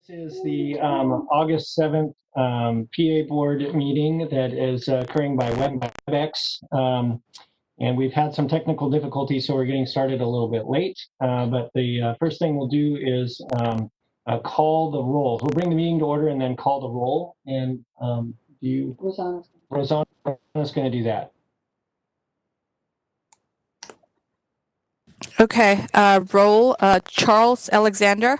This is the August 7th PA board meeting that is occurring by WebEx. And we've had some technical difficulties, so we're getting started a little bit late. But the first thing we'll do is call the roll. We'll bring the meeting to order and then call the roll. And Rosanna's going to do that. Okay, roll. Charles Alexander.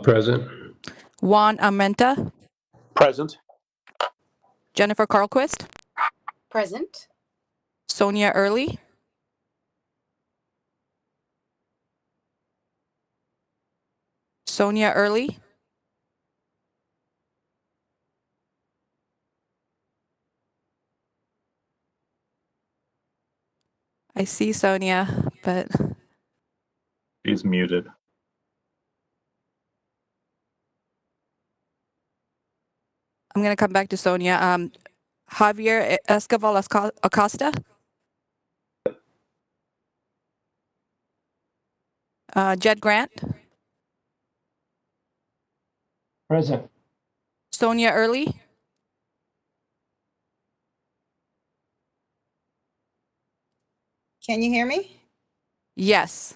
Present. Juan Armenta. Present. Jennifer Carlquist. Present. Sonia Early. Sonia Early. I see Sonia, but She's muted. I'm going to come back to Sonia. Javier Escoval Acosta. Jed Grant. Present. Sonia Early. Can you hear me? Yes.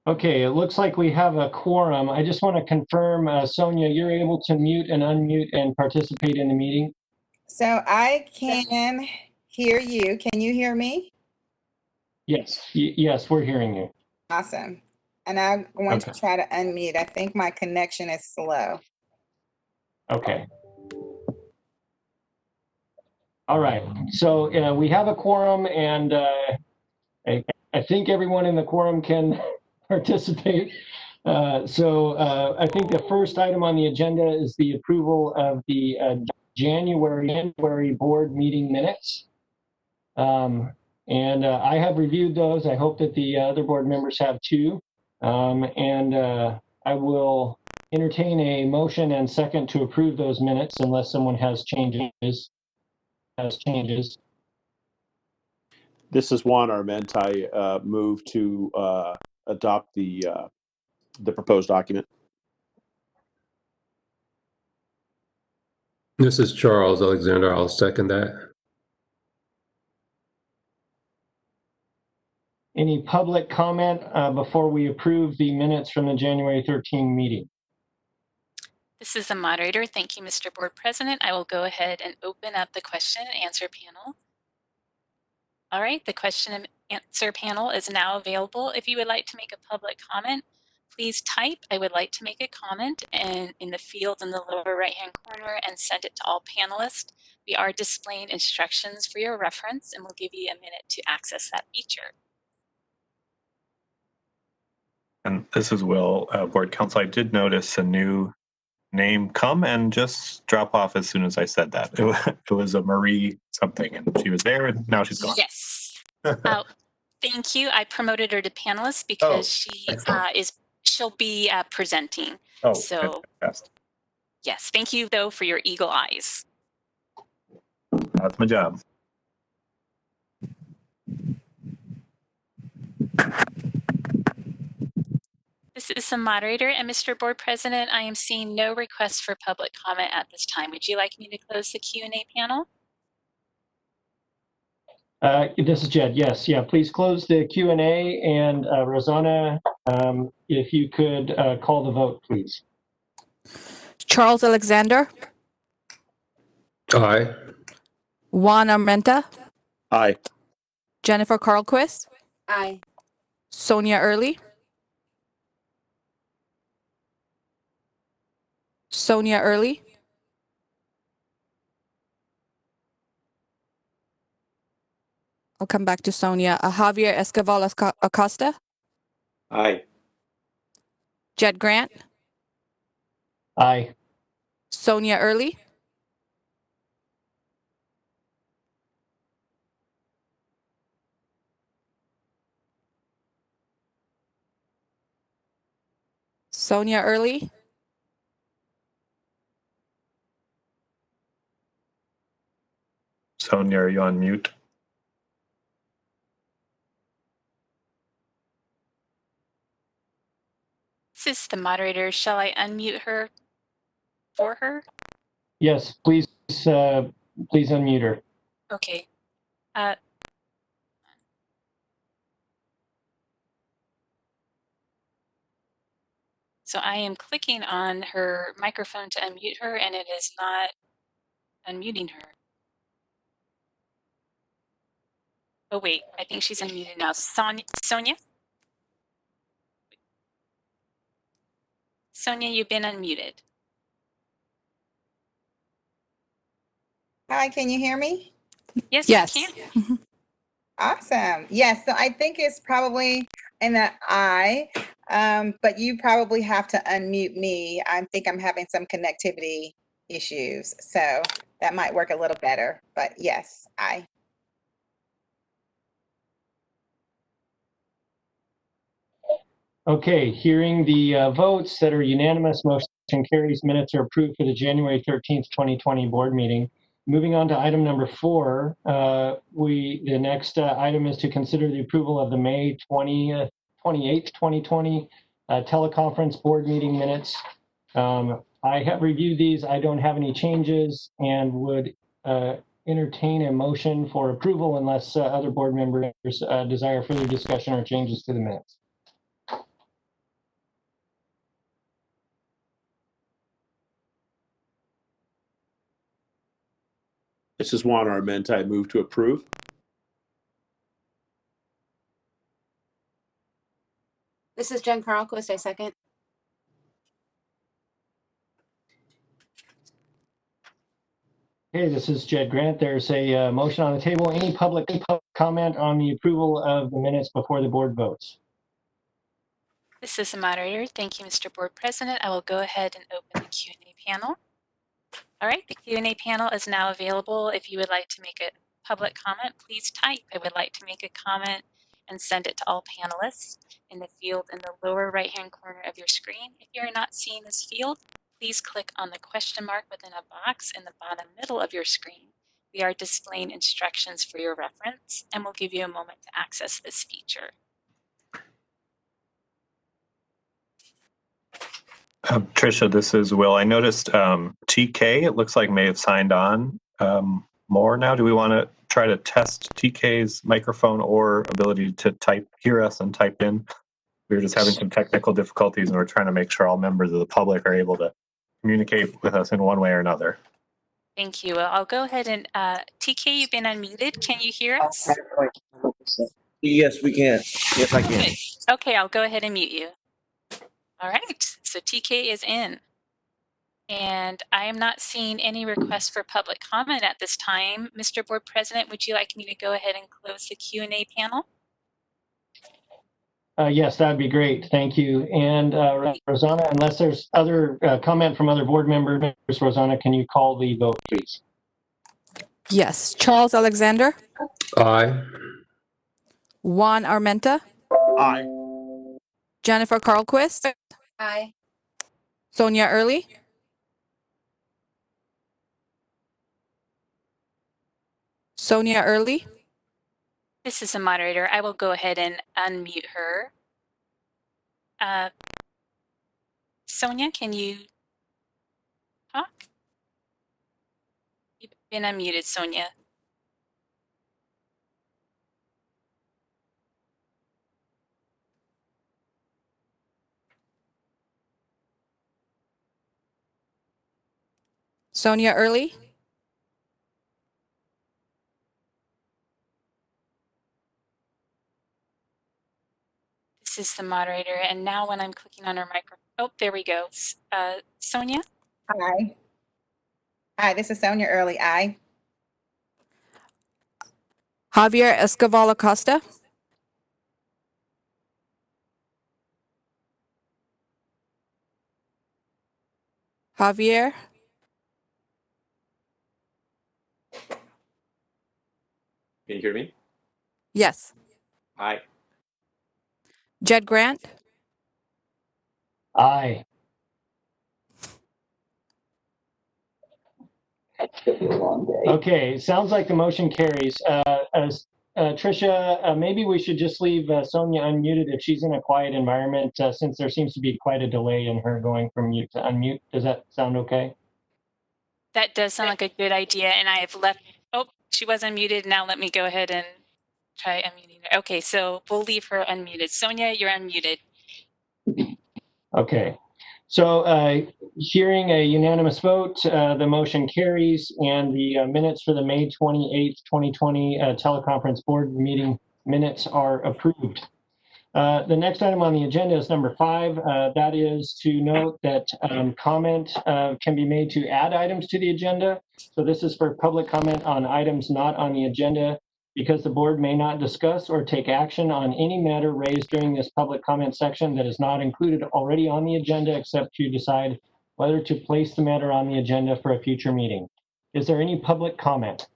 Okay, it looks like we have a quorum. I just want to confirm, Sonia, you're able to mute and unmute and participate in the meeting? So I can hear you. Can you hear me? Yes, yes, we're hearing you. Awesome. And I'm going to try to unmute. I think my connection is slow. Okay. All right. So we have a quorum, and I think everyone in the quorum can participate. I think the first item on the agenda is the approval of the January board meeting minutes. I have reviewed those. I hope that the other board members have too. I will entertain a motion and second to approve those minutes unless someone has changes. This is Juan Armenta. I move to adopt the proposed document. This is Charles Alexander. I'll second that. Any public comment before we approve the minutes from the January 13 meeting? This is the moderator. Thank you, Mr. Board President. I will go ahead and open up the question and answer panel. All right, the question and answer panel is now available. If you would like to make a public comment, please type "I would like to make a comment" and in the field in the lower right-hand corner and send it to all panelists. We are displaying instructions for your reference, and we'll give you a minute to access that feature. And this is Will, Board Counsel. I did notice a new name come and just drop off as soon as I said that. It was a Marie something, and she was there, and now she's gone. Yes. Thank you. I promoted her to panelist because she'll be presenting. Oh, so fantastic. Yes, thank you though for your eagle eyes. That's my job. This is the moderator, and Mr. Board President, I am seeing no requests for public comment at this time. Would you like me to close the Q&A panel? This is Jed. Yes, yeah. Please close the Q&A, and Rosanna, if you could call the vote, please. Charles Alexander. Aye. Juan Armenta. Aye. Jennifer Carlquist. Aye. Sonia Early. Sonia Early. I'll come back to Sonia. Javier Escoval Acosta. Aye. Jed Grant. Aye. Sonia Early. Sonia Early. Sonia, are you on mute? This is the moderator. Shall I unmute her for her? Yes, please unmute her. Okay. So I am clicking on her microphone to unmute her, and it is not unmuting her. Oh, wait, I think she's unmuted now. Sonia? Sonia, you've been unmuted. Hi, can you hear me? Yes, Yes. we can. Awesome. Yes, so I think it's probably in the I, but you probably have to unmute me. I think I'm having some connectivity issues, so that might work a little better. But yes, I. Okay, hearing the votes that are unanimous, motion carries. Minutes are approved for the January 13th, 2020 board meeting. Moving on to item number 4, the next item is to consider the approval of the May 28th, 2020 teleconference board meeting minutes. I have reviewed these. I don't have any changes and would entertain a motion for approval unless other board members desire further discussion or changes to the minutes. This is Juan Armenta. I move to approve. This is Jen Carlquist. I second. Okay, this is Jed Grant. There's a motion on the table. Any public comment on the approval of the minutes before the board votes? This is the moderator. Thank you, Mr. Board President. I will go ahead and open the Q&A panel. All right, the Q&A panel is now available. If you would like to make a public comment, please type, "I would like to make a comment," and send it to all panelists in the field in the lower right-hand corner of your screen. If you're not seeing this field, please click on the question mark within a box in the bottom middle of your screen. We are displaying instructions for your reference, and we'll give you a moment to access this feature. Tricia, this is Will. I noticed TK, it looks like may have signed on more now. Do we want to try to test TK's microphone or ability to hear us and type in? We were just having some technical difficulties and we're trying to make sure all members of the public are able to communicate with us in one way or another. Thank you. I'll go ahead and TK, you've been unmuted. Can you hear us? Yes, we can. Yes, I can. Good. Okay, I'll go ahead and mute you. All right, so TK is in. And I am not seeing any requests for public comment at this time. Mr. Board President, would you like me to go ahead and close the Q&A panel? Yes, that'd be great. Thank you. And Rosanna, unless there's other comment from other board members, Rosanna, can you call the vote, please? Yes. Charles Alexander, Aye. Juan Armenta, Aye. Jennifer Carlquist, Aye. Sonia Early, Sonia Early, This is the moderator. I will go ahead and unmute her. Sonia, can you talk? You've been unmuted, Sonia. Sonia Early, This is the moderator. And now when I'm clicking on her microphone, oh, there we go. Sonia? Hi. Hi, this is Sonia Early. I. Javier Escoval Acosta, Javier, Can you hear me? yes. Aye. Jed Grant, Aye. Okay, sounds like the motion carries. Tricia, maybe we should just leave Sonia unmuted if she's in a quiet environment, since there seems to be quite a delay in her going from mute to unmute. Does that sound okay? That does sound like a good idea. And I have left, oh, she was unmuted. Now let me go ahead and try unmuting her. Okay, so we'll leave her unmuted. Sonia, you're unmuted. Okay. So hearing a unanimous vote, the motion carries, and the minutes for the May 28th, 2020 teleconference board meeting minutes are approved. The next item on the agenda is number 5. That is to note that comment can be made to add items to the agenda. So this is for public comment on items not on the agenda, because the board may not discuss or take action on any matter raised during this public comment section that is not included already on the agenda, except to decide whether to place the matter on the agenda for a future meeting. Is there any public comment?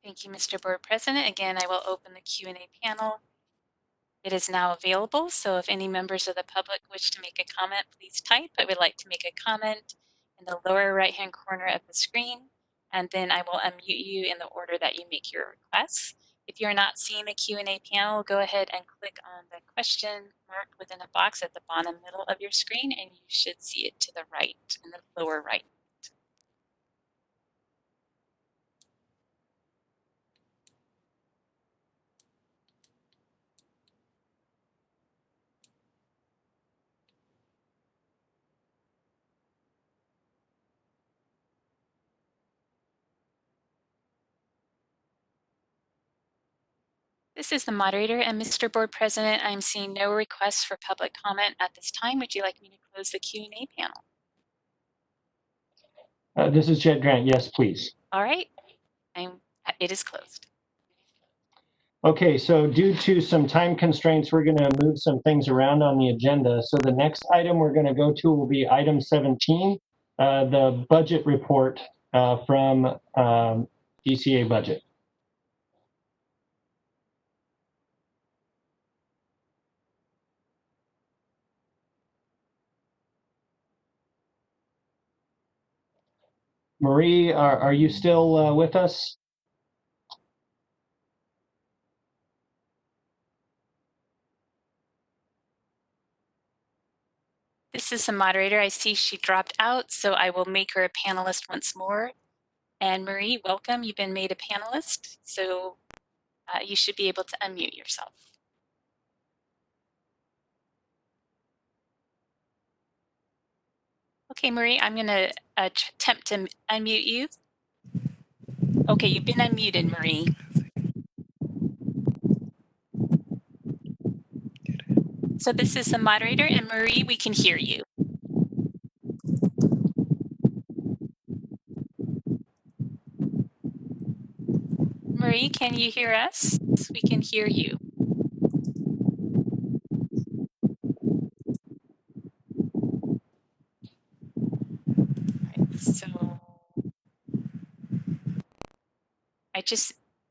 Thank you, Mr. Board President. Again, I will open the Q&A panel. It is now available, so if any members of the public wish to make a comment, please type. I would like to make a comment in the lower right-hand corner of the screen, and then I will unmute you in the order that you make your requests. If you're not seeing the Q&A panel, go ahead and click on the question marked within a box at the bottom middle of your screen, and you should see it to the right, in the lower right. This is the moderator, and Mr. Board President, I'm seeing no requests for public comment at this time. Would you like me to close the Q&A panel? This is Jed Grant. Yes, please. All right, it is closed. Okay, so due to some time constraints, we're going to move some things around on the agenda. So the next item we're going to go to will be item 17, the budget report from DCA budget. Marie, are you still with us? This is the moderator. I see she dropped out, so I will make her a panelist once more. And Marie, welcome. You've been made a panelist, so you should be able to unmute yourself. Okay, Marie, I'm going to attempt to unmute you. Okay, you've been unmuted, Marie. So this is the moderator, and Marie, we can hear you. Marie, can you hear us? We can hear you. Right, so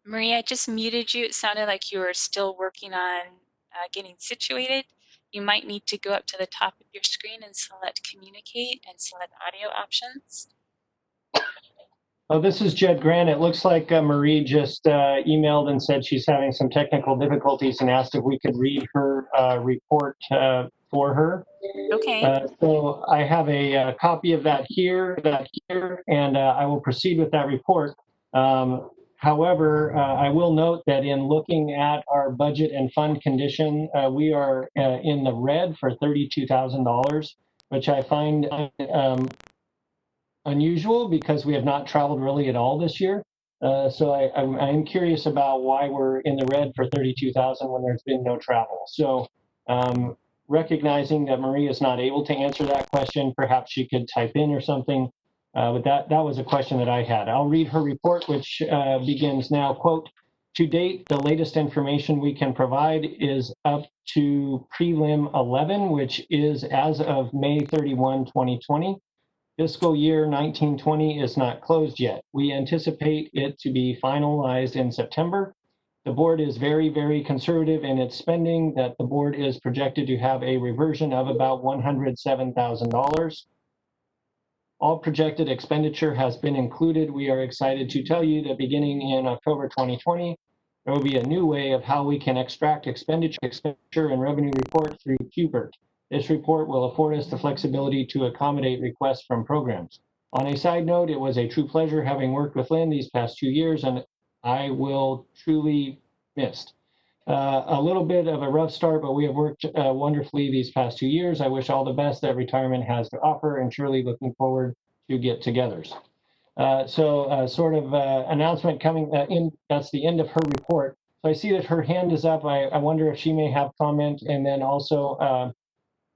Marie, I just muted you. It sounded like you were still working on getting situated. You might need to go up to the top of your screen and select communicate and select audio options. Oh, this is Jed Grant. It looks like Marie just emailed and said she's having some technical difficulties and asked if we could read her report for her. Okay. So I have a copy of that here, and I will proceed with that report. However, I will note that in looking at our budget and fund condition, we are in the red for $32,000, which I find unusual because we have not traveled really at all this year. So I'm curious about why we're in the red for $32,000 when there's been no travel. So recognizing that Marie is not able to answer that question, perhaps she could type in or something. But that was a question that I had. I'll read her report, which begins now, quote, to date, the latest information we can provide is up to prelim 11, which is as of May 31, 2020. Fiscal year 1920 is not closed yet. We anticipate it to be finalized in September. The board is very, very conservative in its spending, that the board is projected to have a reversion of about $107,000. All projected expenditure has been included. We are excited to tell you that beginning in October 2020, there will be a new way of how we can extract expenditure and revenue report through QBERT. This report will afford us the flexibility to accommodate requests from programs. On a side note, it was a true pleasure having worked with Lynn these past 2 years, and I will truly missed. A little bit of a rough start, but we have worked wonderfully these past 2 years. I wish all the best that retirement has to offer, and truly looking forward to get-togethers. Sort of announcement coming in. That's the end of her report. So I see that her hand is up. I wonder if she may have comment, and then also,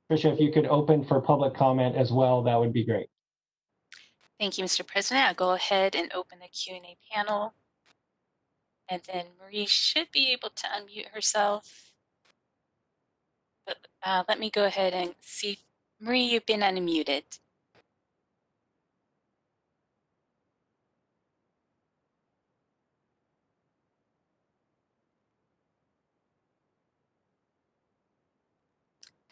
Tricia, if you could open for public comment as well, that would be great. Thank you, Mr. President. I'll go ahead and open the Q&A panel. And then Marie should be able to unmute herself. But let me go ahead and see. Marie, you've been unmuted.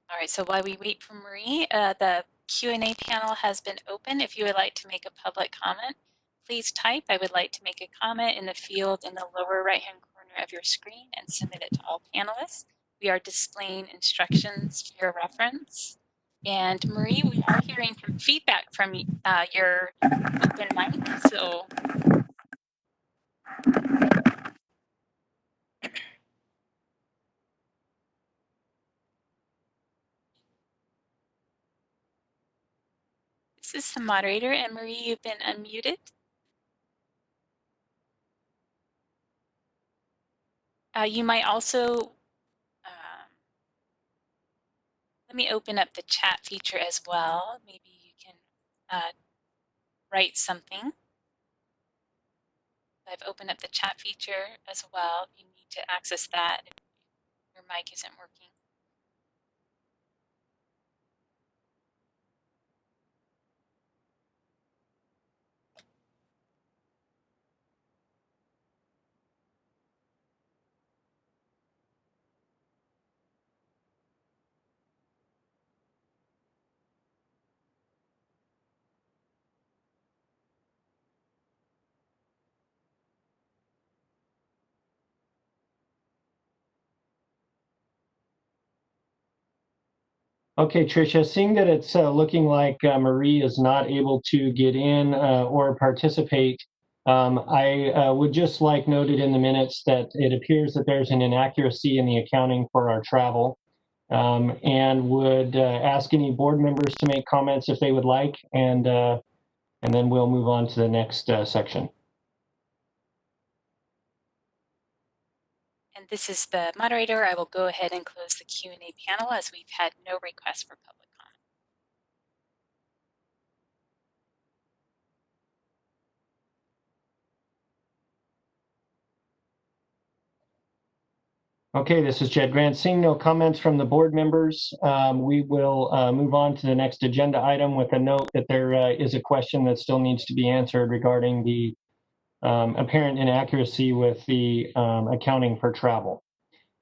All right, so while we wait for Marie, the Q&A panel has been open. If you would like to make a public comment, please type "I would like to make a comment" in the field in the lower right-hand corner of your screen and submit it to all panelists. We are displaying instructions for your reference. And Marie, we are hearing feedback from your open mic, so. This is the moderator, and Marie, you've been unmuted. You might also, let me open up the chat feature as well. Maybe you can write something. I've opened up the chat feature as well. If you need to access that, if your mic isn't working. Okay, Tricia, seeing that it's looking like Marie is not able to get in or participate, I would just like noted in the minutes that it appears that there's an inaccuracy in the accounting for our travel, and would ask any board members to make comments if they would like, and then we'll move on to the next section. And this is the moderator. I will go ahead and close the Q&A panel as we've had no requests for public comment. Okay, this is Jed Grant. Seeing no comments from the board members, we will move on to the next agenda item with a note that there is a question that still needs to be answered regarding the apparent inaccuracy with the accounting for travel.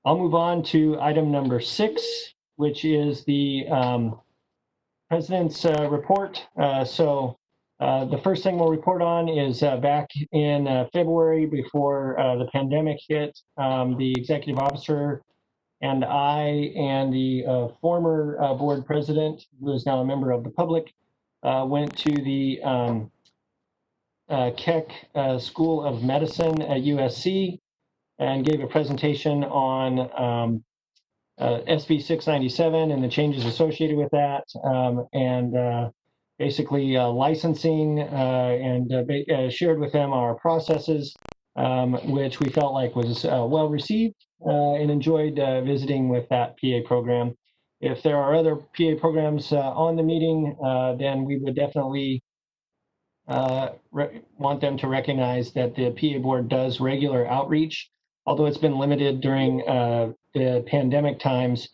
I'll move on to item number 6, which is the President's report. The first thing we'll report on is back in February, before the pandemic hit, the executive officer and I and the former board president, who is now a member of the public, went to the Keck School of Medicine at USC and gave a presentation on SB 697 and the changes associated with that, and basically licensing, and shared with them our processes, which we felt like was well received, and enjoyed visiting with that PA program. If there are other PA programs on the meeting, then we would definitely want them to recognize that the PA board does regular outreach. Although it's been limited during the pandemic times,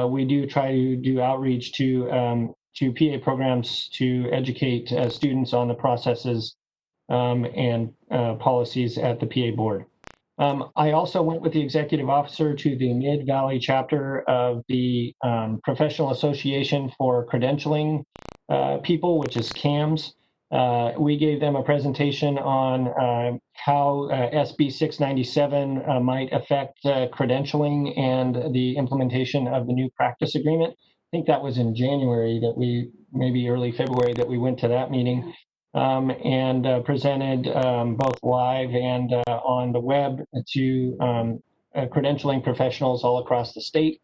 we do try to do outreach to PA programs to educate students on the processes and policies at the PA board. I also went with the executive officer to the Mid-Valley chapter of the Professional Association for Credentialing People, which is CAMS. We gave them a presentation on how SB 697 might affect credentialing and the implementation of the new practice agreement. I think that was in January that maybe early February that we went to that meeting and presented both live and on the web to credentialing professionals all across the state.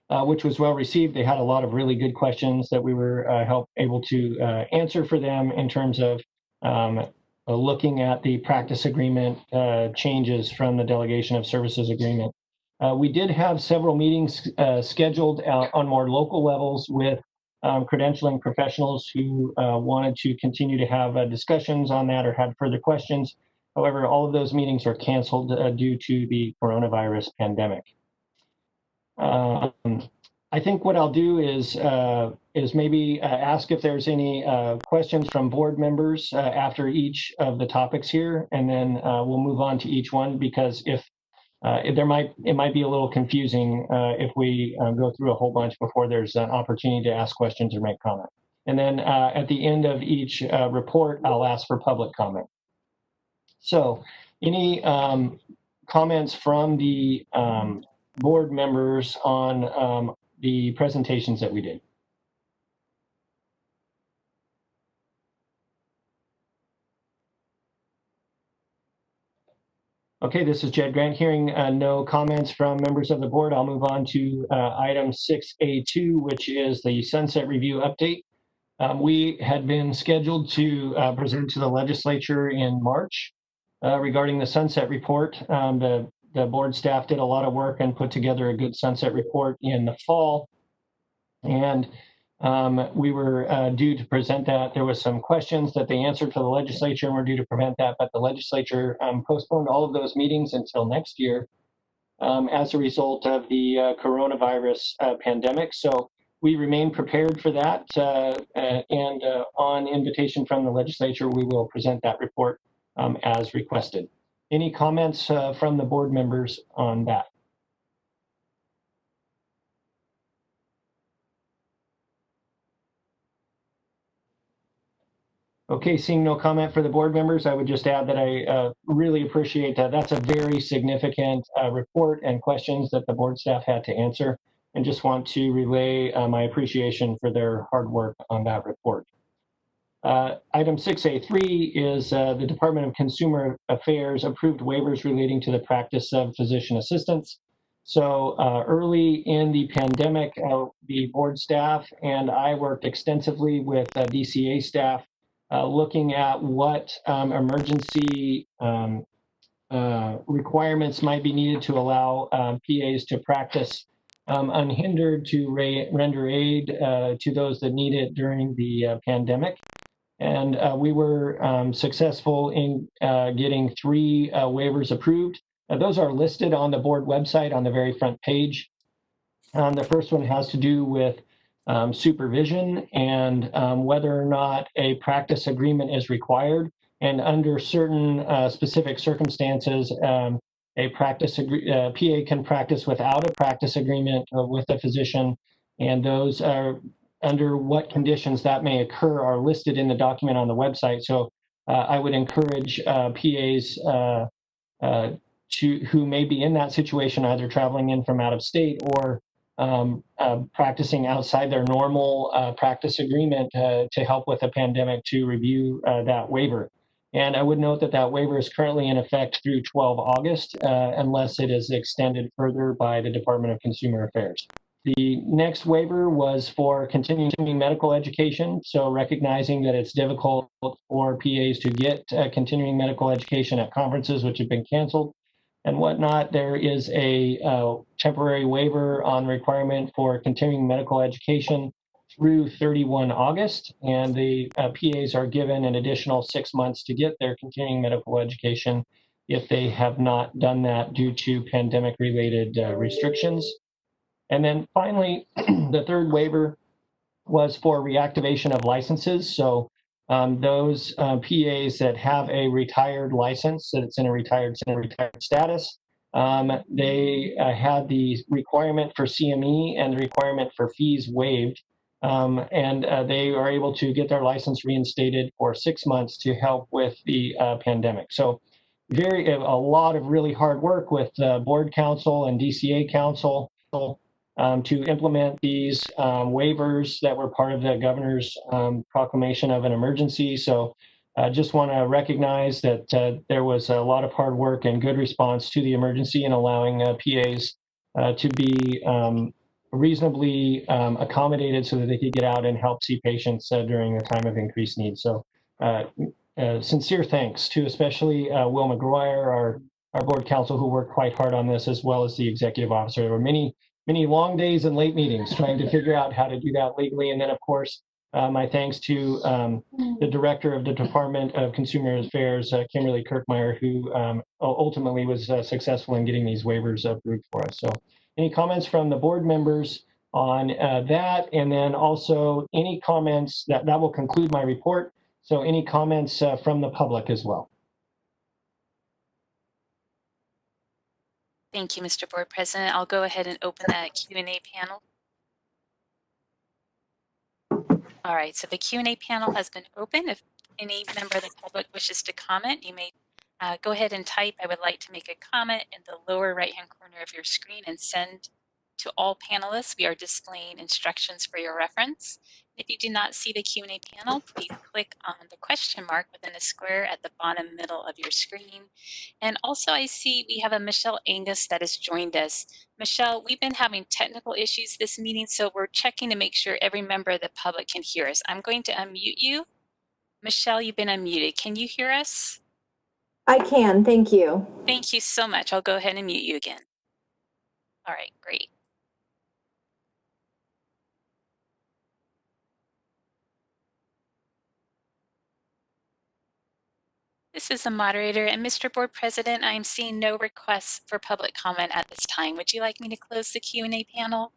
Which was well received. They had a lot of really good questions that we were able to answer for them in terms of looking at the practice agreement changes from the delegation of services agreement. We did have several meetings scheduled on more local levels with credentialing professionals who wanted to continue to have discussions on that or had further questions. However, all of those meetings were canceled due to the coronavirus pandemic. I think what I'll do is maybe ask if there's any questions from board members after each of the topics here, and then we'll move on to each one, because if it might be a little confusing if we go through a whole bunch before there's an opportunity to ask questions or make comment. And then at the end of each report, I'll ask for public comment. So any comments from the board members on the presentations that we did? Okay, this is Jed Grant. Hearing no comments from members of the board, I'll move on to item 6A2, which is the sunset review update. We had been scheduled to present to the legislature in March regarding the sunset report. The board staff did a lot of work and put together a good sunset report in the fall. And we were due to present that. There was some questions that they answered for the legislature, and we're due to present that, but the legislature postponed all of those meetings until next year as a result of the coronavirus pandemic. So we remain prepared for that, and on invitation from the legislature, we will present that report as requested. Any comments from the board members on that? Okay, seeing no comment for the board members, I would just add that I really appreciate that. That's a very significant report and questions that the board staff had to answer, and just want to relay my appreciation for their hard work on that report. Item 6A3 is the Department of Consumer Affairs approved waivers relating to the practice of physician assistants. So early in the pandemic, the board staff and I worked extensively with DCA staff looking at what emergency requirements might be needed to allow PAs to practice unhindered to render aid to those that need it during the pandemic. And we were successful in getting 3 waivers approved. Those are listed on the board website on the very front page. The first one has to do with supervision and whether or not a practice agreement is required. And under certain specific circumstances, a PA can practice without a practice agreement with a physician, and those are under what conditions that may occur are listed in the document on the website. So I would encourage PAs who may be in that situation, either traveling in from out of state or practicing outside their normal practice agreement to help with the pandemic, to review that waiver. And I would note that that waiver is currently in effect through 12 August, unless it is extended further by the Department of Consumer Affairs. The next waiver was for continuing medical education. So recognizing that it's difficult for PAs to get continuing medical education at conferences which have been canceled and whatnot, there is a temporary waiver on requirement for continuing medical education through 31 August. And the PAs are given an additional 6 months to get their continuing medical education if they have not done that due to pandemic-related restrictions. And then finally, the third waiver was for reactivation of licenses. So those PAs that have a retired license, that it's in a retired status, they had the requirement for CME and the requirement for fees waived and they are able to get their license reinstated for 6 months to help with the pandemic. So a lot of really hard work with board council and DCA council to implement these waivers that were part of the governor's proclamation of an emergency. So I just want to recognize that there was a lot of hard work and good response to the emergency and allowing PAs to be reasonably accommodated so that they could get out and help see patients during a time of increased need. So sincere thanks to especially Will McGuire, our board counsel, who worked quite hard on this, as well as the executive officer. There were many long days and late meetings trying to figure out how to do that legally. And then, of course, my thanks to the director of the Department of Consumer Affairs, Kimberly Kirkmeyer, who ultimately was successful in getting these waivers approved for us. So any comments from the board members on that? And then also any comments that will conclude my report. So any comments from the public as well? Thank you, Mr. Board President. I'll go ahead and open that Q&A panel. All right, so the Q&A panel has been open. If any member of the public wishes to comment, you may go ahead and type, "I would like to make a comment," in the lower right-hand corner of your screen and send to all panelists. We are displaying instructions for your reference. If you do not see the Q&A panel, please click on the question mark within the square at the bottom middle of your screen. And also I see we have a Michelle Angus that has joined us. Michelle, we've been having technical issues this meeting, so we're checking to make sure every member of the public can hear us. I'm going to unmute you. Michelle, you've been unmuted. Can you hear us? I can, thank you. Thank you so much. I'll go ahead and mute you again. All right, great. This is the moderator, and Mr. Board President, I am seeing no requests for public comment at this time. Would you like me to close the Q&A panel?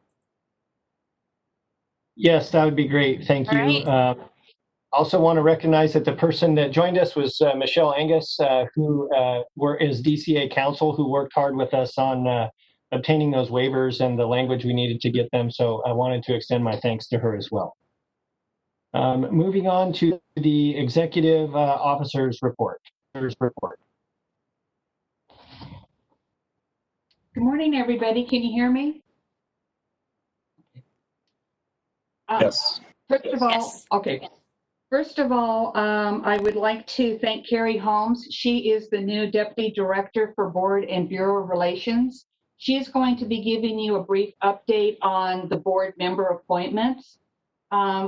Yes, that would be great. Thank you. All right. Also want to recognize that the person that joined us was Michelle Angus, who is DCA counsel, who worked hard with us on obtaining those waivers and the language we needed to get them. So I wanted to extend my thanks to her as well. Moving on to the executive officer's report. Good morning, everybody. Can you hear me? Yes. First of all, okay. First of all, I would like to thank Carrie Holmes. She is the new Deputy Director for Board and Bureau Relations. She is going to be giving you a brief update on the board member appointments.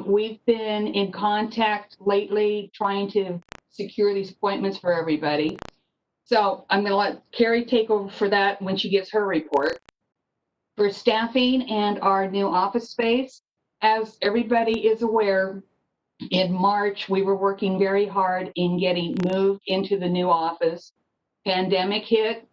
We've been in contact lately trying to secure these appointments for everybody. So I'm going to let Carrie take over for that when she gives her report. For staffing and our new office space, as everybody is aware, in March, we were working very hard in getting moved into the new office. Pandemic hit,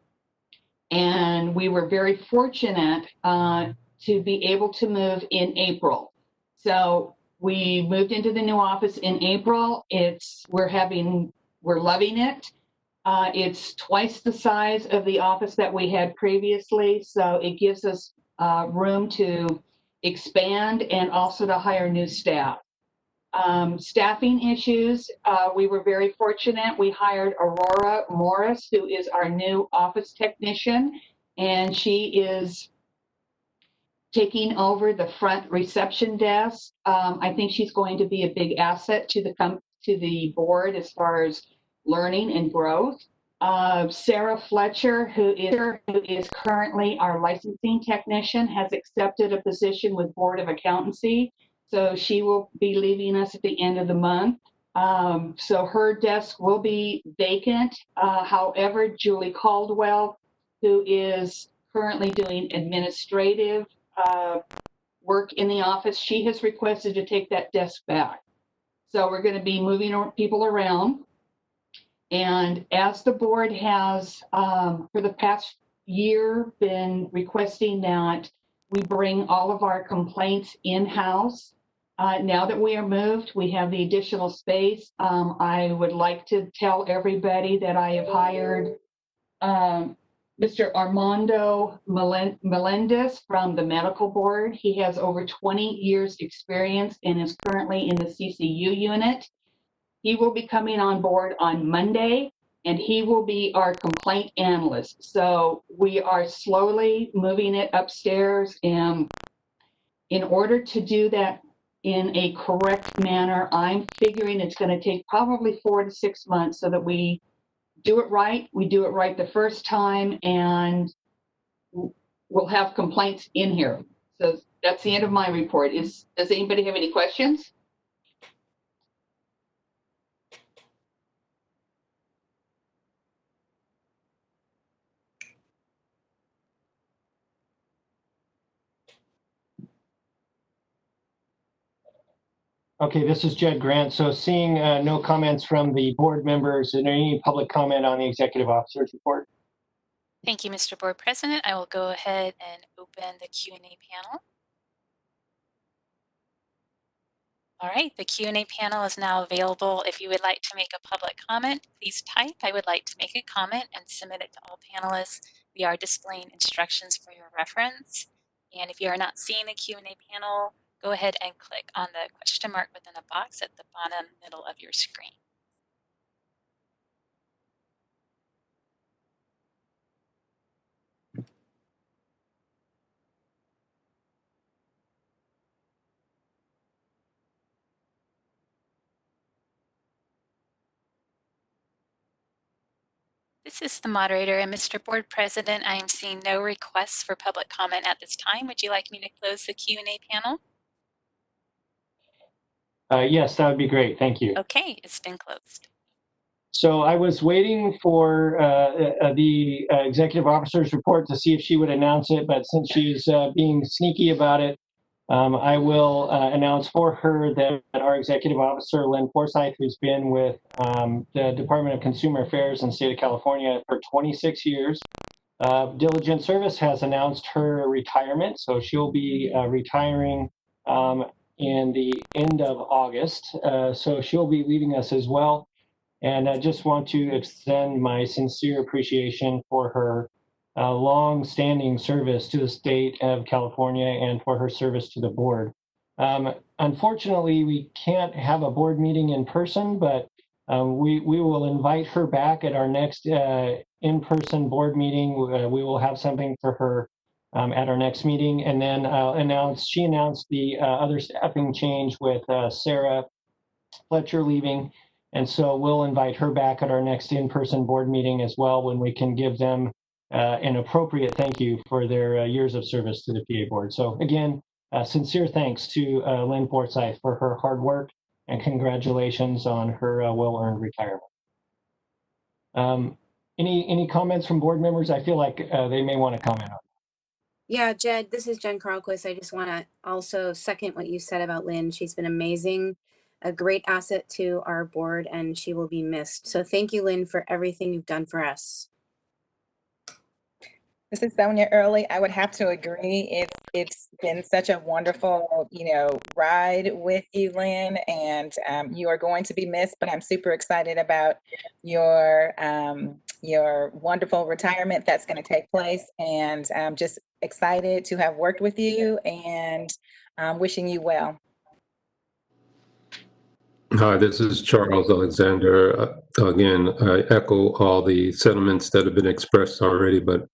and we were very fortunate to be able to move in April. So we moved into the new office in April. We're loving it. It's twice the size of the office that we had previously, so it gives us room to expand and also to hire new staff. Staffing issues, we were very fortunate. We hired Aurora Morris, who is our new office technician, and she is taking over the front reception desk. I think she's going to be a big asset to the board as far as learning and growth. Sarah Fletcher, who is currently our licensing technician, has accepted a position with Board of Accountancy. So she will be leaving us at the end of the month. So her desk will be vacant. However, Julie Caldwell, who is currently doing administrative work in the office, she has requested to take that desk back. So we're going to be moving people around. And as the board has, for the past year, been requesting that we bring all of our complaints in-house. Now that we are moved, we have the additional space. I would like to tell everybody that I have hired Mr. Armando Melendez from the medical board. He has over 20 years experience and is currently in the CCU unit. He will be coming on board on Monday, and he will be our complaint analyst. So we are slowly moving it upstairs, and in order to do that in a correct manner, I'm figuring it's going to take probably 4 to 6 months so that we do it right. We do it right the first time, and we'll have complaints in here. So that's the end of my report. Does anybody have any questions? Okay, this is Jed Grant. So seeing no comments from the board members, is there any public comment on the executive officer's report? Thank you, Mr. Board President. I will go ahead and open the Q&A panel. All right, the Q&A panel is now available. If you would like to make a public comment, please type, "I would like to make a comment," and submit it to all panelists. We are displaying instructions for your reference. And if you are not seeing the Q&A panel, go ahead and click on the question mark within a box at the bottom middle of your screen. This is the moderator, and Mr. Board President, I am seeing no requests for public comment at this time. Would you like me to close the Q&A panel? Yes, that would be great. Thank you. Okay, it's been closed. So I was waiting for the executive officer's report to see if she would announce it, but since she's being sneaky about it, I will announce for her that our executive officer, Lynn Forsythe, who's been with the Department of Consumer Affairs in the state of California for 26 years, diligent service, has announced her retirement. So she'll be retiring in the end of August. So she'll be leaving us as well. And I just want to extend my sincere appreciation for her long-standing service to the state of California and for her service to the board. Unfortunately, we can't have a board meeting in person, but we will invite her back at our next in-person board meeting. We will have something for her at our next meeting. And then she announced the other staffing change with Sarah Fletcher leaving. And so we'll invite her back at our next in-person board meeting as well, when we can give them an appropriate thank you for their years of service to the PA board. So again, sincere thanks to Lynn Forsythe for her hard work, and congratulations on her well-earned retirement. Any comments from board members? I feel like they may want to comment on. Yeah, Jed, this is Jen Carlquist. I just want to also second what you said about Lynn. She's been amazing, a great asset to our board, and she will be missed. So thank you, Lynn, for everything you've done for us. This is Sonia Early. I would have to agree. It's been such a wonderful, ride with you, Lynn, and you are going to be missed. But I'm super excited about your wonderful retirement that's going to take place, and I'm just excited to have worked with you, and wishing you well. Hi, this is Charles Alexander. Again, I echo all the sentiments that have been expressed already, but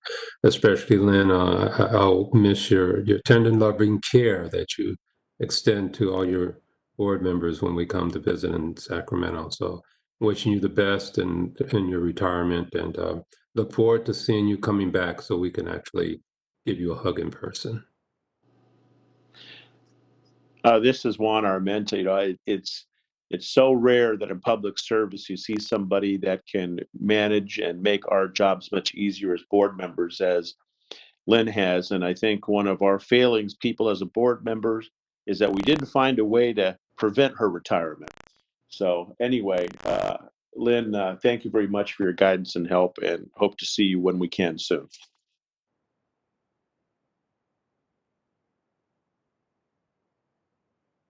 especially Lynn, I'll miss your tender loving care that you extend to all your board members when we come to visit in Sacramento. So wishing you the best in your retirement, and look forward to seeing you coming back so we can actually give you a hug in person. This is Juan Armenta. It's so rare that in public service you see somebody that can manage and make our jobs much easier as board members, as Lynn has. And I think one of our failings, people as a board members, is that we didn't find a way to prevent her retirement. So anyway, Lynn, thank you very much for your guidance and help, and hope to see you when we can soon.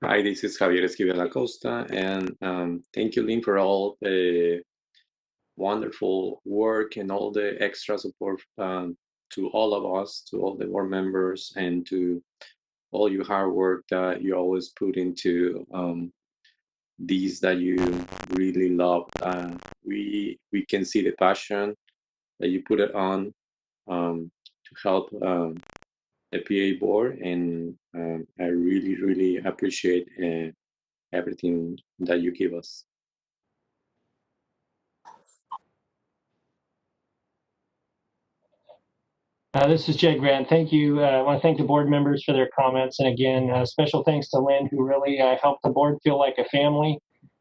Hi, this is Javier Esquivel Acosta, and thank you, Lynn, for all the wonderful work and all the extra support to all of us, to all the board members, and to all your hard work that you always put into these that you really love. We can see the passion that you put it on to help the PA board, and I really appreciate everything that you give us. This is Jed Grant. Thank you. I want to thank the board members for their comments. And again, special thanks to Lynn, who really helped the board feel like a family.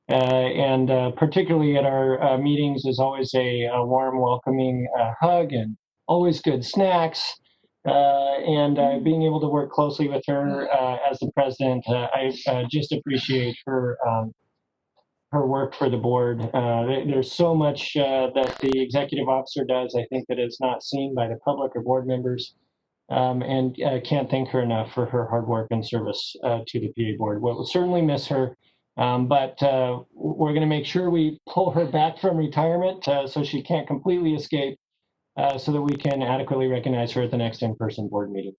And particularly at our meetings is always a warm, welcoming hug and always good snacks. And being able to work closely with her as the president, I just appreciate her work for the board. There's so much that the executive officer does, I think, that is not seen by the public or board members. And can't thank her enough for her hard work and service to the PA board. We'll certainly miss her, but we're going to make sure we pull her back from retirement so she can't completely escape, so that we can adequately recognize her at the next in-person board meeting.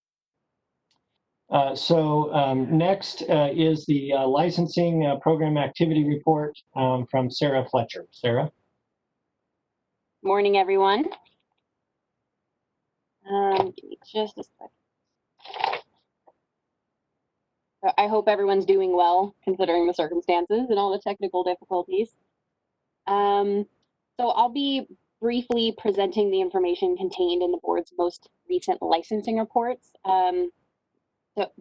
Next is the licensing program activity report from Sarah Fletcher. Sarah? Morning, everyone. Give me just a second. So I hope everyone's doing well, considering the circumstances and all the technical difficulties. So I'll be briefly presenting the information contained in the board's most recent licensing reports.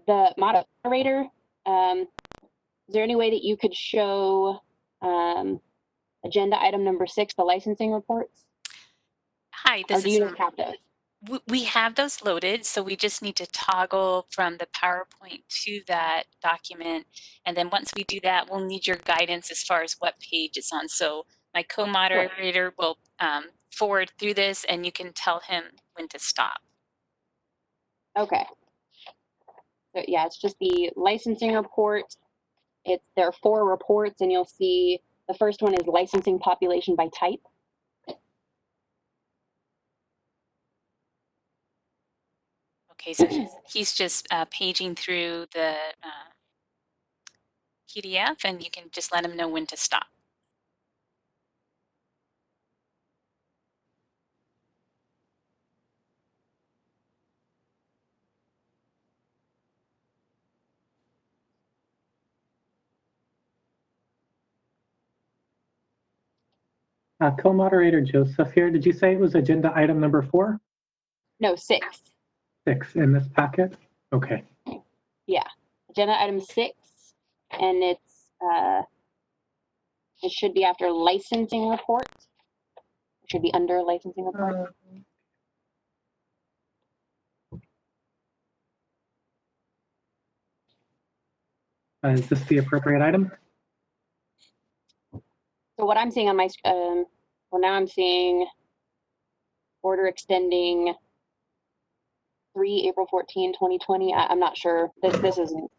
The moderator, is there any way that you could show agenda item number 6, the licensing reports? Hi, this is we have those loaded, so we just need to toggle from the PowerPoint to that document. And then once we do that, we'll need your guidance as far as what page it's on. So my co-moderator will forward through this, and you can tell him when to stop. Okay. So yeah, it's just the licensing report. There are 4 reports, and you'll see the first one is licensing population by type. Okay, so he's just paging through the PDF, and you can just let him know when to stop. Co-moderator Joseph here. Did you say it was agenda item number 4? No, 6. 6 in this packet? Okay. Yeah, agenda item 6, and it should be after licensing report. It should be under licensing report. Is this the appropriate item? So what I'm seeing on my, well, now I'm seeing order extending 3 April 14, 2020. I'm not sure. This isn't.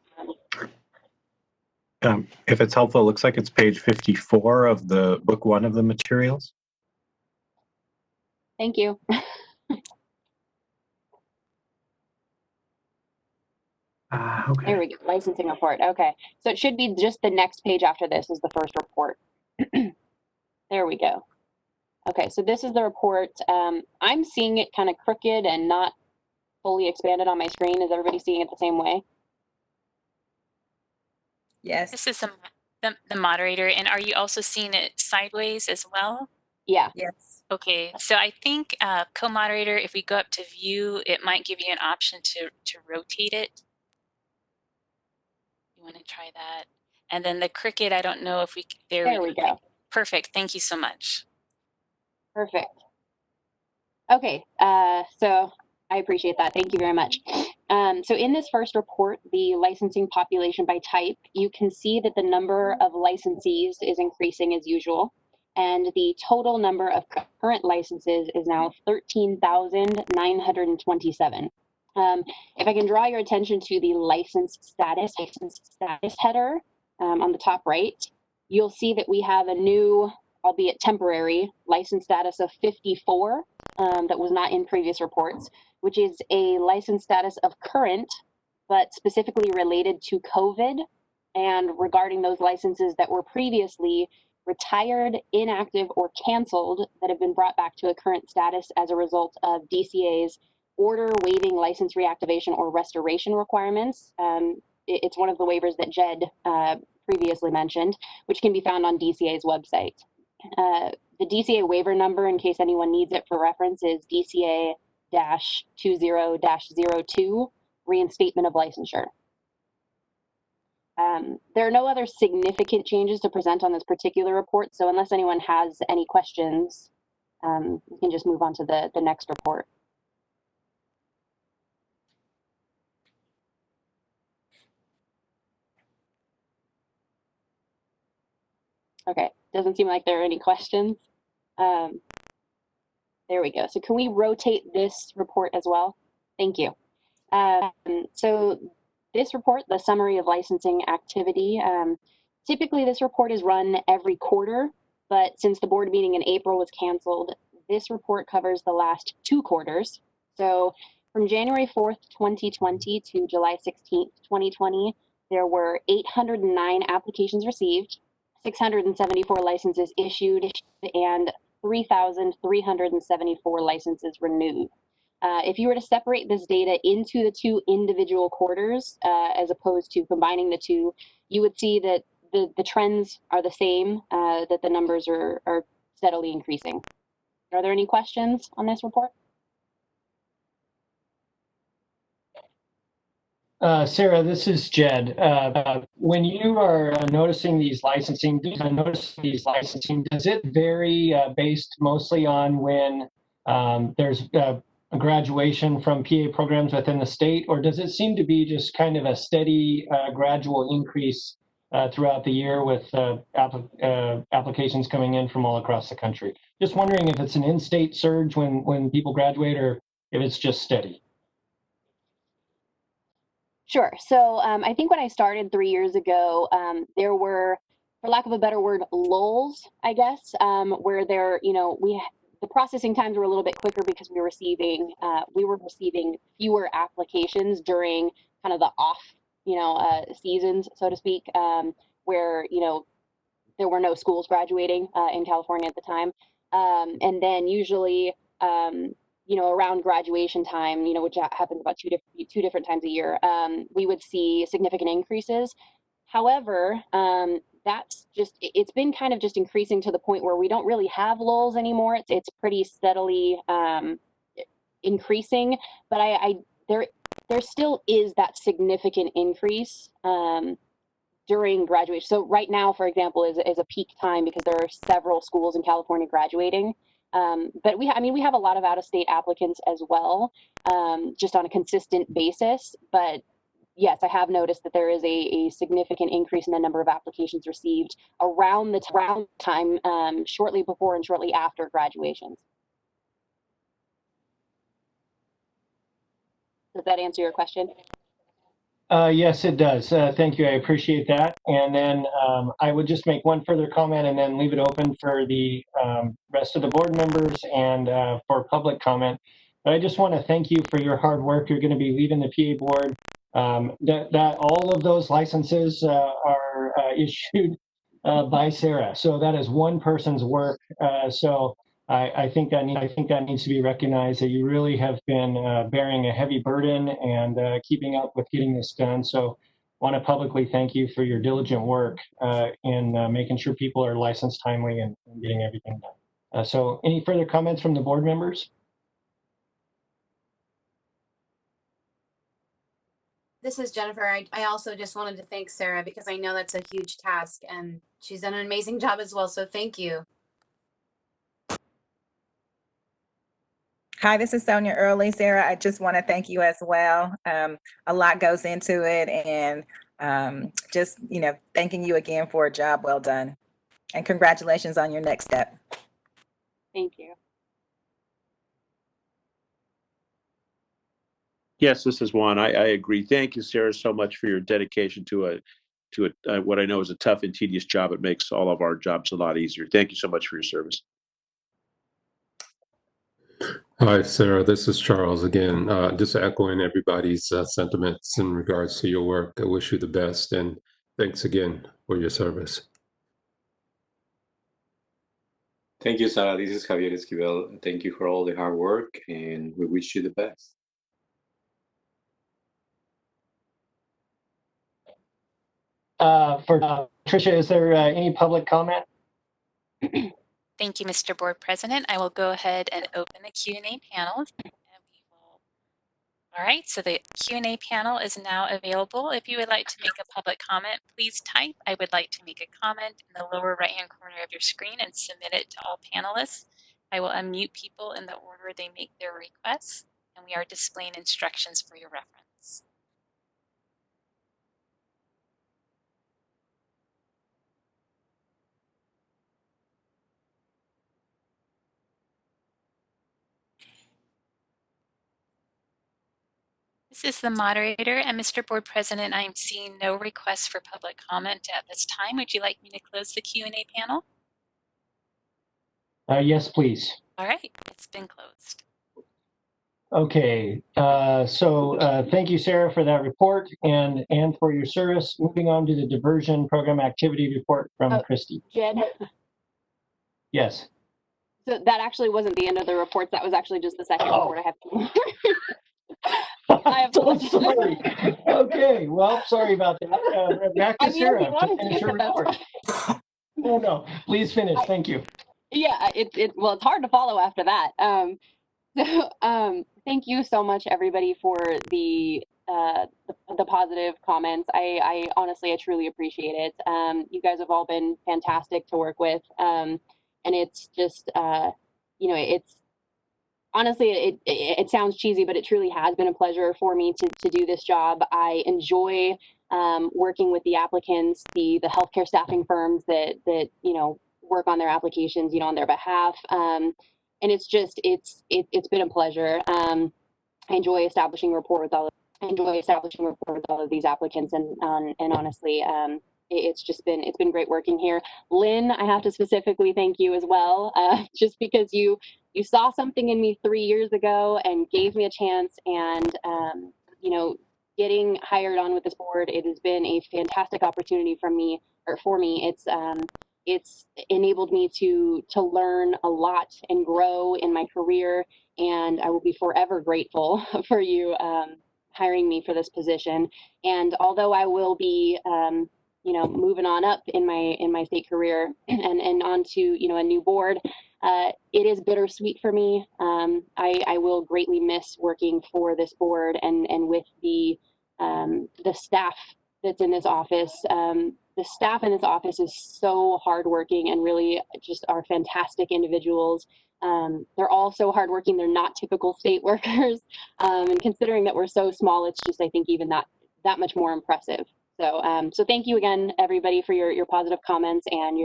If it's helpful, it looks like it's page 54 of the book 1 of the materials. Thank you. Okay. There we go. Licensing report. Okay. So it should be just the next page after this is the first report. There we go. Okay. So this is the report. I'm seeing it kind of crooked and not fully expanded on my screen. Is everybody seeing it the same way? Yes. This is the moderator, and are you also seeing it sideways as well? Yeah. Yes. Okay, so I think co-moderator, if we go up to view, it might give you an option to rotate it. You want to try that? And then the cricket, I don't know if we, there we go. Perfect, thank you so much. Perfect. Okay, so I appreciate that. Thank you very much. So in this first report, the licensing population by type, you can see that the number of licensees is increasing as usual. And the total number of current licenses is now 13,927. If I can draw your attention to the license status header on the top right, you'll see that we have a new albeit temporary, license status of 54 that was not in previous reports, which is a license status of current, but specifically related to COVID, and regarding those licenses that were previously retired, inactive, or canceled that have been brought back to a current status as a result of DCA's order waiving license reactivation or restoration requirements. It's one of the waivers that Jed previously mentioned, which can be found on DCA's website. The DCA waiver number, in case anyone needs it for reference, is DCA-20-02, reinstatement of licensure. There are no other significant changes to present on this particular report, so unless anyone has any questions, we can just move on to the next report. Okay, doesn't seem like there are any questions. There we go. So can we rotate this report as well? Thank you. So this report, the summary of licensing activity, typically this report is run every quarter, but since the board meeting in April was canceled, this report covers the last 2 quarters. So from January 4th, 2020 to July 16th, 2020, there were 809 applications received, 674 licenses issued, and 3,374 licenses renewed. If you were to separate this data into the 2 individual quarters, as opposed to combining the 2, you would see that the trends are the same, that the numbers are steadily increasing. Are there any questions on this report? Sarah, this is Jed. When you are noticing these licensing, does it vary based mostly on when there's a graduation from PA programs within the state, or does it seem to be just kind of a steady, gradual increase throughout the year with applications coming in from all across the country? Just wondering if it's an in-state surge when people graduate, or if it's just steady. Sure. So I think when I started 3 years ago, there were, for lack of a better word, lulls, I guess, where there, the processing times were a little bit quicker because we were receiving fewer applications during kind of the off, seasons, so to speak, where, there were no schools graduating in California at the time. And then usually, around graduation time, which happens about two different times a year, we would see significant increases. However, it's been kind of just increasing to the point where we don't really have lulls anymore. It's pretty steadily increasing, but there still is that significant increase during graduation. So right now, for example, is a peak time because there are several schools in California graduating. But we have a lot of out-of-state applicants as well, just on a consistent basis. But yes, I have noticed that there is a significant increase in the number of applications received around the time, shortly before and shortly after graduations. Does that answer your question? Yes, it does. Thank you. I appreciate that. And then I would just make one further comment and then leave it open for the rest of the board members and for public comment. But I just want to thank you for your hard work. You're going to be leaving the PA board. That all of those licenses are issued by Sarah. So that is one person's work. So I think that needs to be recognized, that you really have been bearing a heavy burden and keeping up with getting this done. So I want to publicly thank you for your diligent work in making sure people are licensed timely and getting everything done. So any further comments from the board members? This is Jennifer. I also just wanted to thank Sarah because I know that's a huge task and she's done an amazing job as well. So thank you. Hi, this is Sonia Early. Sarah, I just want to thank you as well. A lot goes into it, and just, thanking you again for a job well done. And congratulations on your next step. Thank you. Yes, this is Juan. I agree. Thank you, Sarah, so much for your dedication to to what I know is a tough and tedious job. It makes all of our jobs a lot easier. Thank you so much for your service. Hi, Sarah. This is Charles again. Just echoing everybody's sentiments in regards to your work. I wish you the best, and thanks again for your service. Thank you, Sarah. This is Javier Esquivel. Thank you for all the hard work, and we wish you the best. For Tricia, is there any public comment? Thank you, Mr. Board President. I will go ahead and open the Q&A panel. All right, so the Q&A panel is now available. If you would like to make a public comment, please type "I would like to make a comment" in the lower right-hand corner of your screen and submit it to all panelists. I will unmute people in the order they make their requests, and we are displaying instructions for your reference. This is the moderator, and Mr. Board President, I am seeing no requests for public comment at this time. Would you like me to close the Q&A panel? Yes, please. All right, it's been closed. Okay, so thank you, Sarah, for that report and for your service. Moving on to the diversion program activity report from Christy. Jed? Yes. So that actually wasn't the end of the reports. That was actually just the second report I have to. I'm so sorry. Okay, well, sorry about that. Back to Sarah to finish her report. Oh, no, please finish. Thank you. Yeah, well, it's hard to follow after that. Thank you so much, everybody, for the positive comments. I honestly, I truly appreciate it. You guys have all been fantastic to work with, and it's just, you know, it's honestly, it sounds cheesy, but it truly has been a pleasure for me to do this job. I enjoy working with the applicants, the healthcare staffing firms that you know work on their applications, you know, on their behalf. And it's just it's been a pleasure. I enjoy establishing rapport with all of these applicants, and honestly, it's been great working here. Lynn, I have to specifically thank you as well, just because you saw something in me 3 years ago and gave me a chance, and you know, getting hired on with this board, it has been a fantastic opportunity for me. It's enabled me to learn a lot and grow in my career, and I will be forever grateful for you hiring me for this position. And although I will be you know, moving on up in my state career and onto, you know, a new board, it is bittersweet for me. I will greatly miss working for this board and with the staff that's in this office. The staff in this office is so hardworking and really just are fantastic individuals. They're all so hardworking. They're not typical state workers. And considering that we're so small, it's just, I think, even that much more impressive. So thank you again, everybody, for your positive comments and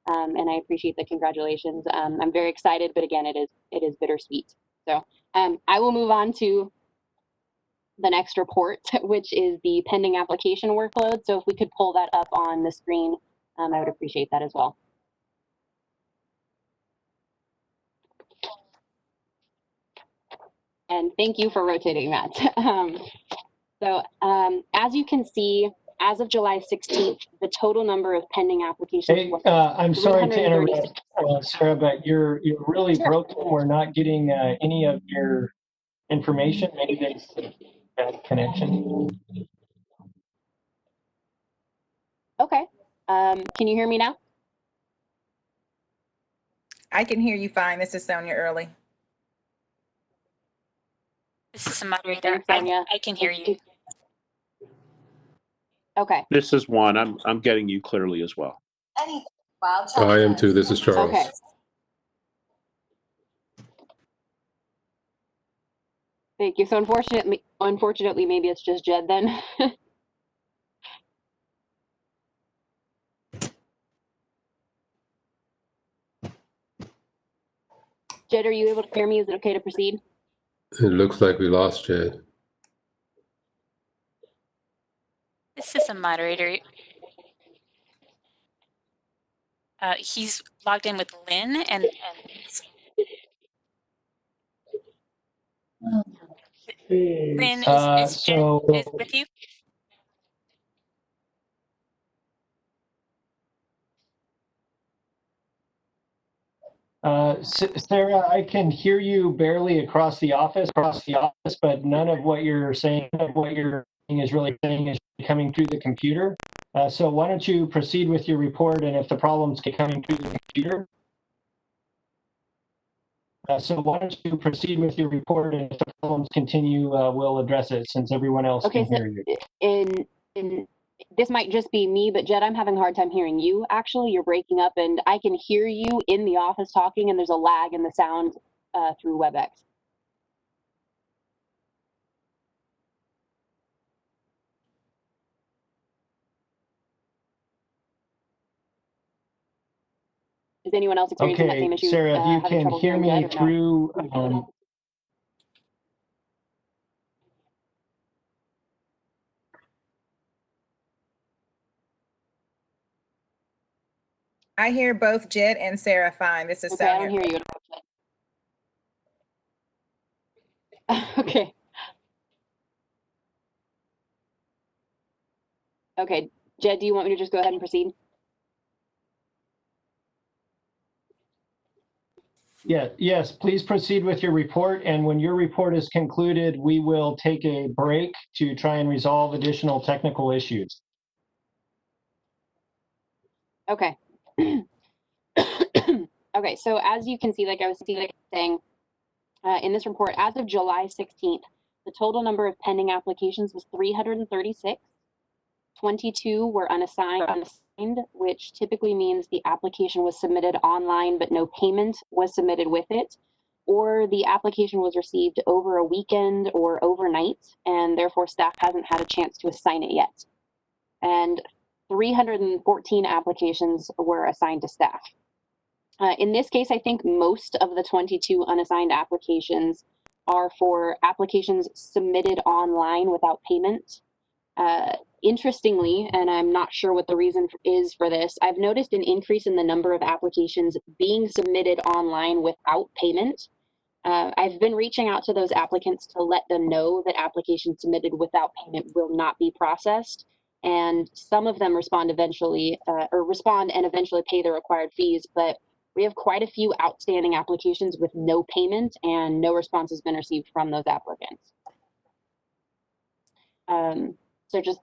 and I appreciate the congratulations. I'm very excited, but again, it is bittersweet. So I will move on to the next report, which is the pending application workload. So if we could pull that up on the screen, I would appreciate that as well. And thank you for rotating that. As you can see, as of July 16th, the total number of pending applications. Hey, I'm sorry to interrupt, Sarah, but you're really broken. We're not getting any of your information. Maybe there's a bad connection. Okay. Can you hear me now? I can hear you fine. This is Sonia Early. This is the moderator. I can hear you. Okay. This is Juan. I'm getting you clearly as well. I am too. This is Charles. Okay. Thank you. So unfortunately, maybe it's just Jed then. Jed, are you able to hear me? Is it okay to proceed? It looks like we lost Jed. This is the moderator. He's logged in with Lynn, and Lynn is with you. Sarah, I can hear you barely across the office, but none of what you're saying, is really coming through the computer. So why don't you proceed with your report, and if the problems keep coming through the computer, and if the problems continue, we'll address it since everyone else can hear you. In this might just be me, but Jed, I'm having a hard time hearing you. Actually, you're breaking up, and I can hear you in the office talking, and there's a lag in the sound through WebEx. Is anyone else experiencing that same issue? Sarah, if you can hear me through. I hear both Jed and Sarah fine. This is Sonia. I don't hear you. Okay. Okay, Jed, do you want me to just go ahead and proceed? Yes, please proceed with your report. And when your report is concluded, we will take a break to try and resolve additional technical issues. Okay. Okay, so as you can see, like I was saying, in this report, as of July 16th, the total number of pending applications was 336. 22 were unassigned, which typically means the application was submitted online, but no payment was submitted with it, or the application was received over a weekend or overnight, and therefore staff hasn't had a chance to assign it yet. And 314 applications were assigned to staff. In this case, I think most of the 22 unassigned applications are for applications submitted online without payment. Interestingly, and I'm not sure what the reason is for this, I've noticed an increase in the number of applications being submitted online without payment. I've been reaching out to those applicants to let them know that applications submitted without payment will not be processed. And some of them respond and eventually pay the required fees, but we have quite a few outstanding applications with no payment, and no response has been received from those applicants. So just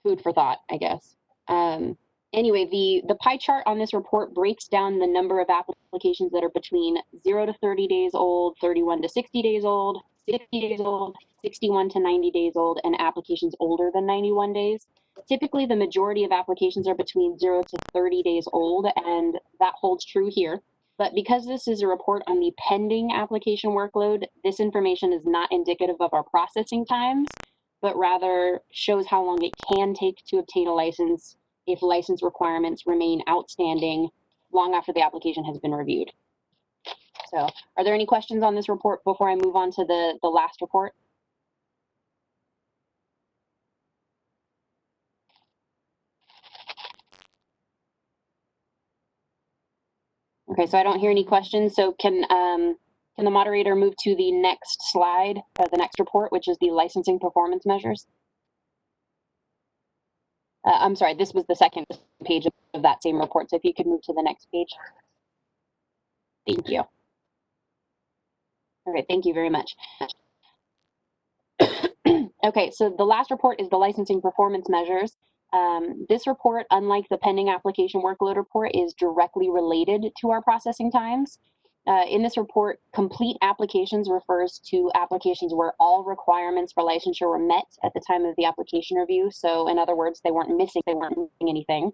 food for thought, I guess. Anyway, the pie chart on this report breaks down the number of applications that are between 0 to 30 days old, 31 to 60 days old, 60 days old, 61 to 90 days old, and applications older than 91 days. Typically, the majority of applications are between 0 to 30 days old, and that holds true here. But because this is a report on the pending application workload, this information is not indicative of our processing times, but rather shows how long it can take to obtain a license if license requirements remain outstanding long after the application has been reviewed. So are there any questions on this report before I move on to the last report? Okay, so I don't hear any questions. So can the moderator move to the next slide, the next report, which is the licensing performance measures? I'm sorry, this was the second page of that same report. So if you could move to the next page. Thank you. Okay, thank you very much. Okay, so the last report is the licensing performance measures. This report, unlike the pending application workload report, is directly related to our processing times. In this report, complete applications refers to applications where all requirements for licensure were met at the time of the application review. So in other words, they weren't missing anything.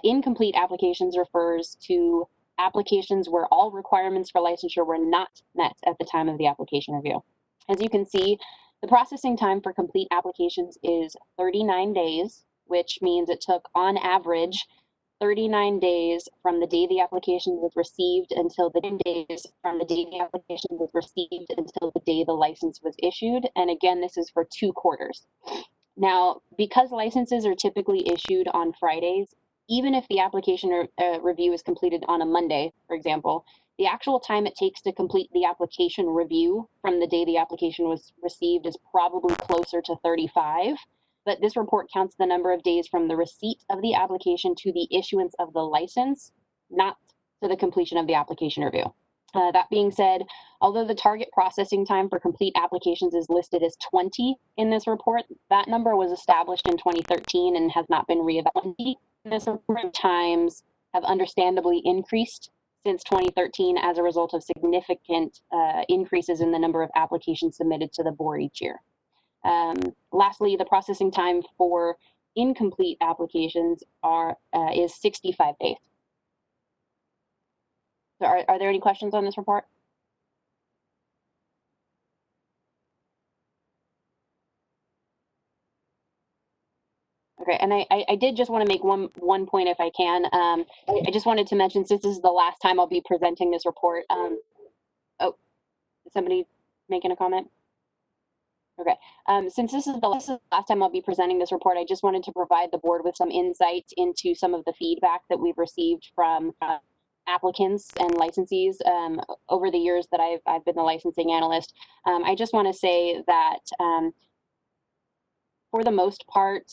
Incomplete applications refers to applications where all requirements for licensure were not met at the time of the application review. As you can see, the processing time for complete applications is 39 days, which means it took, on average, 39 days from the day the application was received until the 10 days from the day the application was received until the day the license was issued. And again, this is for 2 quarters. Now, because licenses are typically issued on Fridays, even if the application review is completed on a Monday, for example, the actual time it takes to complete the application review from the day the application was received is probably closer to 35. But this report counts the number of days from the receipt of the application to the issuance of the license, not to the completion of the application review. That being said, although the target processing time for complete applications is listed as 20 in this report, that number was established in 2013 and has not been reevaluated. This report times have understandably increased since 2013 as a result of significant increases in the number of applications submitted to the board each year. Lastly, the processing time for incomplete applications is 65 days. So are there any questions on this report? Okay, and I did just want to make one point if I can. I just wanted to mention, since this is the last time I'll be presenting this report. Oh, is somebody making a comment? Okay, since this is the last time I'll be presenting this report, I just wanted to provide the board with some insight into some of the feedback that we've received from applicants and licensees over the years that I've been the licensing analyst. I just want to say that for the most part,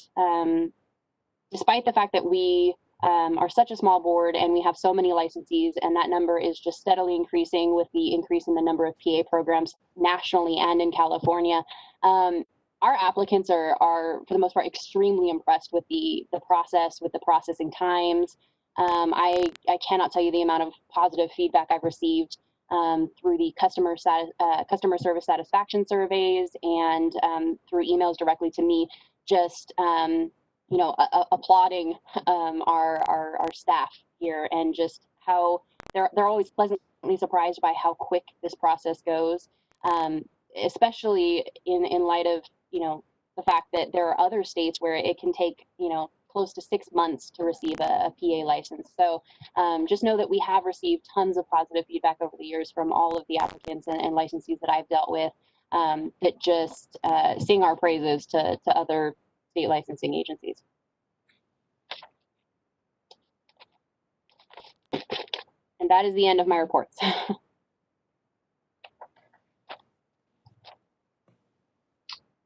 despite the fact that we are such a small board and we have so many licensees, and that number is just steadily increasing with the increase in the number of PA programs nationally and in California, our applicants are for the most part extremely impressed with the process, with the processing times. I cannot tell you the amount of positive feedback I've received through the customer service satisfaction surveys and through emails directly to me, just applauding our staff here, and just how they're always pleasantly surprised by how quick this process goes, especially in light of the fact that there are other states where it can take close to 6 months to receive a PA license. So just know that we have received tons of positive feedback over the years from all of the applicants and licensees that I've dealt with, that just sing our praises to other state licensing agencies. And that is the end of my reports.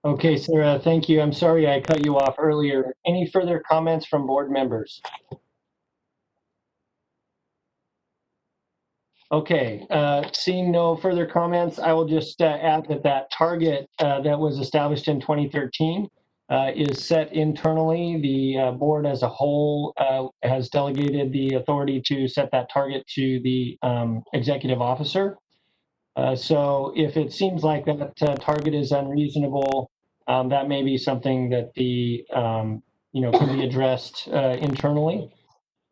Okay, Sarah, thank you. I'm sorry I cut you off earlier. Any further comments from board members? Okay, seeing no further comments, I will just add that target that was established in 2013 is set internally. The board as a whole has delegated the authority to set that target to the executive officer. So if it seems like that target is unreasonable, that may be something that can be addressed internally.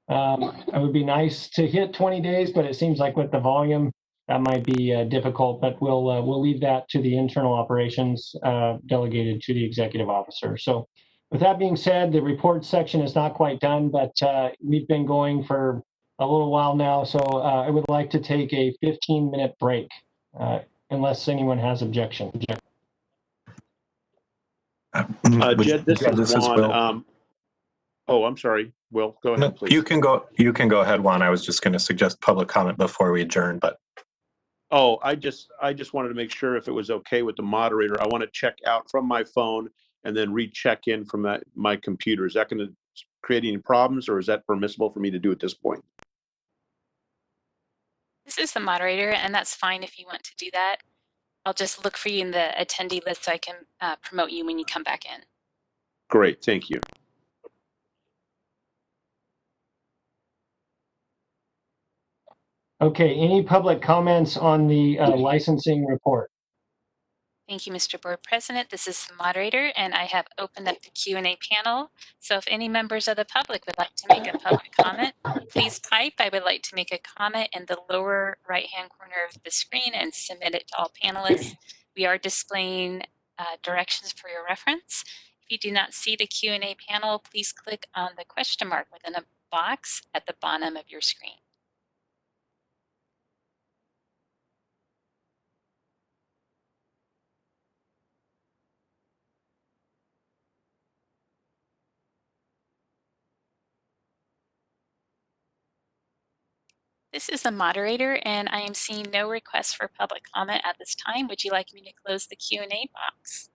It would be nice to hit 20 days, but it seems like with the volume, that might be difficult. But we'll leave that to the internal operations delegated to the executive officer. So with that being said, the report section is not quite done, but we've been going for a little while now. So I would like to take a 15-minute break, unless anyone has objection. Jed, this is Juan. Oh, I'm sorry. Will, go ahead, please. You can go ahead, Juan. I was just going to suggest public comment before we adjourn, but. Oh, I just wanted to make sure if it was okay with the moderator. I want to check out from my phone and then recheck in from my computer. Is that going to create any problems, or is that permissible for me to do at this point? This is the moderator, and that's fine if you want to do that. I'll just look for you in the attendee list so I can promote you when you come back in. Great, thank you. Okay, any public comments on the licensing report? Thank you, Mr. Board President. This is the moderator, and I have opened up the Q&A panel. So if any members of the public would like to make a public comment, please type, "I would like to make a comment," in the lower right-hand corner of the screen and submit it to all panelists. We are displaying directions for your reference. If you do not see the Q&A panel, please click on the question mark within a box at the bottom of your screen. This is the moderator, and I am seeing no requests for public comment at this time. Would you like me to close the Q&A box?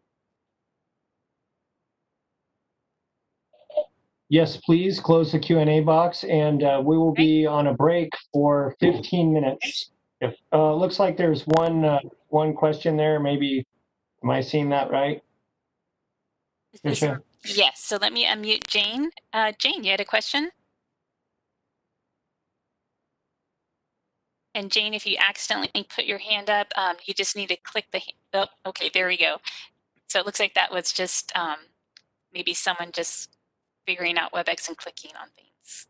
Yes, please close the Q&A box, and we will be on a break for 15 minutes. If looks like there's one question there. Maybe, am I seeing that right? Tricia? Yes, so let me unmute Jane. Jane, you had a question? And Jane, if you accidentally put your hand up, you just need to click the, oh, okay, there we go. So it looks like that was just maybe someone just figuring out WebEx and clicking on things.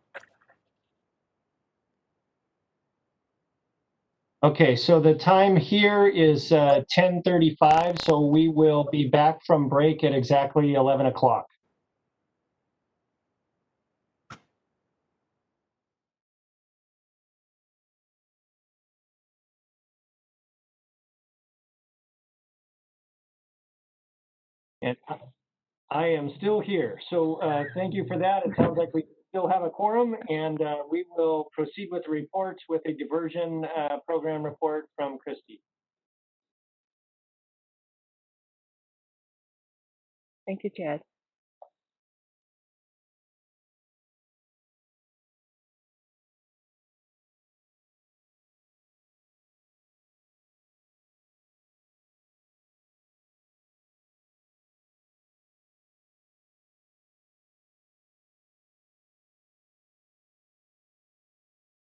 Okay, so the time here is 10:35, so we will be back from break at exactly 11 o'clock. And I am still here, so thank you for that. It sounds like we still have a quorum, and we will proceed with the reports with a diversion program report from Christy. Thank you, Jed.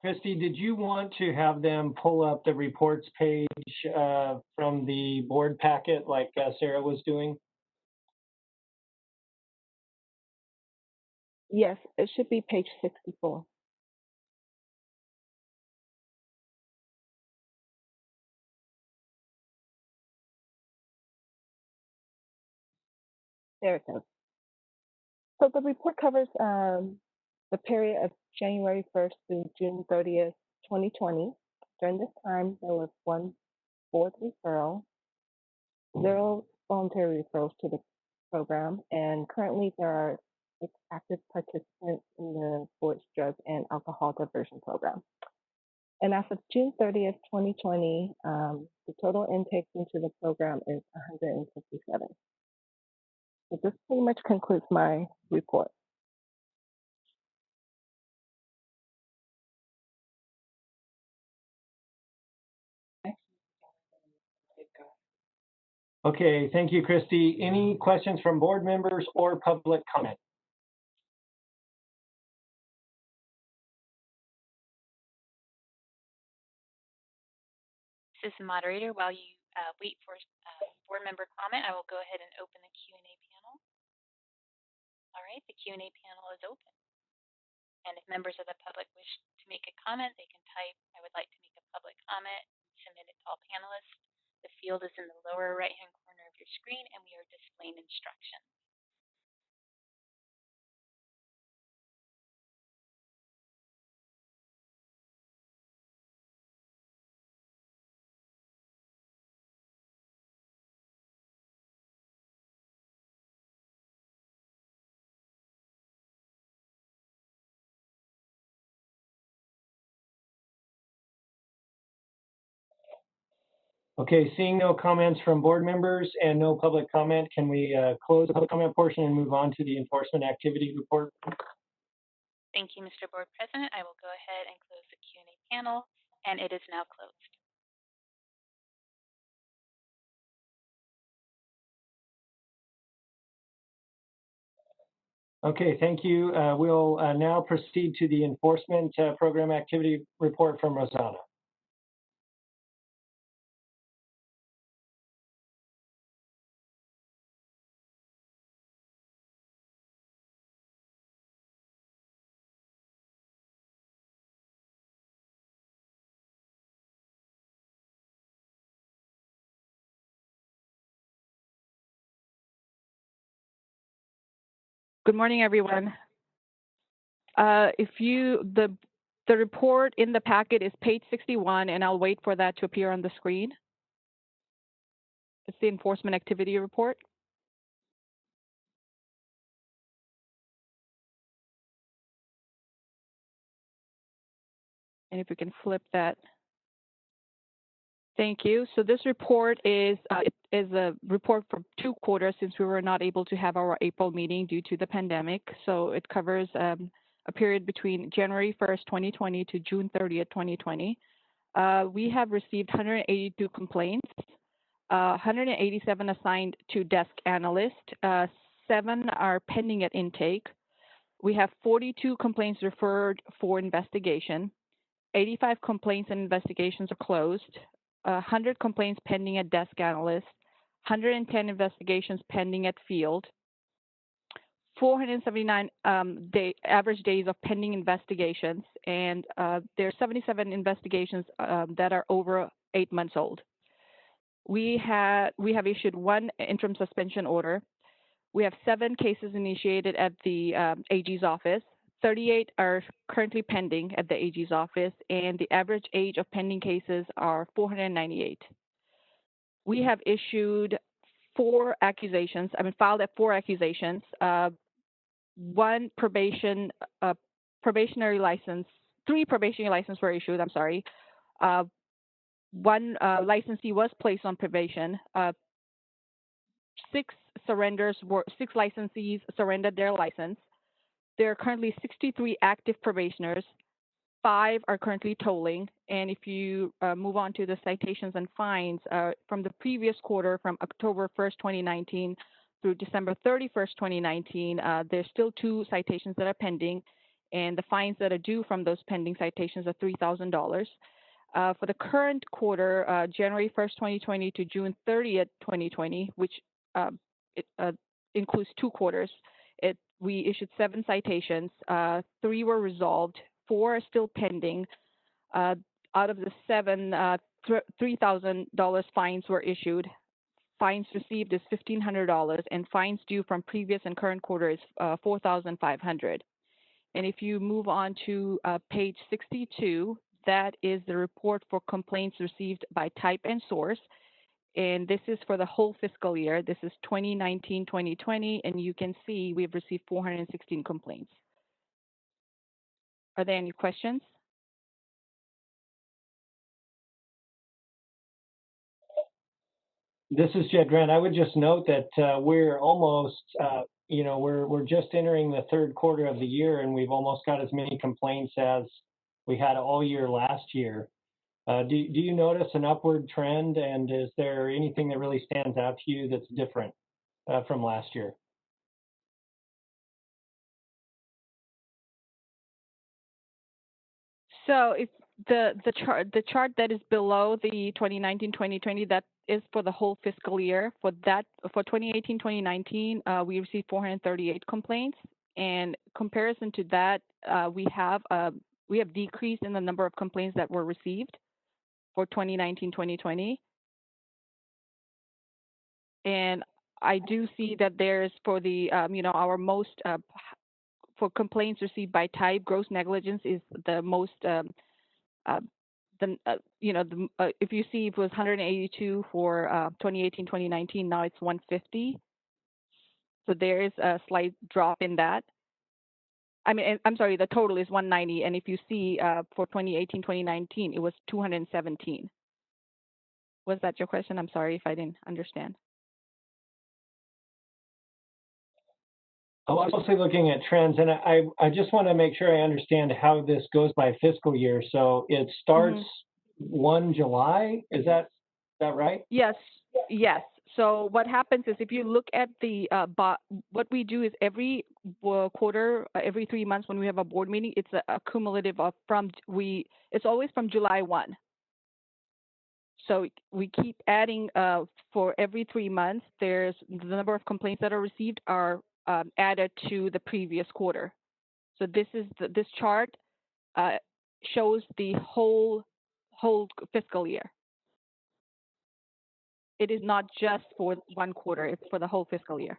Christy, did you want to have them pull up the reports page from the board packet like Sarah was doing? Yes, it should be page 64. There it goes. So the report covers the period of January 1st through June 30th, 2020. During this time, there was 1 board referral, 0 voluntary referrals to the program, and currently there are 6 active participants in the board's drug and alcohol diversion program. And as of June 30th, 2020, the total intake into the program is 157. So this pretty much concludes my report. Okay, thank you, Christy. Any questions from board members or public comment? This is the moderator. While you wait for board member comment, I will go ahead and open the Q&A panel. All right, the Q&A panel is open. And if members of the public wish to make a comment, they can type, I would like to make a public comment, submit it to all panelists. The field is in the lower right-hand corner of your screen, and we are displaying instructions. Okay, seeing no comments from board members and no public comment, can we close the public comment portion and move on to the enforcement activity report? Thank you, Mr. Board President. I will go ahead and close the Q&A panel, and it is now closed. Okay, thank you. We'll now proceed to the enforcement program activity report from Rosanna. Good morning, everyone. The report in the packet is page 61, and I'll wait for that to appear on the screen. It's the enforcement activity report. And if we can flip that. Thank you. So this report is a report for 2 quarters since we were not able to have our April meeting due to the pandemic. So it covers a period between January 1st, 2020 to June 30th, 2020. We have received 182 complaints, 187 assigned to desk analyst, 7 are pending at intake. We have 42 complaints referred for investigation. 85 complaints and investigations are closed. 100 complaints pending at desk analyst. 110 investigations pending at field. 479 average days of pending investigations, and there are 77 investigations that are over 8 months old. We have issued 1 interim suspension order. We have 7 cases initiated at the AG's office. 38 are currently pending at the AG's office, and the average age of pending cases are 498. We have issued 4 accusations, filed at 4 accusations. 1 probationary license, 3 probationary licenses were issued, 1 licensee was placed on probation. 6 licensees surrendered their license. There are currently 63 active probationers. 5 are currently tolling. And if you move on to the citations and fines, from the previous quarter, from October 1st, 2019 through December 31st, 2019, there's still 2 citations that are pending. And the fines that are due from those pending citations are $3,000. For the current quarter, January 1st, 2020 to June 30th, 2020, which includes 2 quarters, we issued 7 citations. 3 were resolved. 4 are still pending. Out of the 7, $3,000 fines were issued. Fines received is $1,500, and fines due from previous and current quarter is $4,500. And if you move on to page 62, that is the report for complaints received by type and source. And this is for the whole fiscal year. This is 2019-2020, and you can see we've received 416 complaints. Are there any questions? This is Jed Grant. I would just note that we're almost, we're just entering the 3rd quarter of the year, and we've almost got as many complaints as we had all year last year. Do you notice an upward trend, and is there anything that really stands out to you that's different from last year? So if the chart that is below the 2019-2020, that is for the whole fiscal year. For 2018-2019, we received 438 complaints. And comparison to that, we have decreased in the number of complaints that were received for 2019-2020. And I do see that there's for the our most for complaints received by type, gross negligence is the most. If you see, it was 182 for 2018-2019. Now it's 150. So there is a slight drop in that. I'm sorry, the total is 190. And if you see for 2018-2019, it was 217. Was that your question? I'm sorry if I didn't understand. I'm mostly looking at trends, and I just want to make sure I understand how this goes by fiscal year. So it starts 1 July. Is that right? Yes. So what happens is if you look at the what we do is every quarter, every 3 months when we have a board meeting, it's a cumulative of it's always from July 1. So we keep adding for every 3 months. There's the number of complaints that are received are added to the previous quarter. So this chart shows the whole fiscal year. It is not just for 1 quarter; it's for the whole fiscal year.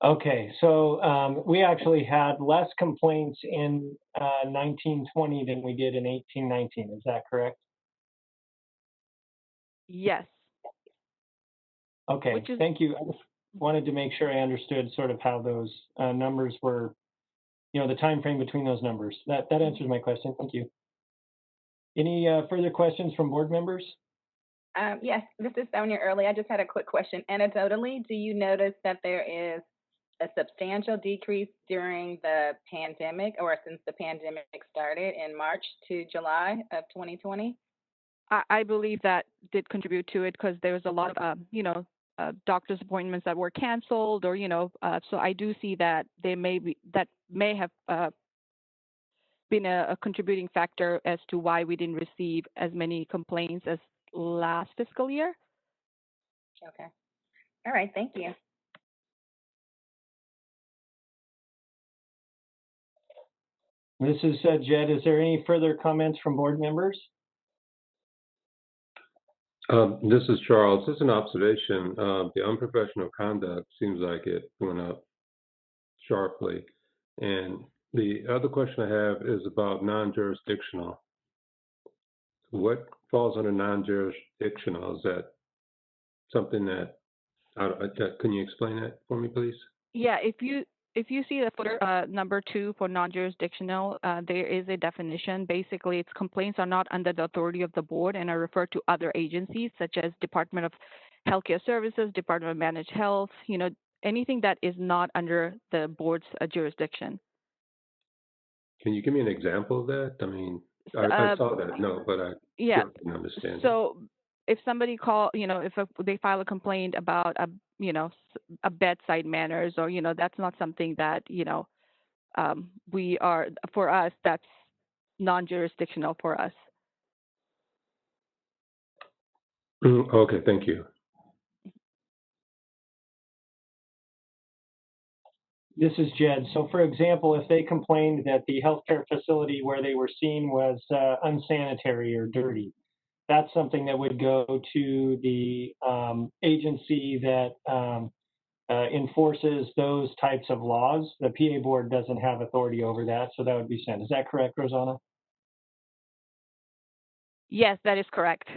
Okay, so we actually had less complaints in 1920 than we did in 1819. Is that correct? Yes. Okay, thank you. I just wanted to make sure I understood sort of how those numbers were the time frame between those numbers. That answers my question. Thank you. Any further questions from board members? Yes, this is Sonia Early. I just had a quick question. Anecdotally, do you notice that there is a substantial decrease during the pandemic or since the pandemic started in March to July of 2020? I believe that did contribute to it because there was a lot of, doctor's appointments that were canceled, or so I do see that that may have been a contributing factor as to why we didn't receive as many complaints as last fiscal year. Okay. All right. Thank you. This is Jed. Is there any further comments from board members? This is Charles. Just an observation. The unprofessional conduct seems like it went up sharply. And the other question I have is about non-jurisdictional. What falls under non-jurisdictional? Is that something that, can you explain that for me, please? Yeah, if you see the footer number 2 for non-jurisdictional, there is a definition. Basically, its complaints are not under the authority of the board and are referred to other agencies such as Department of Healthcare Services, Department of Managed Health, anything that is not under the board's jurisdiction. Can you give me an example of that? I mean, I saw that, no, but I didn't understand. So if somebody if they file a complaint about a bedside manners, or that's not something that for us, that's non-jurisdictional for us. Okay, thank you. This is Jed. So for example, if they complained that the healthcare facility where they were seen was unsanitary or dirty, that's something that would go to the agency that enforces those types of laws. The PA board doesn't have authority over that, so that would be sent. Is that correct, Rosanna? Yes, that is correct.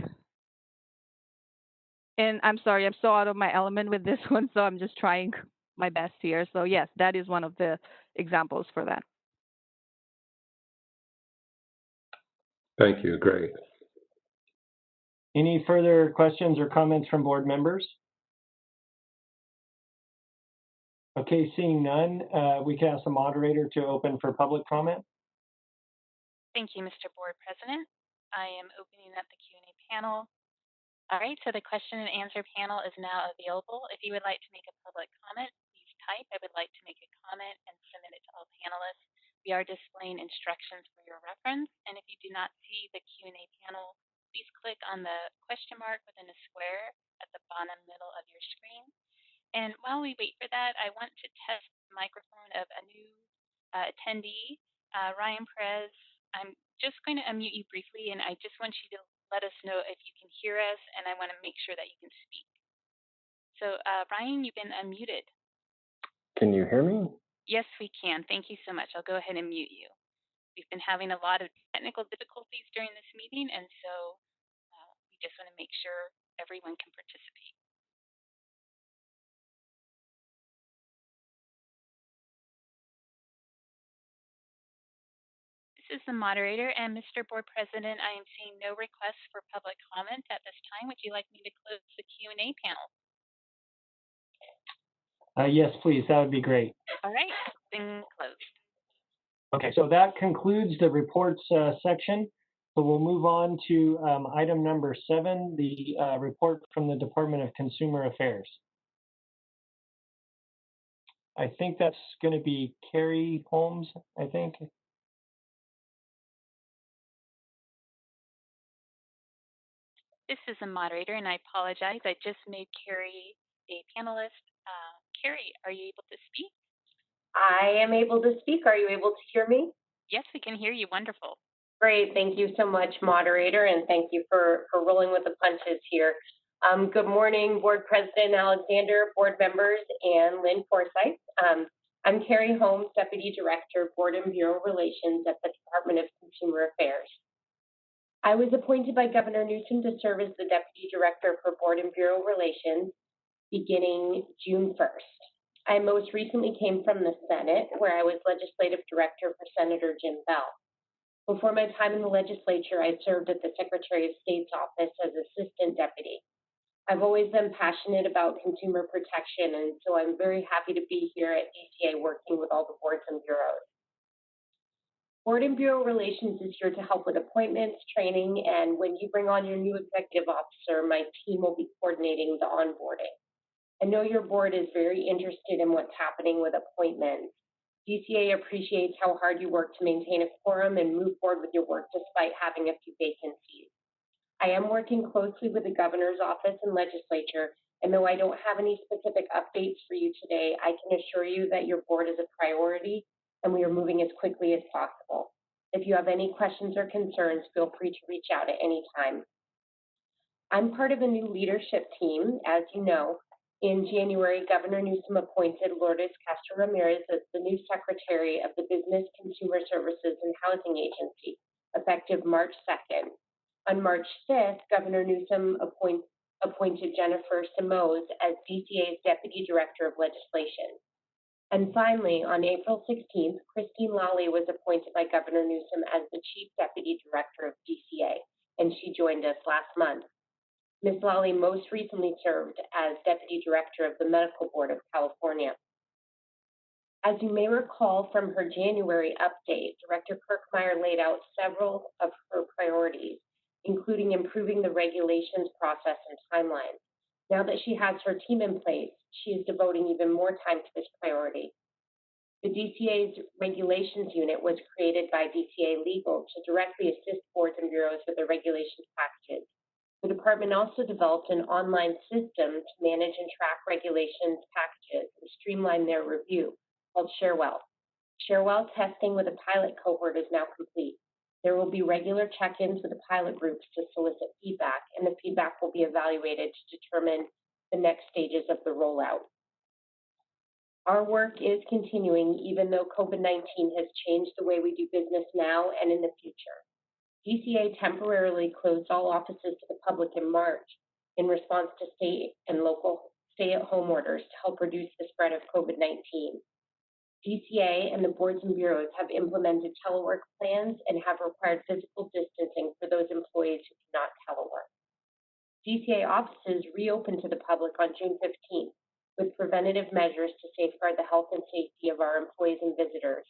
And I'm sorry, I'm so out of my element with this one, so I'm just trying my best here. So yes, that is one of the examples for that. Thank you, great. Any further questions or comments from board members? Okay, seeing none, we can ask the moderator to open for public comment. Thank you, Mr. Board President. I am opening up the Q&A panel. All right, so the question and answer panel is now available. If you would like to make a public comment, please type, "I would like to make a comment," and submit it to all panelists. We are displaying instructions for your reference, and if you do not see the Q&A panel, please click on the question mark within a square at the bottom middle of your screen. And while we wait for that, I want to test the microphone of a new attendee, Ryan Perez. I'm just going to unmute you briefly, and I just want you to let us know if you can hear us, and I want to make sure that you can speak. So, Ryan, you've been unmuted. Can you hear me? Yes, we can. Thank you so much. I'll go ahead and mute you. We've been having a lot of technical difficulties during this meeting, and so we just want to make sure everyone can participate. This is the moderator, and Mr. Board President, I am seeing no requests for public comment at this time. Would you like me to close the Q&A panel? Yes, please. That would be great. All right, then closed. Okay, so that concludes the reports section. So we'll move on to item number 7, the report from the Department of Consumer Affairs. I think that's going to be Carrie Holmes, I think. This is the moderator, and I apologize. I just made Carrie a panelist. Carrie, are you able to speak? I am able to speak. Are you able to hear me? Yes, we can hear you. Wonderful. Great. Thank you so much, moderator, and thank you for rolling with the punches here. Good morning, Board President Alexander, board members, and Lynn Forsythe. I'm Carrie Holmes, Deputy Director, Board and Bureau Relations at the Department of Consumer Affairs. I was appointed by Governor Newsom to serve as the Deputy Director for Board and Bureau Relations beginning June 1st. I most recently came from the Senate, where I was legislative director for Senator Jim Bell. Before my time in the legislature, I served at the Secretary of State's office as assistant deputy. I've always been passionate about consumer protection, and so I'm very happy to be here at DCA working with all the boards and bureaus. Board and Bureau Relations is here to help with appointments, training, and when you bring on your new executive officer, my team will be coordinating the onboarding. I know your board is very interested in what's happening with appointments. DCA appreciates how hard you work to maintain a quorum and move forward with your work despite having a few vacancies. I am working closely with the governor's office and legislature, and though I don't have any specific updates for you today, I can assure you that your board is a priority and we are moving as quickly as possible. If you have any questions or concerns, feel free to reach out at any time. I'm part of a new leadership team, as you know. In January, Governor Newsom appointed Lourdes Castro Ramirez as the new Secretary of the Business, Consumer Services, and Housing Agency, effective March 2nd. On March 5th, Governor Newsom appointed Jennifer Simoes as DCA's Deputy Director of Legislation. And finally, on April 16th, Christine Lawley was appointed by Governor Newsom as the Chief Deputy Director of DCA, and she joined us last month. Ms. Lawley most recently served as Deputy Director of the Medical Board of California. As you may recall from her January update, Director Kirkmeyer laid out several of her priorities, including improving the regulations process and timeline. Now that she has her team in place, she is devoting even more time to this priority. The DCA's regulations unit was created by DCA Legal to directly assist boards and bureaus with their regulations packages. The department also developed an online system to manage and track regulations packages and streamline their review, called ShareWell. ShareWell testing with a pilot cohort is now complete. There will be regular check-ins with the pilot groups to solicit feedback, and the feedback will be evaluated to determine the next stages of the rollout. Our work is continuing even though COVID-19 has changed the way we do business now and in the future. DCA temporarily closed all offices to the public in March in response to state and local stay-at-home orders to help reduce the spread of COVID-19. DCA and the boards and bureaus have implemented telework plans and have required physical distancing for those employees who cannot telework. DCA offices reopened to the public on June 15th with preventative measures to safeguard the health and safety of our employees and visitors.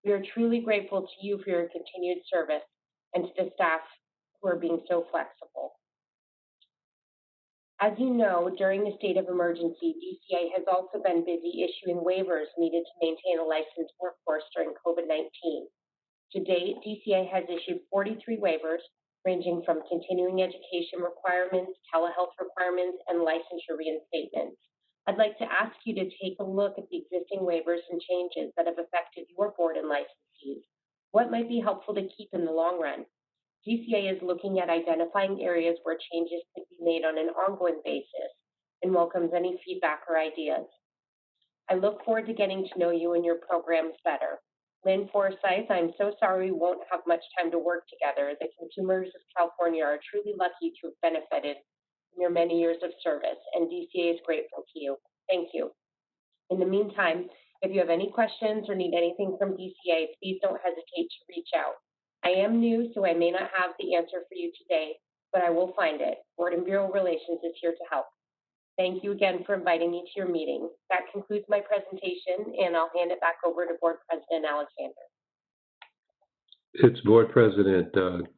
We are truly grateful to you for your continued service and to the staff who are being so flexible. As you know, during the state of emergency, DCA has also been busy issuing waivers needed to maintain a licensed workforce during COVID-19. To date, DCA has issued 43 waivers, ranging from continuing education requirements, telehealth requirements, and licensure reinstatements. I'd like to ask you to take a look at the existing waivers and changes that have affected your board and licensees. What might be helpful to keep in the long run? DCA is looking at identifying areas where changes could be made on an ongoing basis and welcomes any feedback or ideas. I look forward to getting to know you and your programs better. Lynn Forsyth, I'm so sorry we won't have much time to work together. The consumers of California are truly lucky to have benefited from your many years of service, and DCA is grateful to you. Thank you. In the meantime, if you have any questions or need anything from DCA, please don't hesitate to reach out. I am new, so I may not have the answer for you today, but I will find it. Board and Bureau Relations is here to help. Thank you again for inviting me to your meeting. That concludes my presentation, and I'll hand it back over to Board President Alexander. It's Board President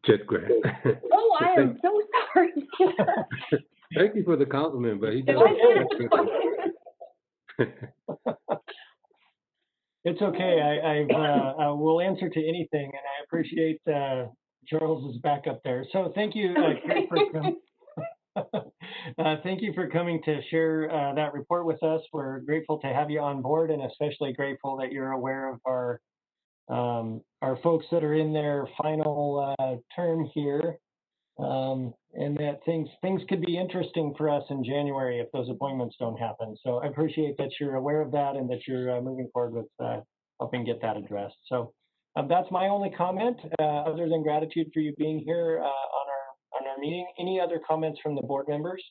Jed Grant. Oh, I am so sorry. Thank you for the compliment, but he does. It's okay. I will answer to anything, and I appreciate Charles's backup there. So thank you, Carrie, for coming. Thank you for coming to share that report with us. We're grateful to have you on board, and especially grateful that you're aware of our folks that are in their final term here, and that things could be interesting for us in January if those appointments don't happen. So I appreciate that you're aware of that and that you're moving forward with helping get that addressed. So that's my only comment, other than gratitude for you being here on our meeting. Any other comments from the board members?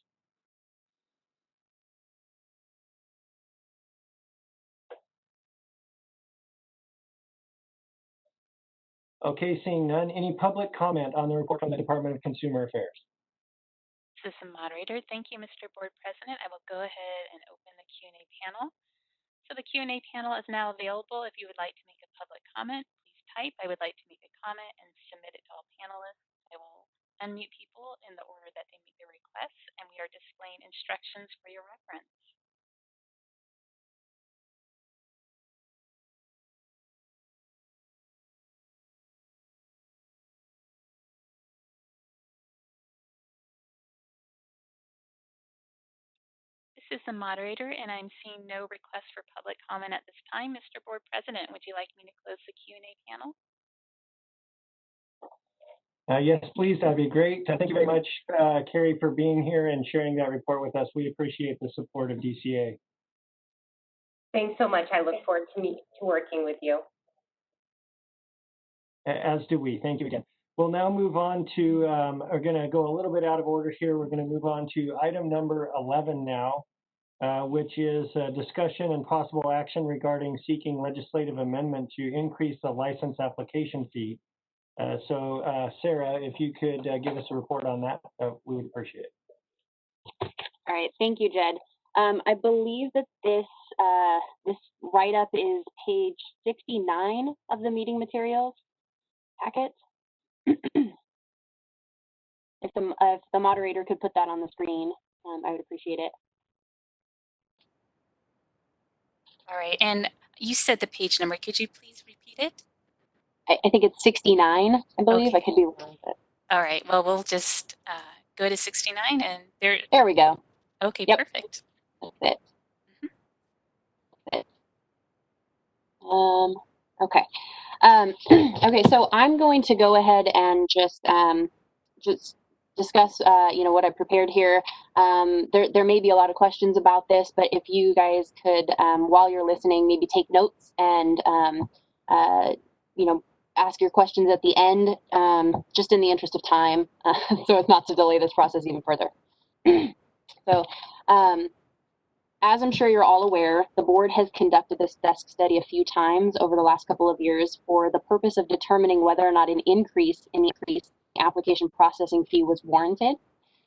Okay, seeing none. Any public comment on the report from the Department of Consumer Affairs? This is the moderator. Thank you, Mr. Board President. I will go ahead and open the Q&A panel. So the Q&A panel is now available. If you would like to make a public comment, please type, "I would like to make a comment," and submit it to all panelists. I will unmute people in the order that they make their requests, and we are displaying instructions for your reference. This is the moderator, and I'm seeing no requests for public comment at this time. Mr. Board President, would you like me to close the Q&A panel? Yes, please. That'd be great. Thank you very much, Carrie, for being here and sharing that report with us. We appreciate the support of DCA. Thanks so much. I look forward to working with you. As do we. Thank you again. We'll now move on to, we're going to go a little bit out of order here. We're going to move on to item number 11 now, which is a discussion and possible action regarding seeking legislative amendment to increase the license application fee. Sarah, if you could give us a report on that, we would appreciate it. All right, thank you, Jed. I believe that this write-up is page 69 of the meeting materials packet. If the moderator could put that on the screen, I would appreciate it. All right, and you said the page number. Could you please repeat it? I think it's 69, I believe. Okay. I could be wrong. But... All right, well, we'll just go to 69 and there. There we go. Okay, yep. Perfect. That's it. That's it. Okay. Okay, so I'm going to go ahead and just discuss, what I prepared here. There may be a lot of questions about this, but if you guys could, while you're listening, maybe take notes and, ask your questions at the end, just in the interest of time, so as not to delay this process even further. So, as I'm sure you're all aware, the board has conducted this desk study a few times over the last couple of years for the purpose of determining whether or not an increase in the application processing fee was warranted.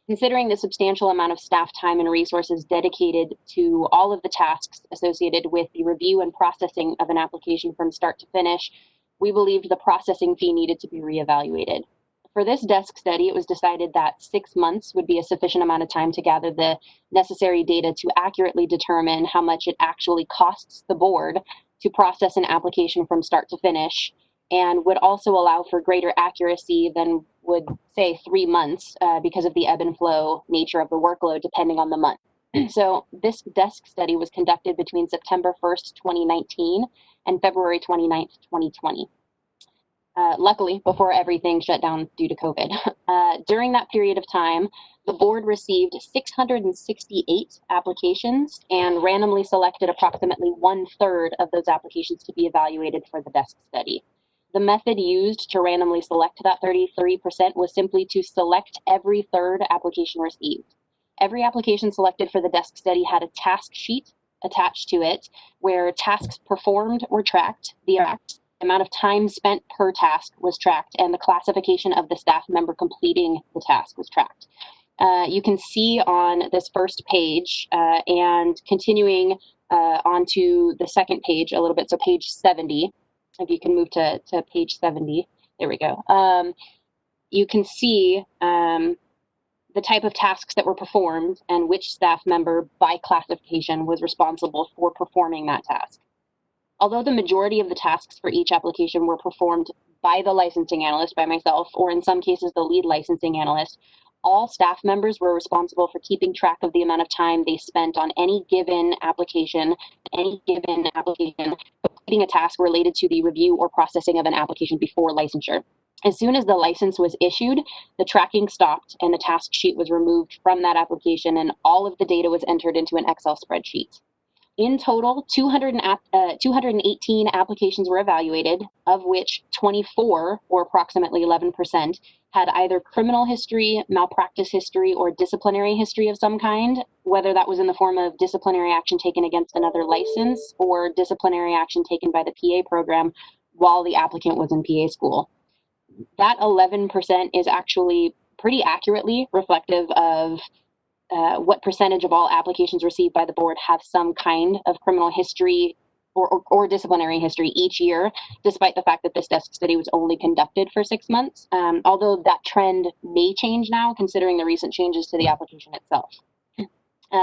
Considering the substantial amount of staff time and resources dedicated to all of the tasks associated with the review and processing of an application from start to finish, we believed the processing fee needed to be reevaluated. For this desk study, it was decided that 6 months would be a sufficient amount of time to gather the necessary data to accurately determine how much it actually costs the board to process an application from start to finish, and would also allow for greater accuracy than would, say, 3 months because of the ebb and flow nature of the workload depending on the month. So this desk study was conducted between September 1st, 2019 and February 29th, 2020. Luckily, before everything shut down due to COVID. During that period of time, the board received 668 applications and randomly selected approximately 1/3 of those applications to be evaluated for the desk study. The method used to randomly select that 33% was simply to select every third application received. Every application selected for the desk study had a task sheet attached to it where tasks performed were tracked, the amount of time spent per task was tracked, and the classification of the staff member completing the task was tracked. You can see on this first page and continuing onto the second page a little bit, so page 70, if you can move to page 70, there we go. You can see the type of tasks that were performed and which staff member by classification was responsible for performing that task. Although the majority of the tasks for each application were performed by the licensing analyst, by myself, or in some cases the lead licensing analyst, all staff members were responsible for keeping track of the amount of time they spent on any given application, completing a task related to the review or processing of an application before licensure. As soon as the license was issued, the tracking stopped and the task sheet was removed from that application, and all of the data was entered into an Excel spreadsheet. In total, 218 applications were evaluated, of which 24, or approximately 11%, had either criminal history, malpractice history, or disciplinary history of some kind, whether that was in the form of disciplinary action taken against another license or disciplinary action taken by the PA program while the applicant was in PA school. that 11% is actually pretty accurately reflective of what percentage of all applications received by the board have some kind of criminal history or disciplinary history each year, despite the fact that this desk study was only conducted for 6 months, although that trend may change now considering the recent changes to the application itself.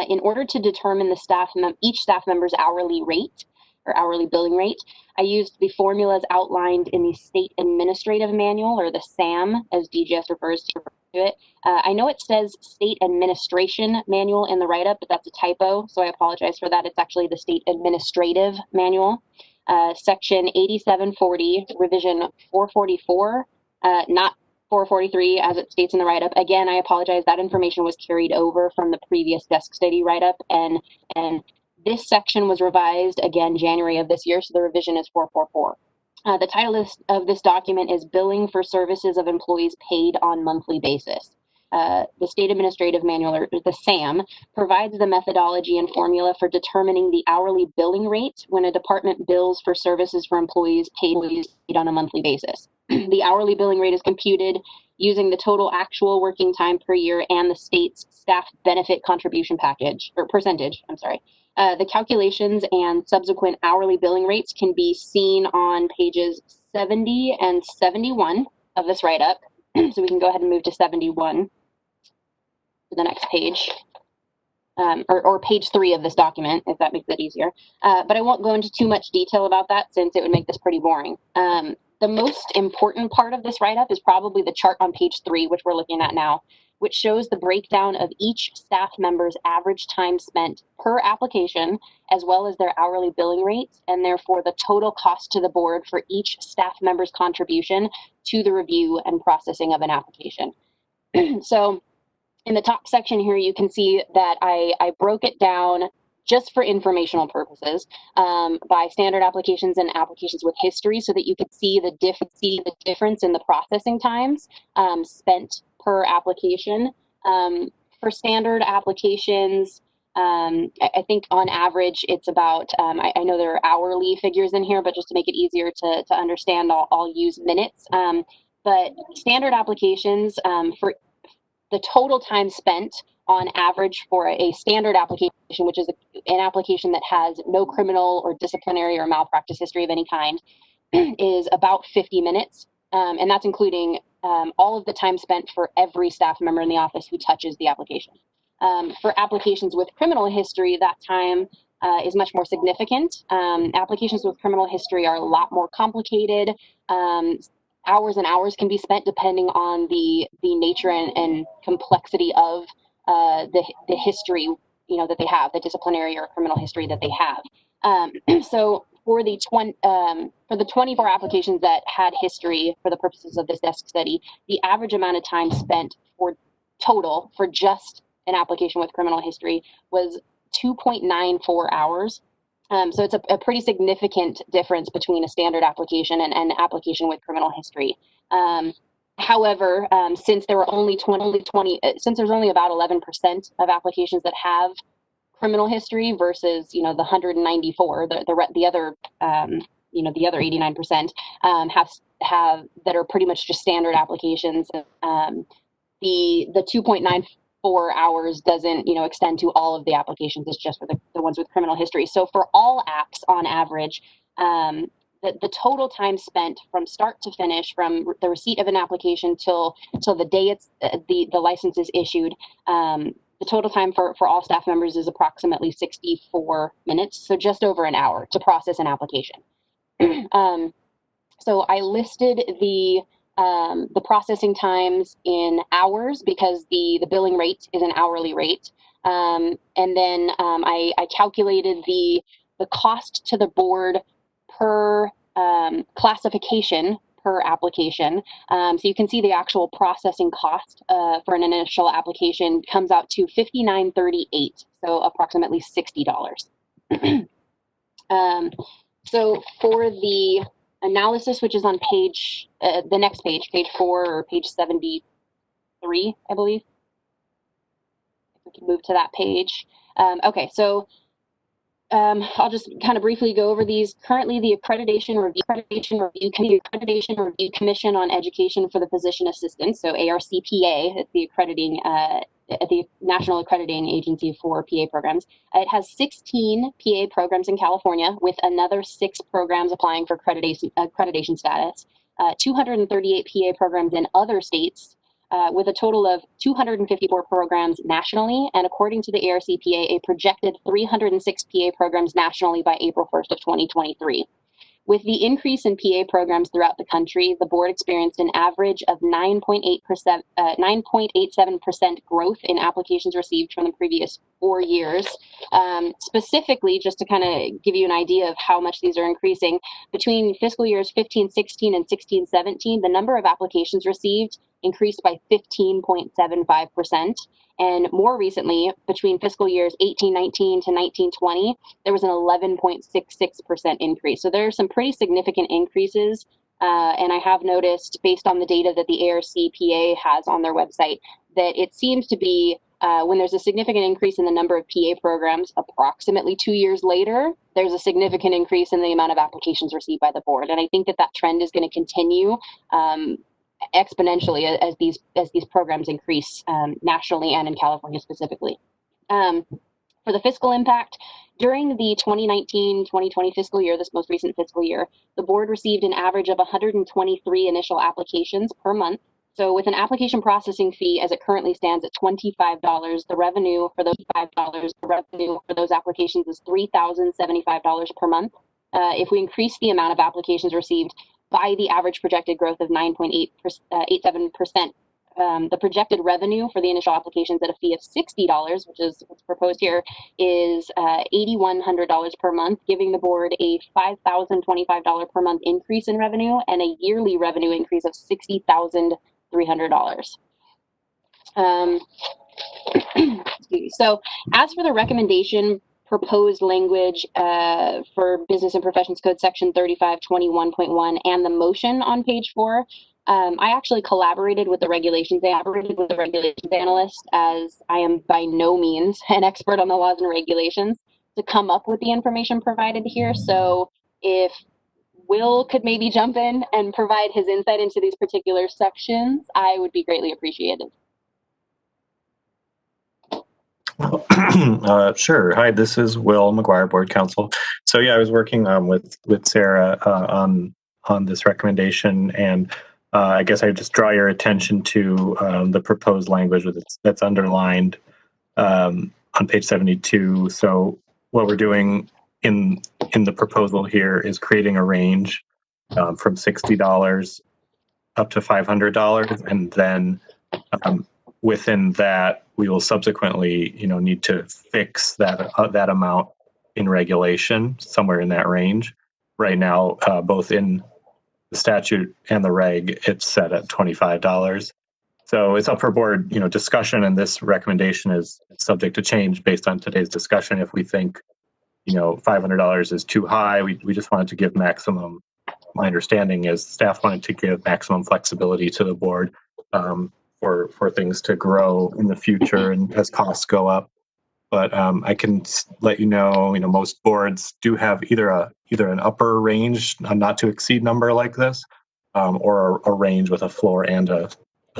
In order to determine the each staff member's hourly rate or hourly billing rate, I used the formulas outlined in the State Administrative Manual, or the SAM, as DGS refers to it. I know it says State Administration Manual in the write-up, but that's a typo, so I apologize for that. It's actually the State Administrative Manual. Section 8740, revision 444, not 443 as it states in the write-up. Again, I apologize, that information was carried over from the previous desk study write-up, and this section was revised again January of this year, so the revision is 444. The title of this document is Billing for Services of Employees Paid on Monthly Basis. The State Administrative Manual, or the SAM, provides the methodology and formula for determining the hourly billing rate when a department bills for services for employees paid on a monthly basis. The hourly billing rate is computed using the total actual working time per year and the state's staff benefit contribution percentage. The calculations and subsequent hourly billing rates can be seen on pages 70 and 71 of this write-up. So we can go ahead and move to 71, to the next page, or page 3 of this document, if that makes it easier. But I won't go into too much detail about that since it would make this pretty boring. The most important part of this write-up is probably the chart on page 3, which we're looking at now, which shows the breakdown of each staff member's average time spent per application, as well as their hourly billing rates, and therefore the total cost to the board for each staff member's contribution to the review and processing of an application. So in the top section here, you can see that I broke it down just for informational purposes by standard applications and applications with history, so that you could see the difference in the processing times spent per application. For standard applications, I think on average it's about, I know there are hourly figures in here, but just to make it easier to understand, I'll use minutes. But standard applications, for the total time spent on average for a standard application, which is an application that has no criminal or disciplinary or malpractice history of any kind, is about 50 minutes. And that's including all of the time spent for every staff member in the office who touches the application. For applications with criminal history, that time is much more significant. Applications with criminal history are a lot more complicated. Hours and hours can be spent depending on the nature and complexity of the history, that they have, the disciplinary or criminal history that they have. So for the 24 applications that had history for the purposes of this desk study, the average amount of time spent for just an application with criminal history was 2.94 hours. So it's a pretty significant difference between a standard application and an application with criminal history. However, since there were since there's only about 11% of applications that have criminal history versus, the 194, the other 89% have that are pretty much just standard applications. The 2.94 hours doesn't, extend to all of the applications. It's just for the ones with criminal history. So for all apps on average, the total time spent from start to finish, from the receipt of an application till the day the license is issued, the total time for all staff members is approximately 64 minutes, so just over an hour to process an application. So I listed the processing times in hours because the billing rate is an hourly rate. And then I calculated the cost to the board per classification per application. So you can see the actual processing cost for an initial application comes out to $59.38, so approximately $60. So for the analysis, which is on the next page, page 4 or page 73, I believe. If we can move to that page. Okay, so I'll just kind of briefly go over these. Currently, the Accreditation Review Commission on Education for the Physician Assistant, so ARCPA, it's the National Accrediting Agency for PA programs. It has 16 PA programs in California, with another 6 programs applying for accreditation status. 238 PA programs in other states, with a total of 254 programs nationally, and according to the ARCPA, a projected 306 PA programs nationally by April 1st of 2023. With the increase in PA programs throughout the country, the board experienced an average of 9.87% growth in applications received from the previous 4 years. Specifically, just to kind of give you an idea of how much these are increasing, between fiscal years 15-16 and 16-17, the number of applications received increased by 15.75%. And more recently, between fiscal years 18-19 to 19-20, there was an 11.66% increase. So there are some pretty significant increases. And I have noticed, based on the data that the ARCPA has on their website, that it seems to be when there's a significant increase in the number of PA programs, approximately 2 years later, there's a significant increase in the amount of applications received by the board. And I think that that trend is going to continue exponentially as these programs increase nationally and in California specifically. For the fiscal impact, during the 2019-2020 fiscal year, this most recent fiscal year, the board received an average of 123 initial applications per month. So with an application processing fee as it currently stands at $25, the revenue for those applications is $3,075 per month. If we increase the amount of applications received by the average projected growth of 9.87%, the projected revenue for the initial applications at a fee of $60, which is what's proposed here, is $8,100 per month, giving the board a $5,025 per month increase in revenue and a yearly revenue increase of $60,300. So as for the recommendation proposed language for Business and Professions Code section 3521.1 and the motion on page 4, I actually collaborated with the regulations analyst, as I am by no means an expert on the laws and regulations, to come up with the information provided here. So if Will could maybe jump in and provide his insight into these particular sections, I would be greatly appreciated. Sure. Hi, this is Will McGuire, Board Counsel. So yeah, I was working with Sarah on this recommendation, and I guess I would just draw your attention to the proposed language that's underlined on page 72. So what we're doing in the proposal here is creating a range from $60 up to $500, and then within that, we will subsequently, need to fix that amount in regulation somewhere in that range. Right now, both in the statute and the reg, it's set at $25. So it's up for board, discussion, and this recommendation is subject to change based on today's discussion. If we think, $500 is too high, we just wanted to give maximum. My understanding is staff wanted to give maximum flexibility to the board for things to grow in the future and as costs go up. But I can let you know, most boards do have either an upper range, a not to exceed number like this, or a range with a floor and a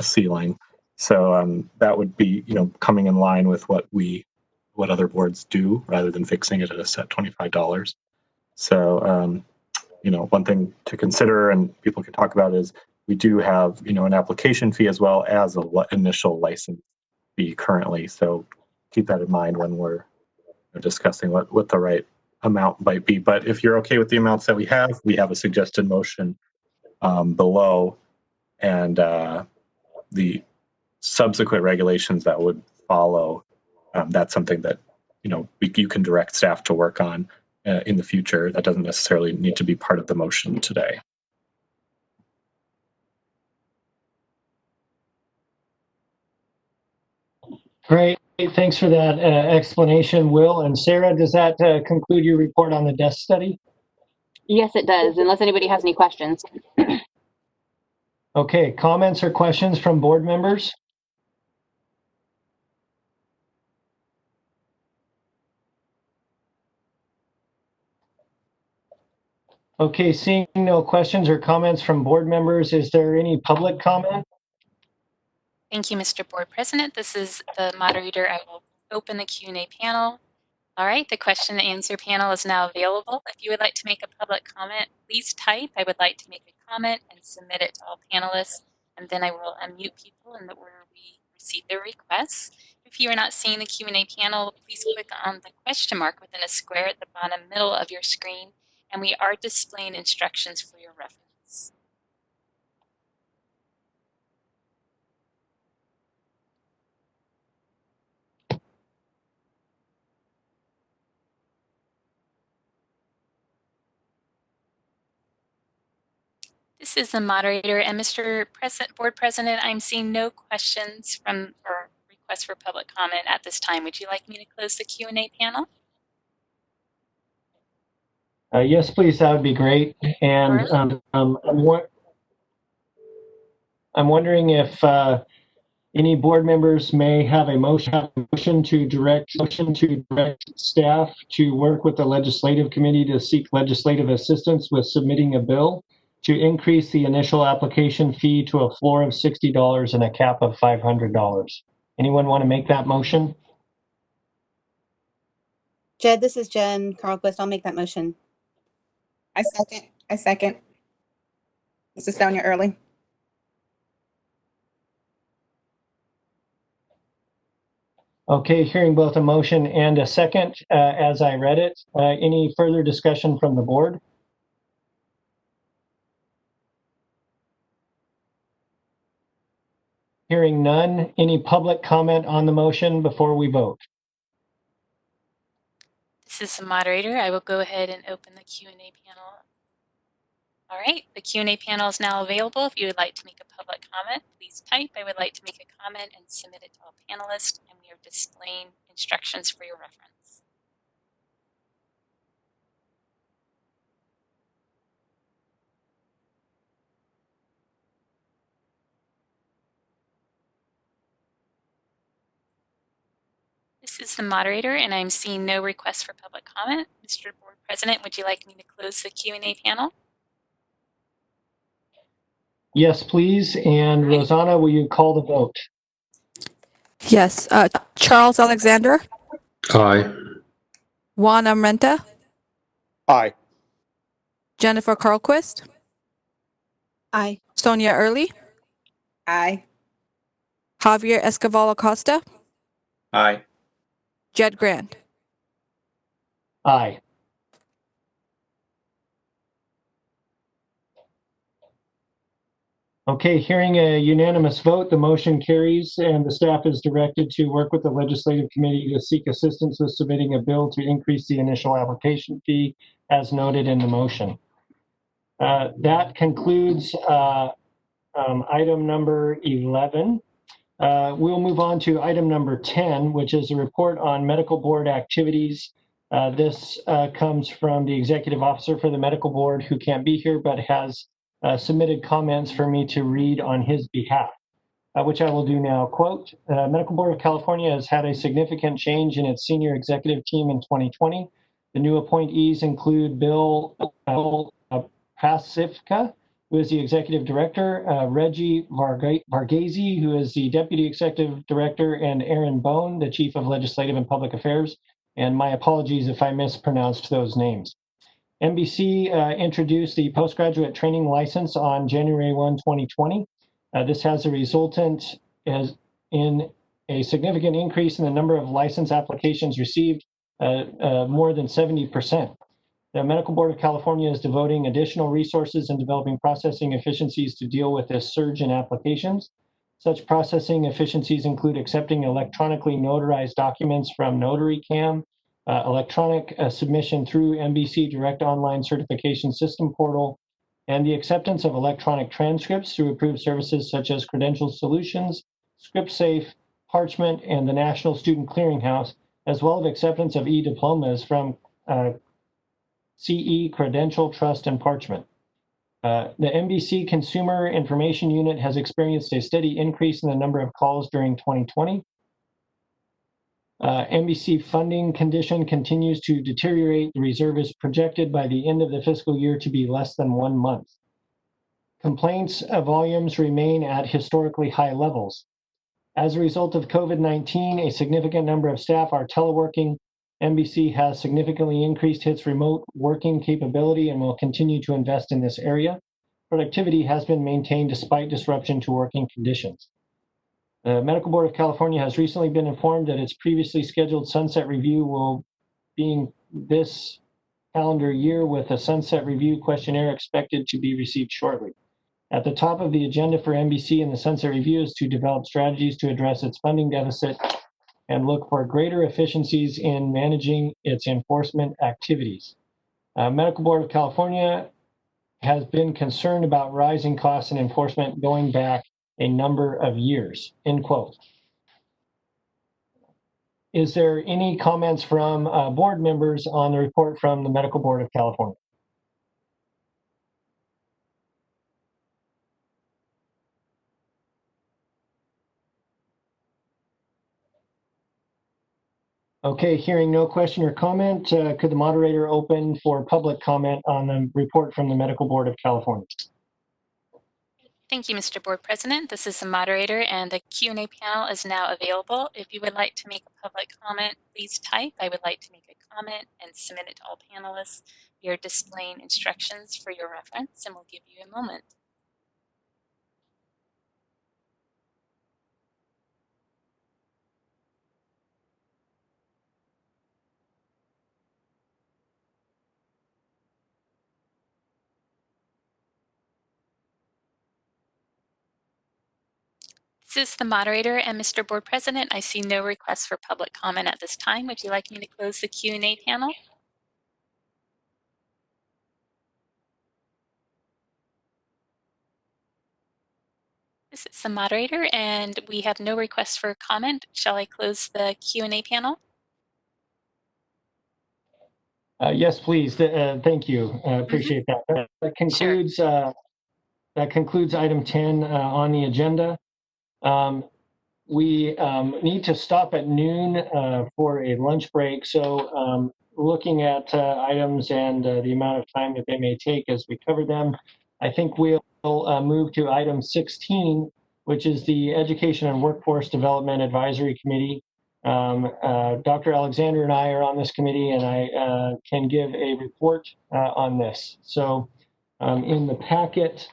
ceiling. So that would be, coming in line with what other boards do, rather than fixing it at a set $25. So, one thing to consider and people can talk about is we do have, an application fee as well as an initial license fee currently. So keep that in mind when we're discussing what the right amount might be. But if you're okay with the amounts that we have a suggested motion below, and the subsequent regulations that would follow. That's something that you can direct staff to work on in the future. That doesn't necessarily need to be part of the motion today. Great. Thanks for that explanation, Will. And Sarah, does that conclude your report on the desk study? Yes, it does, unless anybody has any questions. Okay, comments or questions from board members? Okay, seeing no questions or comments from board members, is there any public comment? Thank you, Mr. Board President. This is the moderator. I will open the Q&A panel. All right, the question and answer panel is now available. If you would like to make a public comment, please type, "I would like to make a comment," and submit it to all panelists. And then I will unmute people in the order we receive their requests. If you are not seeing the Q&A panel, please click on the question mark within a square at the bottom middle of your screen, and we are displaying instructions for your reference. This is the moderator, and Mr. Board President, I'm seeing no questions or requests for public comment at this time. Would you like me to close the Q&A panel? Yes, please, that would be great. And I'm wondering if any board members may have a motion to direct staff to work with the legislative committee to seek legislative assistance with submitting a bill to increase the initial application fee to a floor of $60 and a cap of $500. Anyone want to make that motion? Jed, this is Jen Carlquist. I'll make that motion. I second. This is Sonia Early. Okay, hearing both a motion and a second as I read it. Any further discussion from the board? Hearing none, any public comment on the motion before we vote? This is the moderator. I will go ahead and open the Q&A panel. All right, the Q&A panel is now available. If you would like to make a public comment, please type, "I would like to make a comment," and submit it to all panelists, and we are displaying instructions for your reference. This is the moderator, and I'm seeing no requests for public comment. Mr. Board President, would you like me to close the Q&A panel? Yes, please. And Rosanna, will you call the vote? Yes. Charles Alexander, Aye. Juan Armenta, Aye. Jennifer Carlquist, Aye. Sonia Early, Aye. Javier Escobar Acosta, Aye. Jed Grant. Aye. Okay, hearing a unanimous vote, the motion carries and the staff is directed to work with the legislative committee to seek assistance with submitting a bill to increase the initial application fee as noted in the motion. That concludes item number 11. We'll move on to item number 10, which is a report on medical board activities. This comes from the executive officer for the medical board who can't be here but has submitted comments for me to read on his behalf, which I will do now. Quote, Medical Board of California has had a significant change in its senior executive team in 2020. The new appointees include Bill Pasifka, who is the executive director, Reggie Varghese, who is the deputy executive director, and Aaron Bone, the chief of legislative and public affairs. And my apologies if I mispronounced those names. NBC introduced the postgraduate training license on January 1, 2020. This has a resultant in a significant increase in the number of license applications received, more than 70%. The Medical Board of California is devoting additional resources and developing processing efficiencies to deal with this surge in applications. Such processing efficiencies include accepting electronically notarized documents from NotaryCam, electronic submission through NBC Direct Online Certification System portal, and the acceptance of electronic transcripts through approved services such as Credential Solutions, ScriptSafe, Parchment, and the National Student Clearinghouse, as well as acceptance of e-diplomas from CE, Credential, Trust, and Parchment. The NBC Consumer Information Unit has experienced a steady increase in the number of calls during 2020. NBC funding condition continues to deteriorate. The reserve is projected by the end of the fiscal year to be less than 1 month. Complaints volumes remain at historically high levels. As a result of COVID-19, a significant number of staff are teleworking. NBC has significantly increased its remote working capability and will continue to invest in this area. Productivity has been maintained despite disruption to working conditions. The Medical Board of California has recently been informed that its previously scheduled sunset review will be this calendar year, with a sunset review questionnaire expected to be received shortly. At the top of the agenda for NBC and the sunset review is to develop strategies to address its funding deficit and look for greater efficiencies in managing its enforcement activities. Medical Board of California has been concerned about rising costs and enforcement going back a number of years, end quote. Is there any comments from board members on the report from the Medical Board of California? Okay, hearing no question or comment, could the moderator open for public comment on the report from the Medical Board of California? Thank you, Mr. Board President. This is the moderator, and the Q&A panel is now available. If you would like to make a public comment, please type, "I would like to make a comment," and submit it to all panelists. We are displaying instructions for your reference, and we'll give you a moment. This is the moderator and Mr. Board President. I see no requests for public comment at this time. Would you like me to close the Q&A panel? This is the moderator, and we have no requests for comment. Shall I close the Q&A panel? Yes, please. Thank you. Appreciate that. That concludes item 10 on the agenda. We need to stop at noon for a lunch break. So looking at items and the amount of time that they may take as we cover them, I think we'll move to item 16, which is the Education and Workforce Development Advisory Committee. Dr. Alexander and I are on this committee, and I can give a report on this. So in the packet,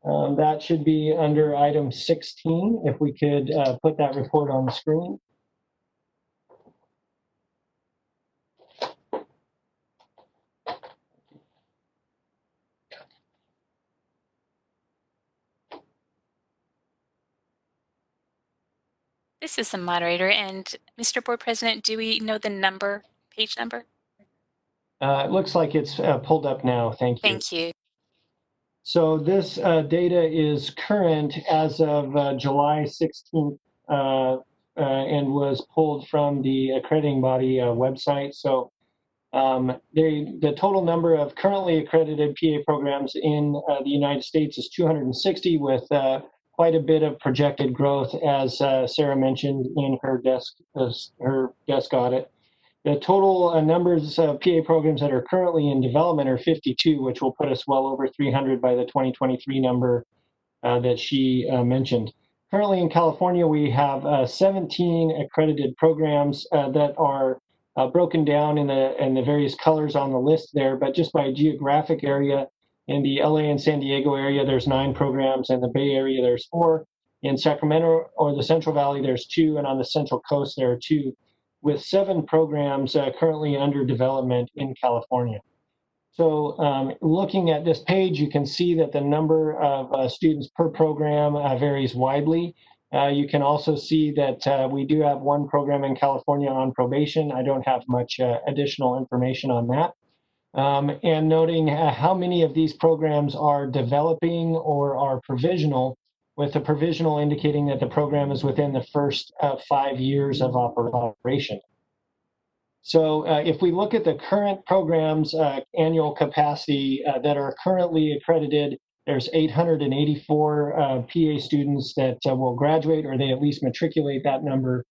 that should be under item 16. If we could put that report on the screen. This is the moderator, and Mr. Board President, do we know the number, page number? It looks like it's pulled up now. Thank you. Thank you. So this data is current as of July 16th and was pulled from the accrediting body website. So the total number of currently accredited PA programs in the United States is 260, with quite a bit of projected growth, as Sarah mentioned in her desk audit. The total numbers of PA programs that are currently in development are 52, which will put us well over 300 by the 2023 number that she mentioned. Currently in California, we have 17 accredited programs that are broken down in the various colors on the list there, but just by geographic area, in the LA and San Diego area, there's 9 programs. In the Bay Area, there's 4. In Sacramento or the Central Valley, there's 2. And on the Central Coast, there are 2, with 7 programs currently under development in California. So looking at this page, you can see that the number of students per program varies widely. You can also see that we do have 1 program in California on probation. I don't have much additional information on that. And noting how many of these programs are developing or are provisional, with the provisional indicating that the program is within the first 5 years of operation. So if we look at the current programs' annual capacity that are currently accredited, there's 884 PA students that will graduate, or they at least matriculate that number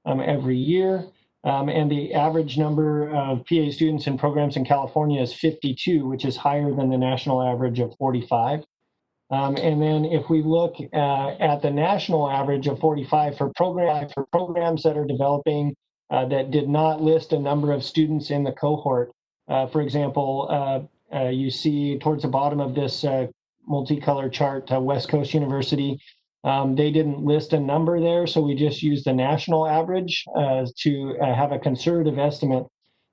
every year. And the average number of PA students in programs in California is 52, which is higher than the national average of 45. And then if we look at the national average of 45 for programs that are developing that did not list a number of students in the cohort, for example, you see towards the bottom of this multicolored chart, West Coast University, they didn't list a number there, so we just used the national average to have a conservative estimate.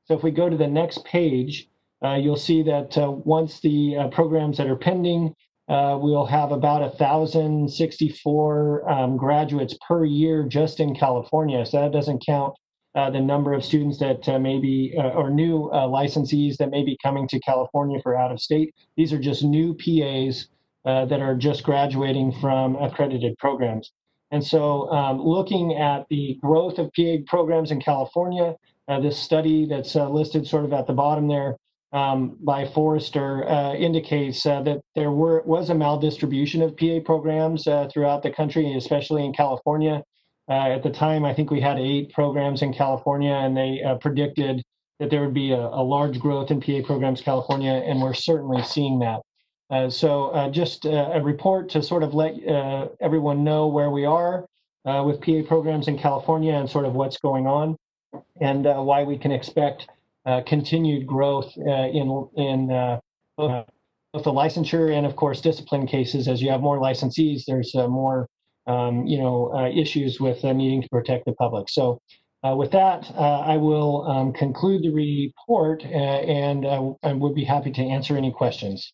So if we go to the next page, you'll see that once the programs that are pending, we'll have about 1,064 graduates per year just in California. So that doesn't count the number of students that may be, or new licensees that may be coming to California for out of state. These are just new PAs that are just graduating from accredited programs. And so looking at the growth of PA programs in California, this study that's listed sort of at the bottom there, by Forrester indicates that there was a maldistribution of PA programs throughout the country, especially in California. At the time, I think we had 8 programs in California, and they predicted that there would be a large growth in PA programs in California, and we're certainly seeing that. So just a report to sort of let everyone know where we are with PA programs in California and sort of what's going on, and why we can expect continued growth in both the licensure and, of course, discipline cases. As you have more licensees, there's more issues with needing to protect the public. So with that, I will conclude the report and I would be happy to answer any questions.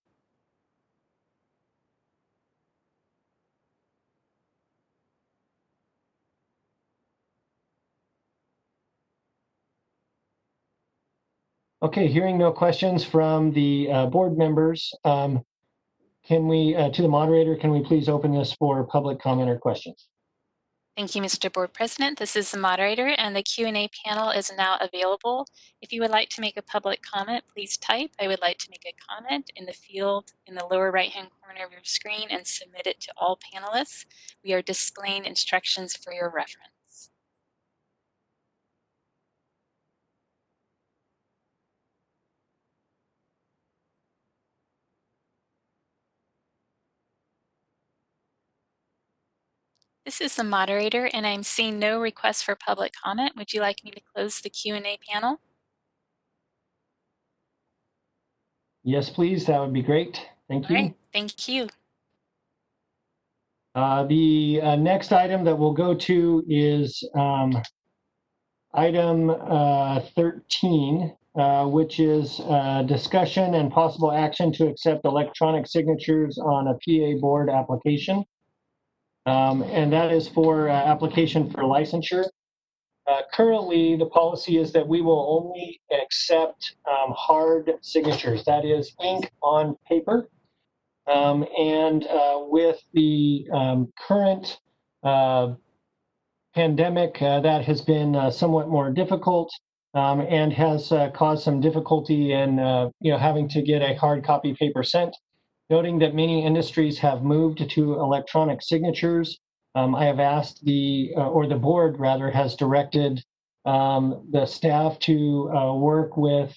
Okay, hearing no questions from the board members, can we, to the moderator, can we please open this for public comment or questions? Thank you, Mr. Board President. This is the moderator, and the Q&A panel is now available. If you would like to make a public comment, please type "I would like to make a comment" in the field in the lower right-hand corner of your screen and submit it to all panelists. We are displaying instructions for your reference. This is the moderator, and I'm seeing no requests for public comment. Would you like me to close the Q&A panel? Yes, please. That would be great. Thank you. All right, thank you. The next item that we'll go to is item 13, which is discussion and possible action to accept electronic signatures on a PA board application. And that is for application for licensure. Currently, the policy is that we will only accept hard signatures, that is ink on paper. And with the current pandemic, that has been somewhat more difficult and has caused some difficulty in having to get a hard copy paper sent. Noting that many industries have moved to electronic signatures, I have asked the board rather has directed the staff to work with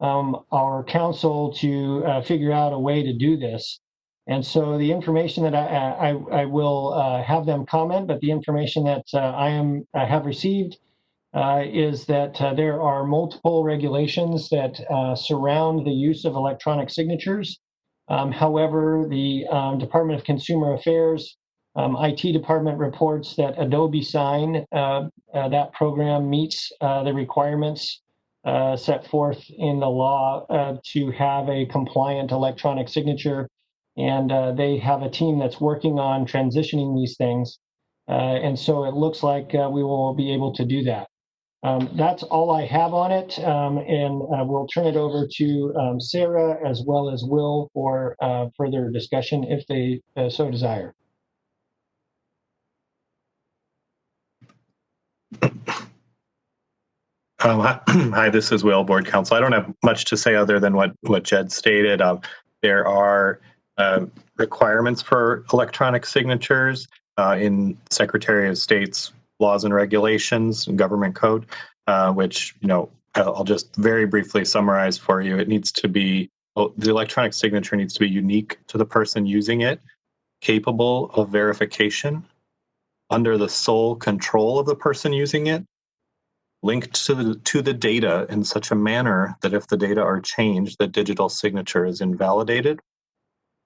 our council to figure out a way to do this. And so the information that I will have them comment, but the information that I have received is that there are multiple regulations that surround the use of electronic signatures. However, the Department of Consumer Affairs IT department reports that Adobe Sign, that program meets the requirements set forth in the law to have a compliant electronic signature. And they have a team that's working on transitioning these things. And so it looks like we will be able to do that. That's all I have on it, and we'll turn it over to Sarah as well as Will for further discussion if they so desire. Hi, this is Will, Board Counsel. I don't have much to say other than what Jed stated. There are requirements for electronic signatures in Secretary of State's laws and regulations and government code. which, I'll just very briefly summarize for you. It needs to be, the electronic signature needs to be unique to the person using it, capable of verification, under the sole control of the person using it, linked to the data in such a manner that if the data are changed, the digital signature is invalidated,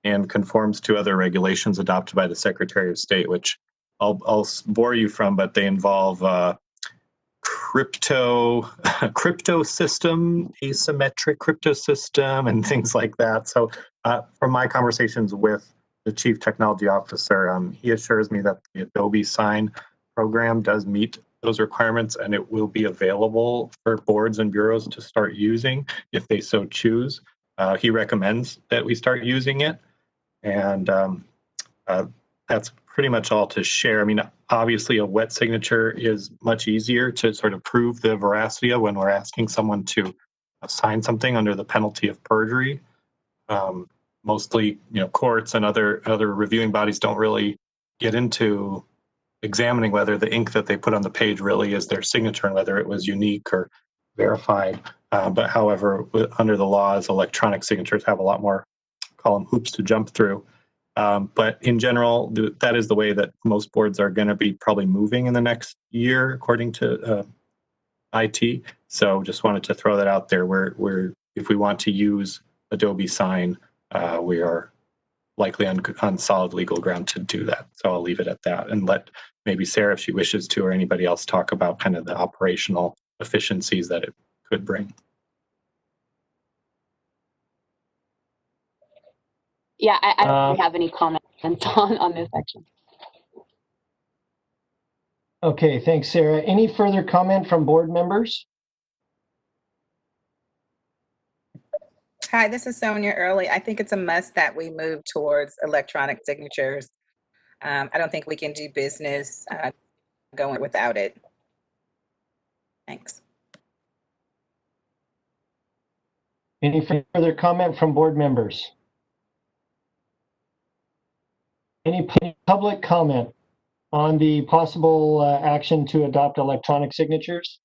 and conforms to other regulations adopted by the Secretary of State, which I'll bore you from, but they involve crypto system, asymmetric crypto system, and things like that. So from my conversations with the Chief Technology Officer, he assures me that the Adobe Sign program does meet those requirements, and it will be available for boards and bureaus to start using if they so choose. He recommends that we start using it. And that's pretty much all to share. I mean, obviously a wet signature is much easier to sort of prove the veracity of when we're asking someone to sign something under the penalty of perjury. Mostly, courts and other reviewing bodies don't really get into examining whether the ink that they put on the page really is their signature and whether it was unique or verified. But however, under the laws, electronic signatures have a lot more, call them hoops to jump through. But in general, that is the way that most boards are going to be probably moving in the next year, according to IT. So just wanted to throw that out there. Where if we want to use Adobe Sign, we are likely on solid legal ground to do that. So I'll leave it at that and let maybe Sarah, if she wishes to, or anybody else talk about kind of the operational efficiencies that it could bring. Yeah, I don't really have any comments on this section. Okay, thanks, Sarah. Any further comment from board members? Hi, this is Sonia Early. I think it's a must that we move towards electronic signatures. I don't think we can do business going without it. Thanks. Any further comment from board members? Any public comment on the possible action to adopt electronic signatures?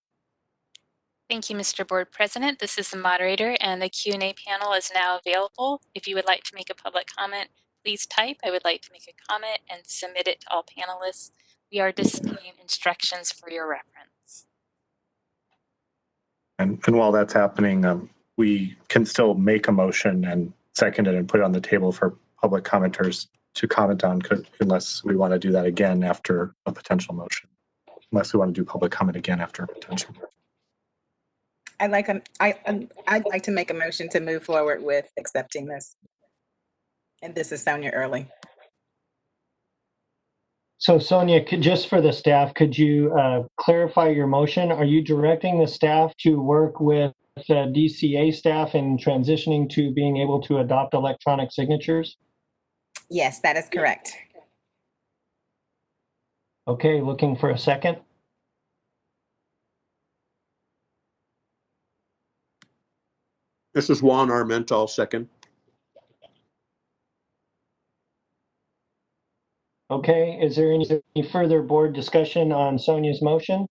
Thank you, Mr. Board President. This is the moderator, and the Q&A panel is now available. If you would like to make a public comment, please type, "I would like to make a comment," and submit it to all panelists. We are displaying instructions for your reference. And while that's happening, we can still make a motion and second it and put it on the table for public commenters to comment on, unless we want to do that again after a potential motion. Unless we want to do public comment again after a potential motion. I'd like to make a motion to move forward with accepting this. And this is Sonia Early. So Sonia, just for the staff, could you clarify your motion? Are you directing the staff to work with DCA staff in transitioning to being able to adopt electronic signatures? Yes, that is correct. Okay, looking for a second. This is Juan Armental, second. Okay, is there any further board discussion on Sonia's motion?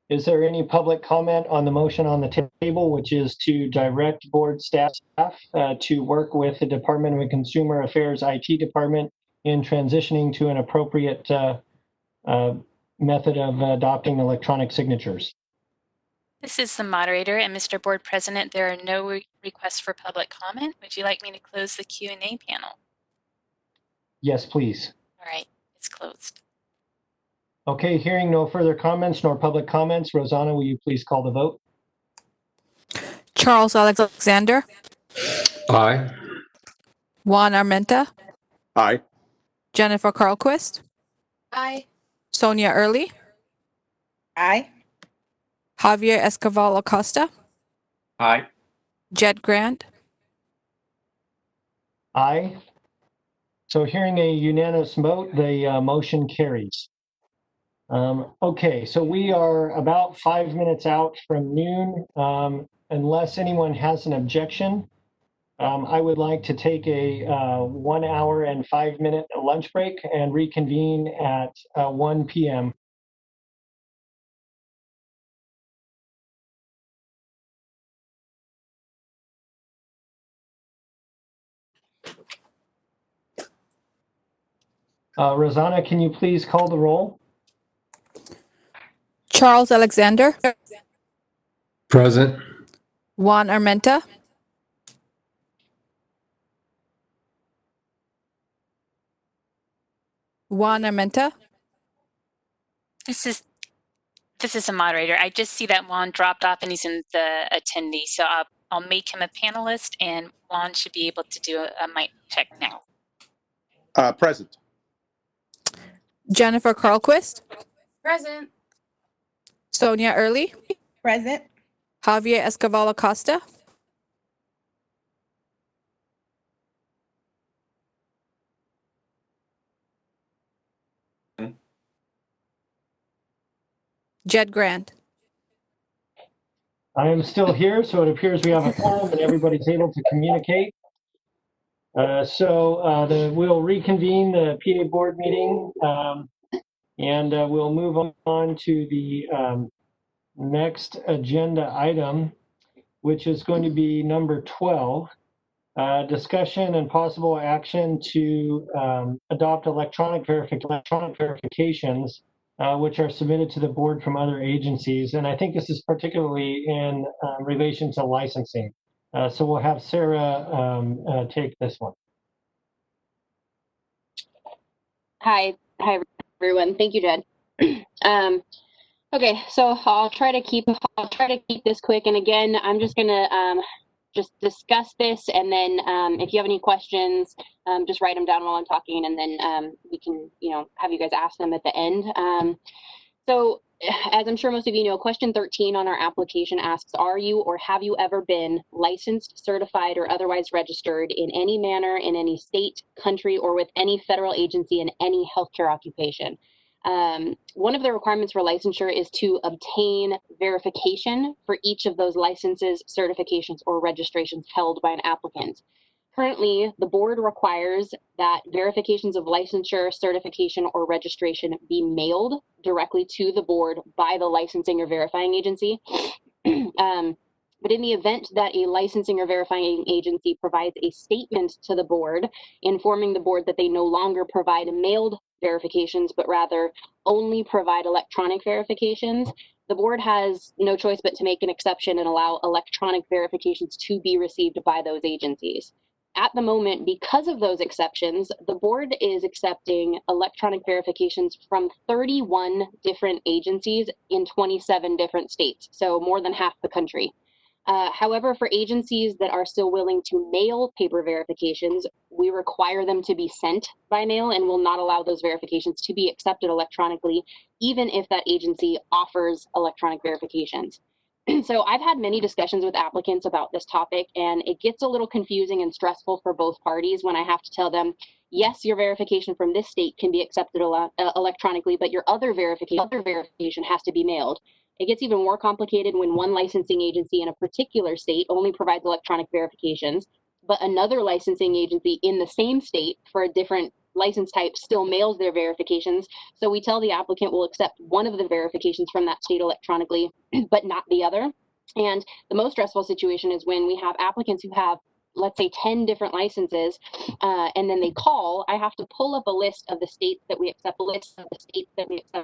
Is there any public comment on the motion on the table, which is to direct board staff to work with the Department of Consumer Affairs IT department in transitioning to an appropriate method of adopting electronic signatures? This is the moderator, and Mr. Board President, there are no requests for public comment. Would you like me to close the Q&A panel? Yes, please. All right, it's closed. Okay, hearing no further comments nor public comments, Rosanna, will you please call the vote? Charles Alexander. Aye. Juan Armenta. Aye. Jennifer Carlquist. Aye. Sonia Early. Aye. Javier Escoval Acosta. Aye. Jed Grant. Aye. So hearing a unanimous vote, the motion carries. Okay, so we are about 5 minutes out from noon. Unless anyone has an objection, I would like to take a 1 hour and 5 minute lunch break and reconvene at 1 p.m. Rosanna, can you please call the roll? Charles Alexander, Present. Juan Armenta, Juan Armenta, This is a moderator. I just see that Juan dropped off and he's in the attendee, so I'll make him a panelist, and Juan should be able to do a mic check now. Present. Jennifer Carlquist, Present. Sonia Early, Present. Javier Escobar Acosta, Jed Grant. I am still here, so it appears we have a quorum and everybody's able to communicate. We'll reconvene the PA board meeting, and we'll move on to the next agenda item, which is going to be number 12, discussion and possible action to adopt electronic verifications, which are submitted to the board from other agencies. And I think this is particularly in relation to licensing. So we'll have Sarah take this one. Hi everyone. Thank you, Jed. Okay, so I'll try to keep this quick. And again, I'm just gonna just discuss this, and then if you have any questions, just write them down while I'm talking, and then we can, have you guys ask them at the end. So as I'm sure most of you know, question 13 on our application asks, are you or have you ever been licensed, certified, or otherwise registered in any manner in any state, country, or with any federal agency in any healthcare occupation? One of the requirements for licensure is to obtain verification for each of those licenses, certifications, or registrations held by an applicant. Currently, the board requires that verifications of licensure, certification, or registration be mailed directly to the board by the licensing or verifying agency. But in the event that a licensing or verifying agency provides a statement to the board informing the board that they no longer provide mailed verifications, but rather only provide electronic verifications, the board has no choice but to make an exception and allow electronic verifications to be received by those agencies. At the moment, because of those exceptions, the board is accepting electronic verifications from 31 different agencies in 27 different states, so more than half the country. However, for agencies that are still willing to mail paper verifications, we require them to be sent by mail and will not allow those verifications to be accepted electronically, even if that agency offers electronic verifications. So I've had many discussions with applicants about this topic, and it gets a little confusing and stressful for both parties when I have to tell them, yes, your verification from this state can be accepted electronically, but your other verification has to be mailed. It gets even more complicated when one licensing agency in a particular state only provides electronic verifications, but another licensing agency in the same state for a different license type still mails their verifications. So we tell the applicant we'll accept one of the verifications from that state electronically, but not the other. And the most stressful situation is when we have applicants who have, let's say, 10 different licenses, and then they call. I have to pull up a list of the states that we accept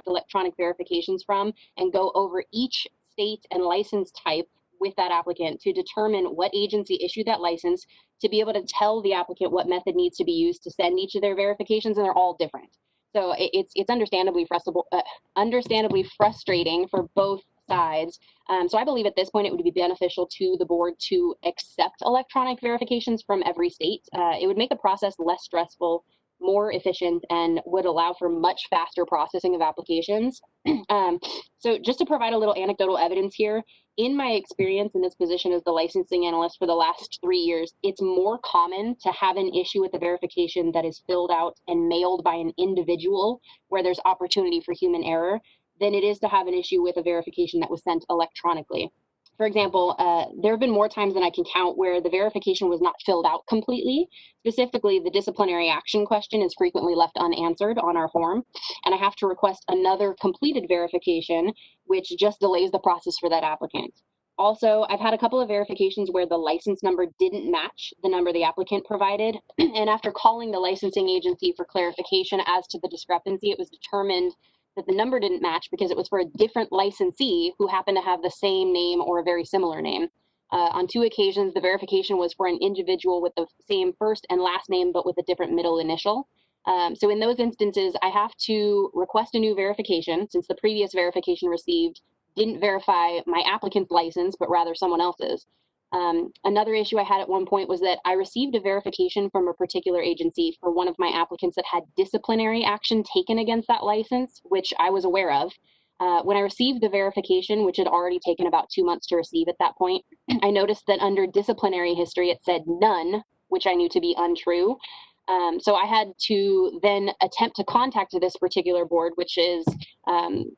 electronic verifications from and go over each state and license type with that applicant to determine what agency issued that license, to be able to tell the applicant what method needs to be used to send each of their verifications, and they're all different. So it's understandably frustrating for both sides. So I believe at this point it would be beneficial to the board to accept electronic verifications from every state. It would make the process less stressful, more efficient, and would allow for much faster processing of applications. So just to provide a little anecdotal evidence here, in my experience in this position as the licensing analyst for the last 3 years, it's more common to have an issue with a verification that is filled out and mailed by an individual where there's opportunity for human error than it is to have an issue with a verification that was sent electronically. For example, there have been more times than I can count where the verification was not filled out completely. Specifically, the disciplinary action question is frequently left unanswered on our form, and I have to request another completed verification, which just delays the process for that applicant. Also, I've had a couple of verifications where the license number didn't match the number the applicant provided. And after calling the licensing agency for clarification as to the discrepancy, it was determined that the number didn't match because it was for a different licensee who happened to have the same name or a very similar name. On 2 occasions, the verification was for an individual with the same first and last name, but with a different middle initial. So in those instances, I have to request a new verification since the previous verification received didn't verify my applicant's license, but rather someone else's. Another issue I had at one point was that I received a verification from a particular agency for one of my applicants that had disciplinary action taken against that license, which I was aware of. When I received the verification, which had already taken about 2 months to receive at that point, I noticed that under disciplinary history, it said none, which I knew to be untrue. So I had to then attempt to contact this particular board, which is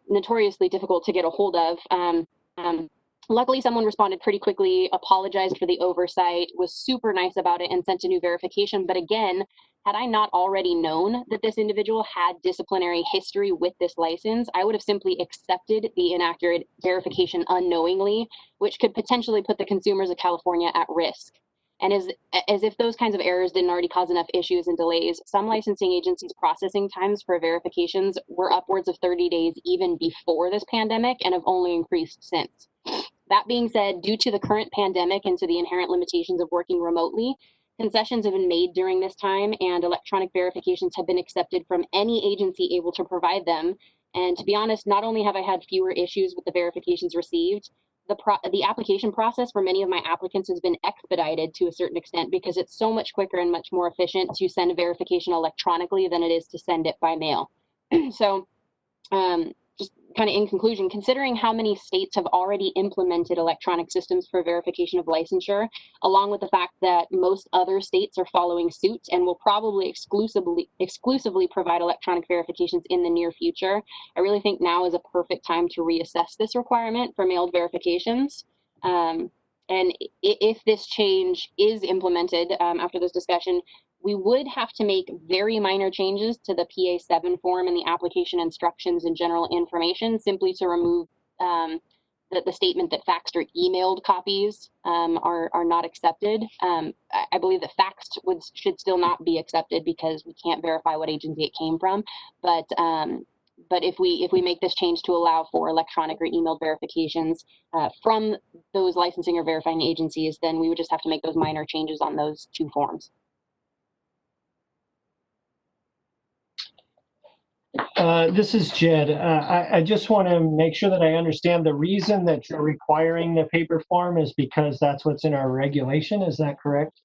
notoriously difficult to get a hold of. Luckily, someone responded pretty quickly, apologized for the oversight, was super nice about it, and sent a new verification. But again, had I not already known that this individual had disciplinary history with this license, I would have simply accepted the inaccurate verification unknowingly, which could potentially put the consumers of California at risk. And as if those kinds of errors didn't already cause enough issues and delays, some licensing agencies' processing times for verifications were upwards of 30 days even before this pandemic and have only increased since. That being said, due to the current pandemic and to the inherent limitations of working remotely, concessions have been made during this time and electronic verifications have been accepted from any agency able to provide them. And to be honest, not only have I had fewer issues with the verifications received, the application process for many of my applicants has been expedited to a certain extent because it's so much quicker and much more efficient to send a verification electronically than it is to send it by mail. So just kind of in conclusion, considering how many states have already implemented electronic systems for verification of licensure, along with the fact that most other states are following suit and will probably exclusively provide electronic verifications in the near future, I really think now is a perfect time to reassess this requirement for mailed verifications. And if this change is implemented after this discussion, we would have to make very minor changes to the PA7 form and the application instructions and general information simply to remove the statement that faxed or emailed copies are not accepted. I believe that faxed should still not be accepted because we can't verify what agency it came from. But if we make this change to allow for electronic or emailed verifications from those licensing or verifying agencies, then we would just have to make those minor changes on those 2 forms. This is Jed. I just want to make sure that I understand the reason that you're requiring the paper form is because that's what's in our regulation. Is that correct?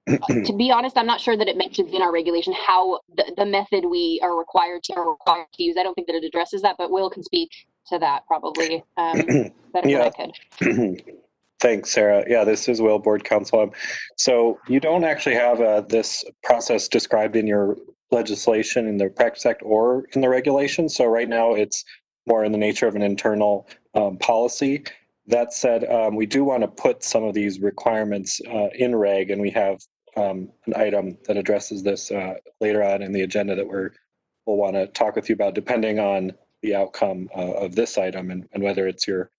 To be honest, I'm not sure that it mentions in our regulation how the method we are required to use. I don't think that it addresses that, but Will can speak to that probably better than I could. Thanks, Sarah. Yeah, this is Will, Board Counsel. So you don't actually have this process described in your legislation in the Practice Act or in the regulation. So right now it's more in the nature of an internal policy. That said, we do want to put some of these requirements in reg, and we have an item that addresses this later on in the agenda that we'll want to talk with you about, depending on the outcome of this item and whether it's your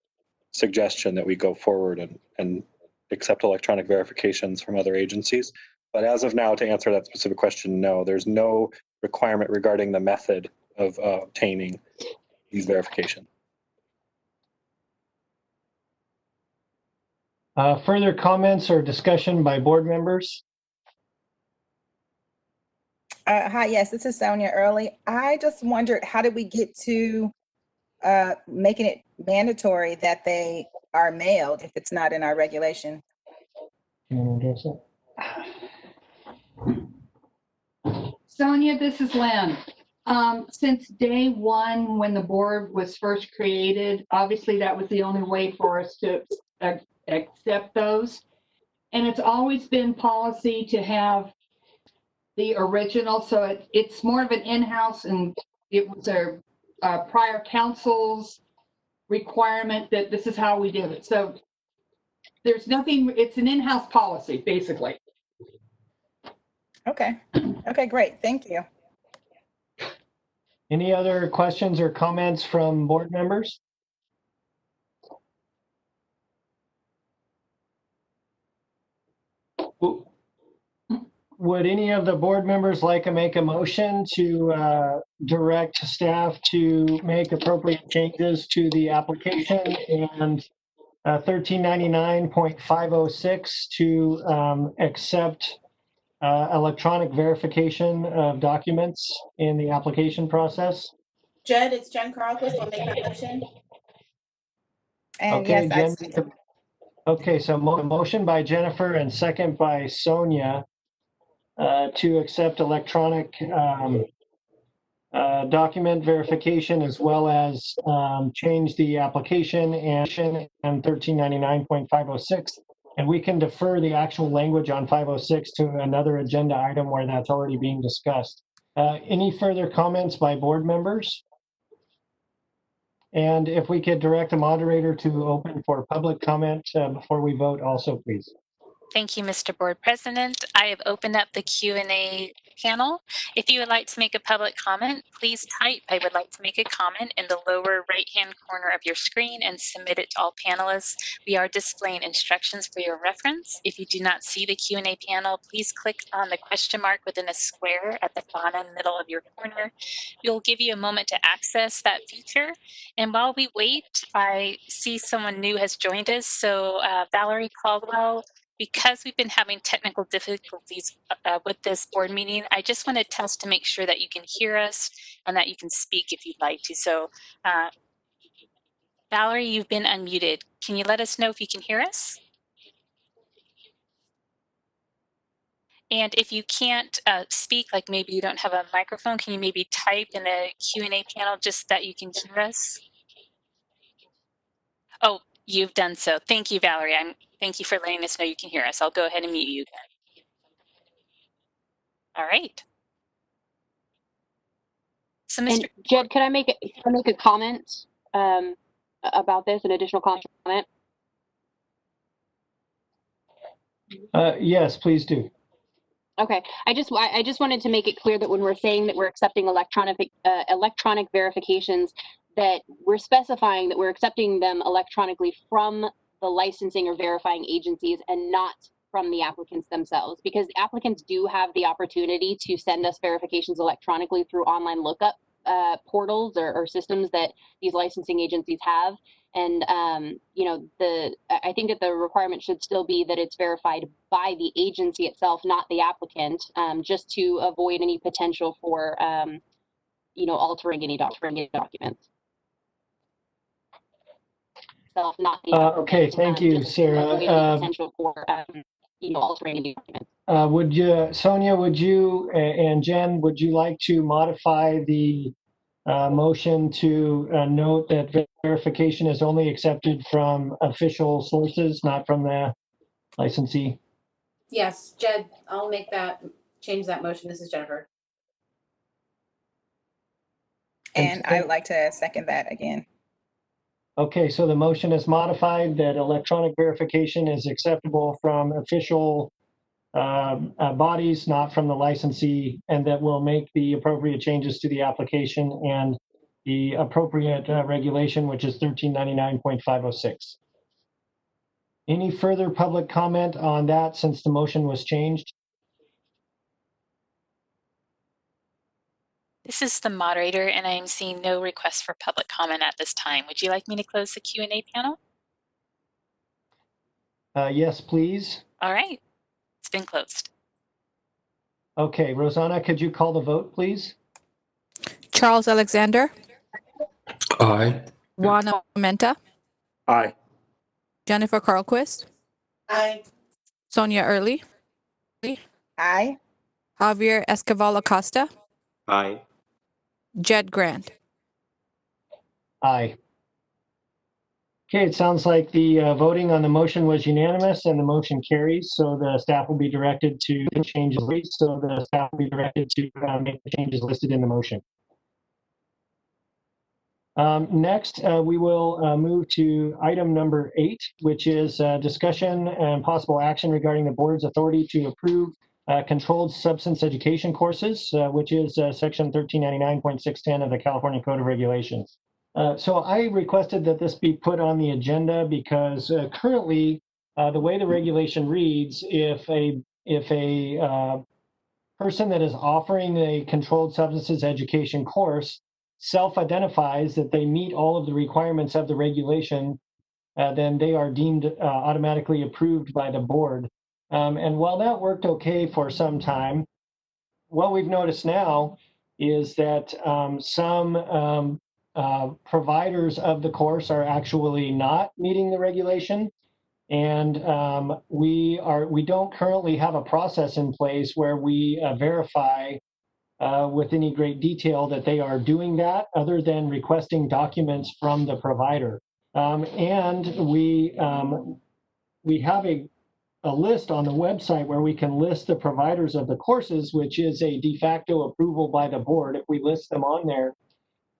suggestion that we go forward and accept electronic verifications from other agencies. But as of now, to answer that specific question, no, there's no requirement regarding the method of obtaining these verifications. Further comments or discussion by board members? Hi, yes, this is Sonia Early. I just wondered, how did we get to making it mandatory that they are mailed if it's not in our regulation? Can you address it? Sonia, this is Lynn. Since day one, when the board was first created, obviously that was the only way for us to accept those. And it's always been policy to have the original. So it's more of an in-house, and it was a prior council's requirement that this is how we did it. So there's nothing, it's an in-house policy, basically. Okay. Okay, great. Thank you. Any other questions or comments from board members? Would any of the board members like to make a motion to direct staff to make appropriate changes to the application and 1399.506 to accept electronic verification of documents in the application process? Jed, it's Jen Carlquist. I'll make that motion. And Okay, yes, Jen. Okay, so motion by Jennifer and second by Sonia to accept electronic document verification as well as change the application and 1399.506. And we can defer the actual language on 506 to another agenda item where that's already being discussed. Any further comments by board members? And if we could direct the moderator to open for public comment before we vote also, please. Thank you, Mr. Board President. I have opened up the Q&A panel. If you would like to make a public comment, please type "I would like to make a comment" in the lower right-hand corner of your screen and submit it to all panelists. We are displaying instructions for your reference. If you do not see the Q&A panel, please click on the question mark within a square at the bottom middle of your corner. We'll give you a moment to access that feature. And while we wait, I see someone new has joined us. So Valerie Caldwell, because we've been having technical difficulties with this board meeting, I just want to test to make sure that you can hear us and that you can speak if you'd like to. So Valerie, you've been unmuted. Can you let us know if you can hear us? And if you can't speak, like maybe you don't have a microphone, can you maybe type in the Q&A panel just that you can hear us? Oh, you've done so. Thank you, Valerie. Thank you for letting us know you can hear us. I'll go ahead and mute you again. All right. So, Mr. And Jed, can I make a comment about this, an additional comment? Yes, please do. Okay, I just wanted to make it clear that when we're saying that we're accepting electronic verifications, that we're specifying that we're accepting them electronically from the licensing or verifying agencies and not from the applicants themselves, because the applicants do have the opportunity to send us verifications electronically through online lookup portals or systems that these licensing agencies have. And you know, I think that the requirement should still be that it's verified by the agency itself, not the applicant, just to avoid any potential for you know, altering any documents. So not the okay, thank you, Sarah. Potential for you know, altering any documents. Would you, Sonia? Would you and Jen? Would you like to modify the motion to note that verification is only accepted from official sources, not from the licensee? Yes, Jed, I'll change that motion. This is Jennifer. And I would like to second that again. Okay, so the motion is modified that electronic verification is acceptable from official bodies, not from the licensee, and that will make the appropriate changes to the application and the appropriate regulation, which is 1399.506. Any further public comment on that since the motion was changed? This is the moderator, and I am seeing no requests for public comment at this time. Would you like me to close the Q&A panel? Yes, please. All right, it's been closed. Okay, Rosanna, could you call the vote, please? Charles Alexander, Aye. Juan Armenta, Aye. Jennifer Carlquist, Aye. Sonia Early, Aye. Javier Escobar Acosta, Aye. Jed Grant. Aye. Okay, it sounds like the voting on the motion was unanimous and the motion carries. So the staff will be directed to change the rate. So the staff will be directed to make the changes listed in the motion. Next, we will move to item number 8, which is discussion and possible action regarding the board's authority to approve controlled substance education courses, which is section 1399.610 of the California Code of Regulations. So I requested that this be put on the agenda because currently the way the regulation reads, if a if a person that is offering a controlled substances education course self-identifies that they meet all of the requirements of the regulation, then they are deemed automatically approved by the board. And while that worked okay for some time, what we've noticed now is that some providers of the course are actually not meeting the regulation. And we don't currently have a process in place where we verify with any great detail that they are doing that, other than requesting documents from the provider. And we have a list on the website where we can list the providers of the courses, which is a de facto approval by the board if we list them on there.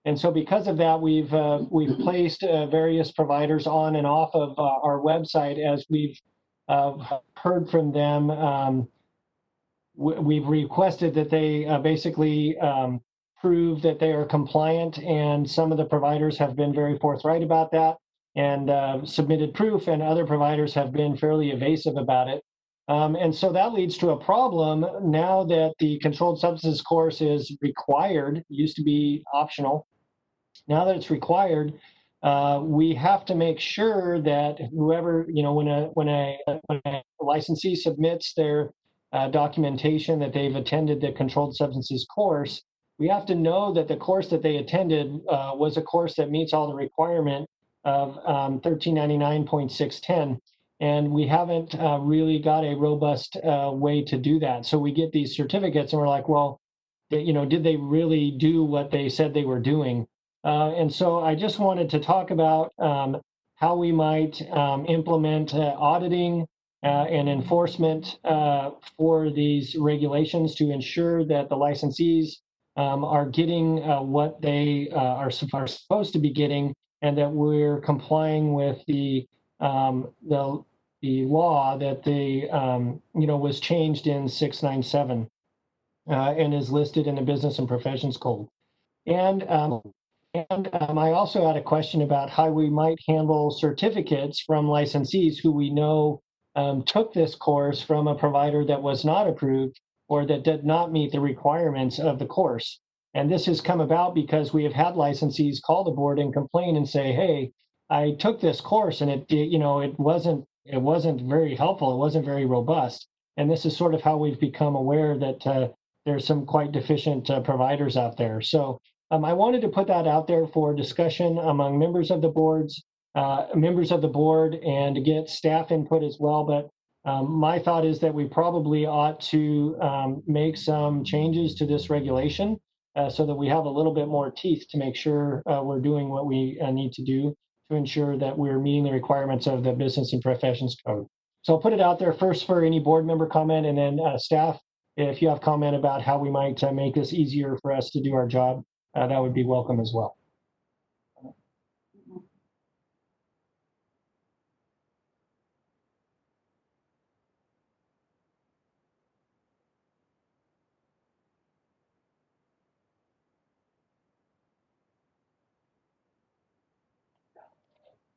And so because of that, we've placed various providers on and off of our website as we've heard from them. We've requested that they basically prove that they are compliant, and some of the providers have been very forthright about that and submitted proof, and other providers have been fairly evasive about it. And so that leads to a problem now that the controlled substances course is required. It used to be optional. Now that it's required, we have to make sure that whoever, when a licensee submits their documentation that they've attended the controlled substances course, we have to know that the course that they attended was a course that meets all the requirement of 1399.610. And we haven't really got a robust way to do that. So we get these certificates and we're like, well, did they really do what they said they were doing? And so I just wanted to talk about how we might implement auditing and enforcement for these regulations to ensure that the licensees are getting what they are supposed to be getting, and that we're complying with the law that was changed in 697 and is listed in the Business and Professions Code. And I also had a question about how we might handle certificates from licensees who we know took this course from a provider that was not approved or that did not meet the requirements of the course. And this has come about because we have had licensees call the board and complain and say, hey, I took this course and it wasn't very helpful. It wasn't very robust. And this is sort of how we've become aware that there's some quite deficient providers out there. So I wanted to put that out there for discussion among members of the board, and to get staff input as well. But my thought is that we probably ought to make some changes to this regulation so that we have a little bit more teeth to make sure we're doing what we need to do to ensure that we're meeting the requirements of the Business and Professions Code. So I'll put it out there first for any board member comment, and then staff, if you have comment about how we might make this easier for us to do our job, that would be welcome as well.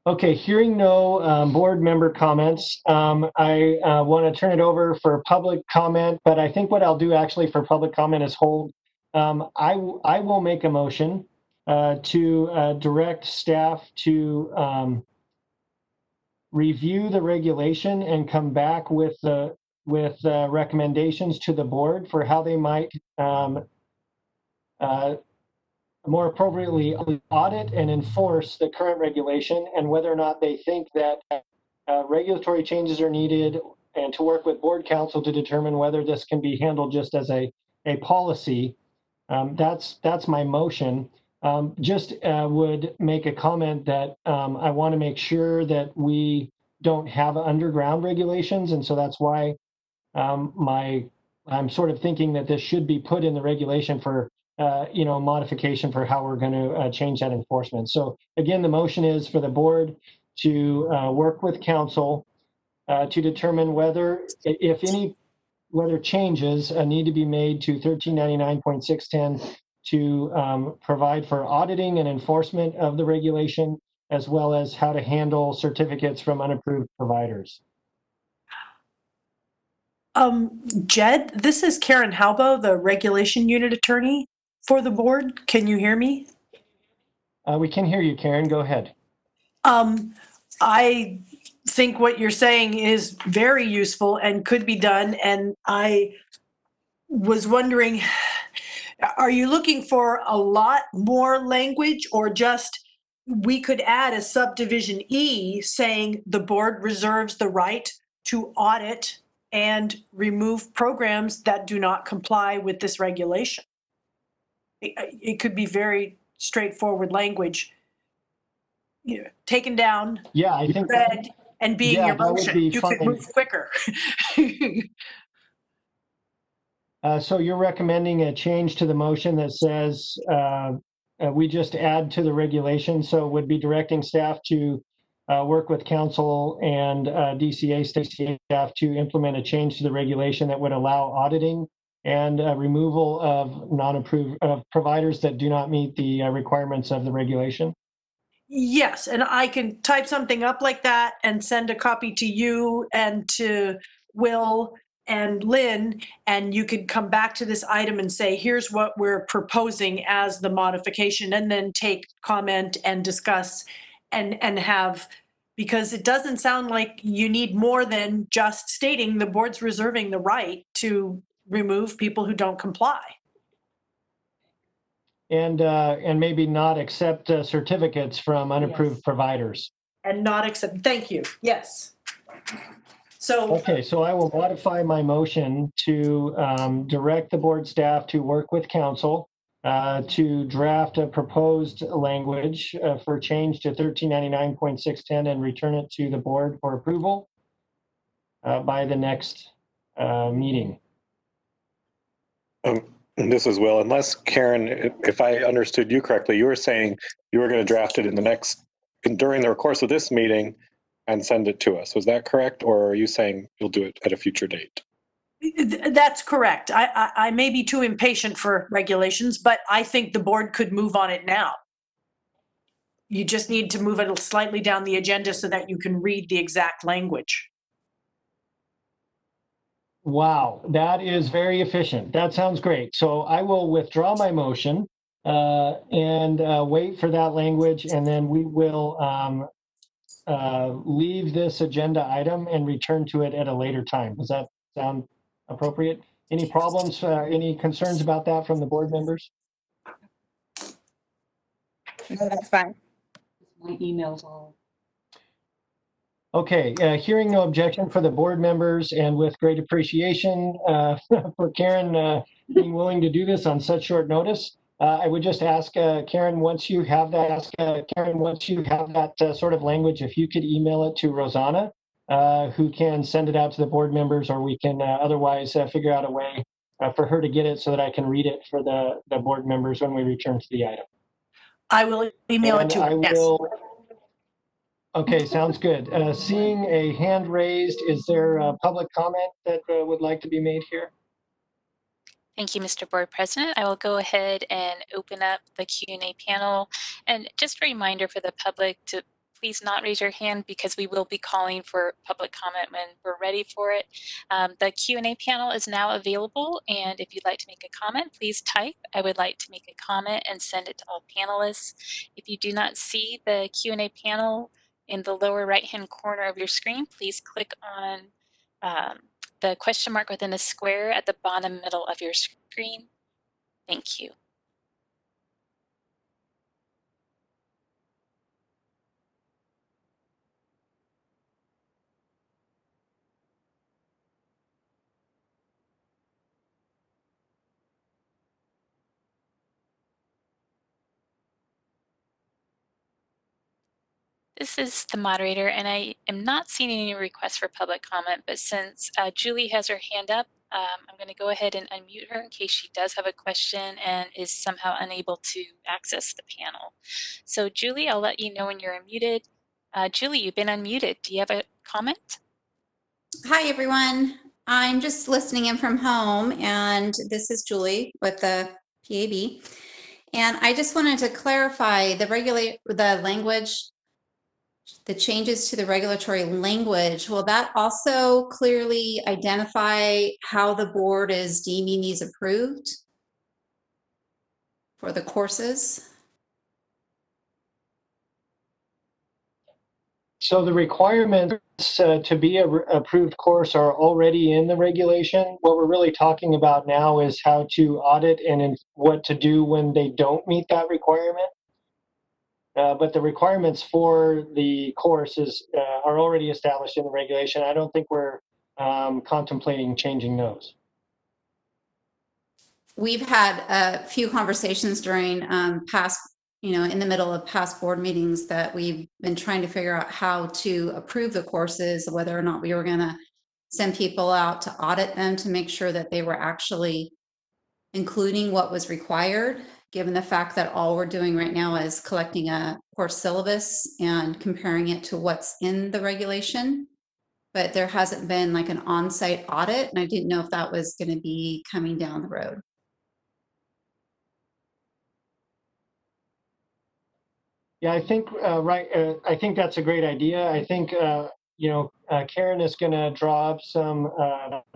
Okay, hearing no board member comments, I want to turn it over for public comment, but I think what I'll do actually for public comment is hold. I will make a motion to direct staff to review the regulation and come back with recommendations to the board for how they might more appropriately audit and enforce the current regulation, and whether or not they think that regulatory changes are needed, and to work with board counsel to determine whether this can be handled just as a policy. That's my motion. Just would make a comment that I want to make sure that we don't have underground regulations, and so that's why I'm sort of thinking that this should be put in the regulation for modification for how we're going to change that enforcement. So again, the motion is for the board to work with council to determine whether changes need to be made to 1399.610 to provide for auditing and enforcement of the regulation, as well as how to handle certificates from unapproved providers. Jed, this is Karen Halbo, the Regulation Unit Attorney for the board. Can you hear me? We can hear you, Karen. Go ahead. I think what you're saying is very useful and could be done. And I was wondering, are you looking for a lot more language, or just we could add a subdivision E saying the board reserves the right to audit and remove programs that do not comply with this regulation? It could be very straightforward language, taken down, Yeah, I think read, and being yeah, your that would motion. be You could fine. move quicker. So you're recommending a change to the motion that says we just add to the regulation. So would be directing staff to work with council and DCA staff to implement a change to the regulation that would allow auditing and removal of non-approved providers that do not meet the requirements of the regulation. Yes, and I can type something up like that and send a copy to you and to Will and Lynn, and you could come back to this item and say, here's what we're proposing as the modification, and then take comment and discuss and have, because it doesn't sound like you need more than just stating the board's reserving the right to remove people who don't comply. And maybe not accept certificates from unapproved providers. And not accept, thank you, yes. So, okay, so I will modify my motion to direct the board staff to work with council to draft a proposed language for change to 1399.610 and return it to the board for approval by the next meeting. And this is Will. Unless Karen, if I understood you correctly, you were saying you were going to draft it during the course of this meeting and send it to us. Was that correct? Or are you saying you'll do it at a future date? that's correct. I may be too impatient for regulations, but I think the board could move on it now. You just need to move it slightly down the agenda so that you can read the exact language. Wow, that is very efficient. That sounds great. So I will withdraw my motion and wait for that language, and then we will leave this agenda item and return to it at a later time. Does that sound appropriate? Any problems, any concerns about that from the board members? No, that's fine. My email's all. Okay, hearing no objection for the board members, and with great appreciation for Karen being willing to do this on such short notice, I would just ask Karen, once you have that, sort of language, if you could email it to Rosanna, who can send it out to the board members, or we can otherwise figure out a way for her to get it so that I can read it for the board members when we return to the item. I will email it to her. Yes. Okay, sounds good. Seeing a hand raised, is there a public comment that would like to be made here? Thank you, Mr. Board President. I will go ahead and open up the Q&A panel. And just a reminder for the public to please not raise your hand, because we will be calling for public comment when we're ready for it. The Q&A panel is now available, and if you'd like to make a comment, please type, "I would like to make a comment," and send it to all panelists. If you do not see the Q&A panel in the lower right-hand corner of your screen, please click on the question mark within the square at the bottom middle of your screen. Thank you. This is the moderator, and I am not seeing any requests for public comment, but since Julie has her hand up, I'm going to go ahead and unmute her in case she does have a question and is somehow unable to access the panel. So Julie, I'll let you know when you're unmuted. Julie, you've been unmuted. Do you have a comment? Hi, everyone. I'm just listening in from home, and this is Julie with the PAB. And I just wanted to clarify the language the changes to the regulatory language, will that also clearly identify how the board is deeming these approved for the courses? So the requirements to be a approved course are already in the regulation. What we're really talking about now is how to audit and what to do when they don't meet that requirement. But the requirements for the course are already established in the regulation. I don't think we're contemplating changing those. We've had a few conversations during past, in the middle of past board meetings that we've been trying to figure out how to approve the courses, whether or not we were going to send people out to audit them to make sure that they were actually including what was required, given the fact that all we're doing right now is collecting a course syllabus and comparing it to what's in the regulation. But there hasn't been like an on-site audit, and I didn't know if that was going to be coming down the road. Yeah, I think I think that's a great idea. I think Karen is going to draw up some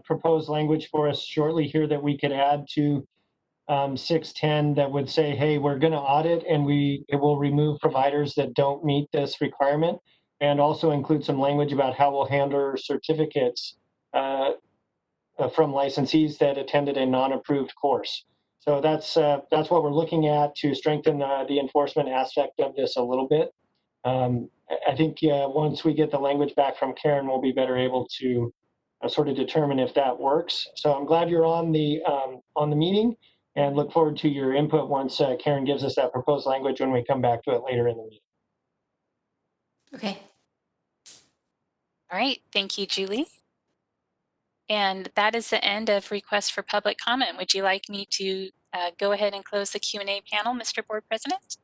proposed language for us shortly here that we could add to 610 that would say, hey, we're going to audit and it will remove providers that don't meet this requirement, and also include some language about how we'll handle certificates from licensees that attended a non-approved course. So that's what we're looking at to strengthen the enforcement aspect of this a little bit. I think once we get the language back from Karen, we'll be better able to sort of determine if that works. So I'm glad you're on the meeting, and look forward to your input once Karen gives us that proposed language when we come back to it later in the meeting. Okay. All right, thank you, Julie. And that is the end of requests for public comment. Would you like me to go ahead and close the Q&A panel, Mr. Board President?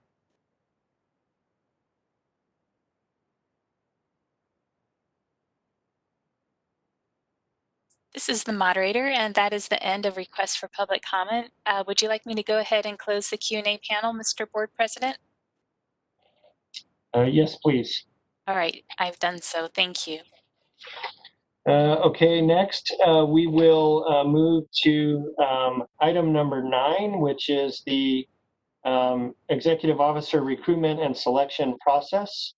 This is the moderator, and that is the end of requests for public comment. Would you like me to go ahead and close the Q&A panel, Mr. Board President? Yes, please. All right, I've done so. Thank you. Okay, next we will move to item number 9, which is the executive officer recruitment and selection process.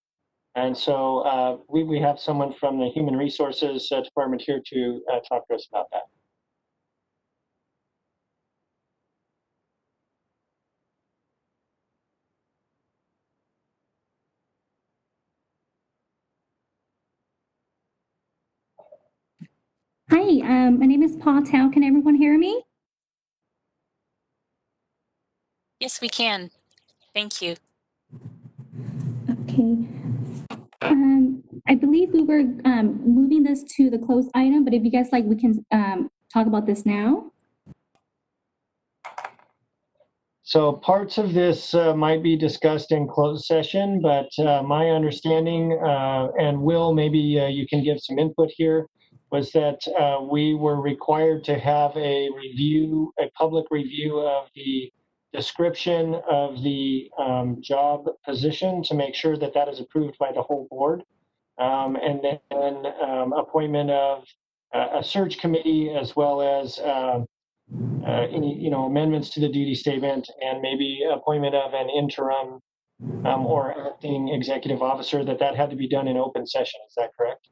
And so we have someone from the Human Resources Department here to talk to us about that. Hi, my name is Paul Tao. Can everyone hear me? Yes, we can. Thank you. Okay. I believe we were moving this to the closed item, but if you guys like, we can talk about this now. So parts of this might be discussed in closed session, but my understanding, and Will, maybe you can give some input here, was that we were required to have a public review of the description of the job position to make sure that that is approved by the whole board. And then appointment of a search committee, as well as any amendments to the duty statement, and maybe appointment of an interim or acting executive officer. That had to be done in open session. Is that correct?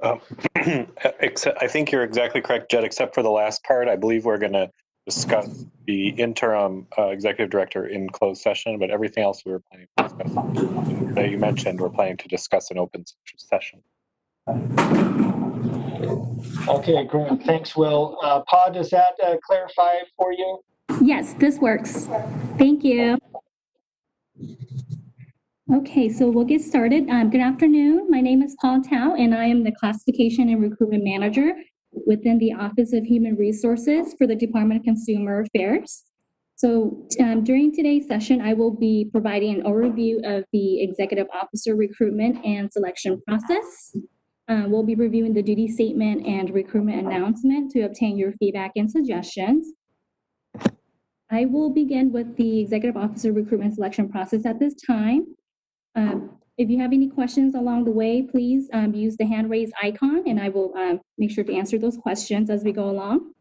I think you're exactly correct, Jed, except for the last part. I believe we're going to discuss the interim executive director in closed session, but everything else we were planning to discuss that you mentioned, we're planning to discuss in open session. Okay, great. Thanks, Will. Pa, does that clarify for you? Yes, this works. Thank you. Okay, so we'll get started. Good afternoon. My name is Paul Tao, and I am the Classification and Recruitment Manager within the Office of Human Resources for the Department of Consumer Affairs. So during today's session, I will be providing an overview of the Executive Officer recruitment and selection process. We'll be reviewing the duty statement and recruitment announcement to obtain your feedback and suggestions. I will begin with the Executive Officer recruitment selection process at this time. If you have any questions along the way, please use the hand raise icon and I will make sure to answer those questions as we go along.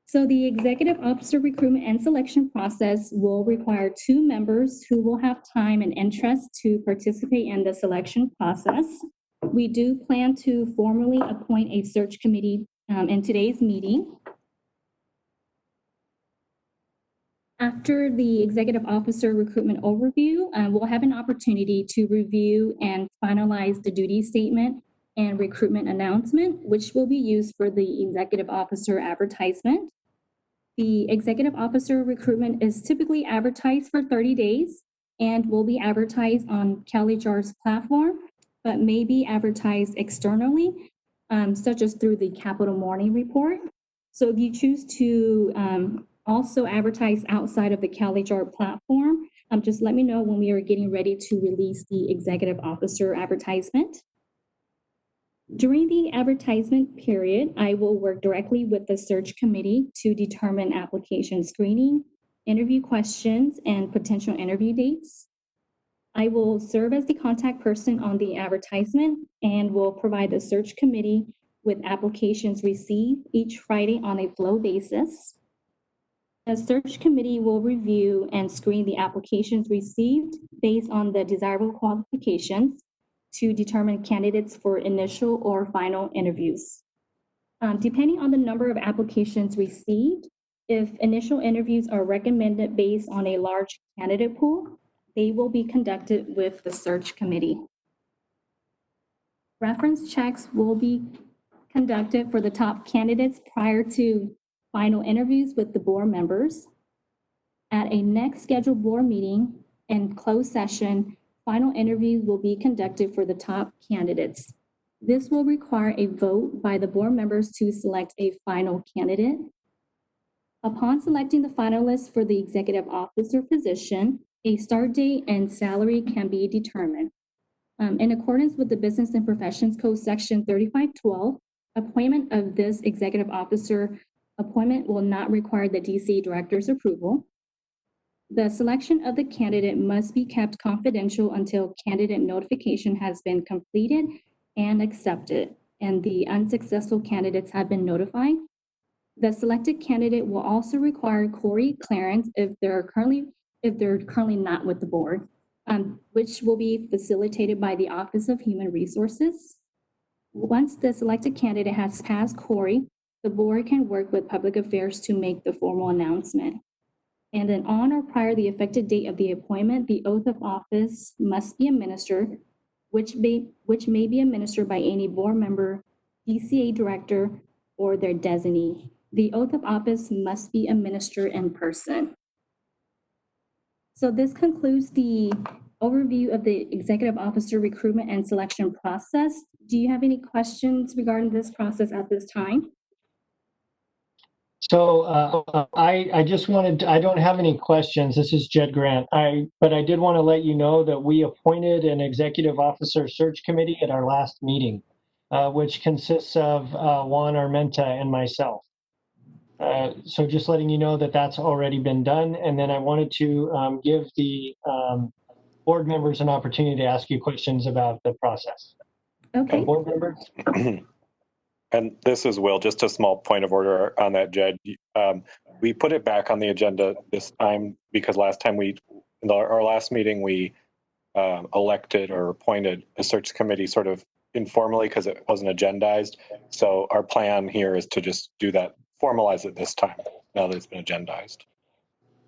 So the executive officer recruitment and selection process will require 2 members who will have time and interest to participate in the selection process. We do plan to formally appoint a search committee in today's meeting. After the executive officer recruitment overview, we'll have an opportunity to review and finalize the duty statement and recruitment announcement, which will be used for the executive officer advertisement. The executive officer recruitment is typically advertised for 30 days and will be advertised on CalHR's platform, but may be advertised externally, such as through the Capital Morning Report. So if you choose to also advertise outside of the CalHR platform, just let me know when we are getting ready to release the executive officer advertisement. During the advertisement period, I will work directly with the search committee to determine application screening, interview questions, and potential interview dates. I will serve as the contact person on the advertisement and will provide the search committee with applications received each Friday on a flow basis. The search committee will review and screen the applications received based on the desirable qualifications to determine candidates for initial or final interviews. Depending on the number of applications received, if initial interviews are recommended based on a large candidate pool, they will be conducted with the search committee. Reference checks will be conducted for the top candidates prior to final interviews with the board members. At a next scheduled board meeting and closed session, final interviews will be conducted for the top candidates. This will require a vote by the board members to select a final candidate. Upon selecting the finalists for the executive officer position, a start date and salary can be determined. In accordance with the Business and Professions Code Section 3512, appointment of this executive officer appointment will not require the DCA director's approval. The selection of the candidate must be kept confidential until candidate notification has been completed and accepted, and the unsuccessful candidates have been notified. The selected candidate will also require CORI clearance if they're currently not with the board, which will be facilitated by the Office of Human Resources. Once the selected candidate has passed CORI, the board can work with Public Affairs to make the formal announcement. And then on or prior to the effective date of the appointment, the oath of office must be administered, which may be administered by any board member, DCA director, or their designee. The oath of office must be administered in person. So this concludes the overview of the executive officer recruitment and selection process. Do you have any questions regarding this process at this time? So I just wanted, I don't have any questions. This is Jed Grant. But I did want to let you know that we appointed an executive officer search committee at our last meeting, which consists of Juan Armenta and myself. So just letting you know that that's already been done. And then I wanted to give the board members an opportunity to ask you questions about the process. Okay. Board members? And this is Will, just a small point of order on that, Jed. We put it back on the agenda this time because last time in our last meeting, we elected or appointed a search committee sort of informally because it wasn't agendized. So our plan here is to just do that, formalize it this time now that it's been agendized.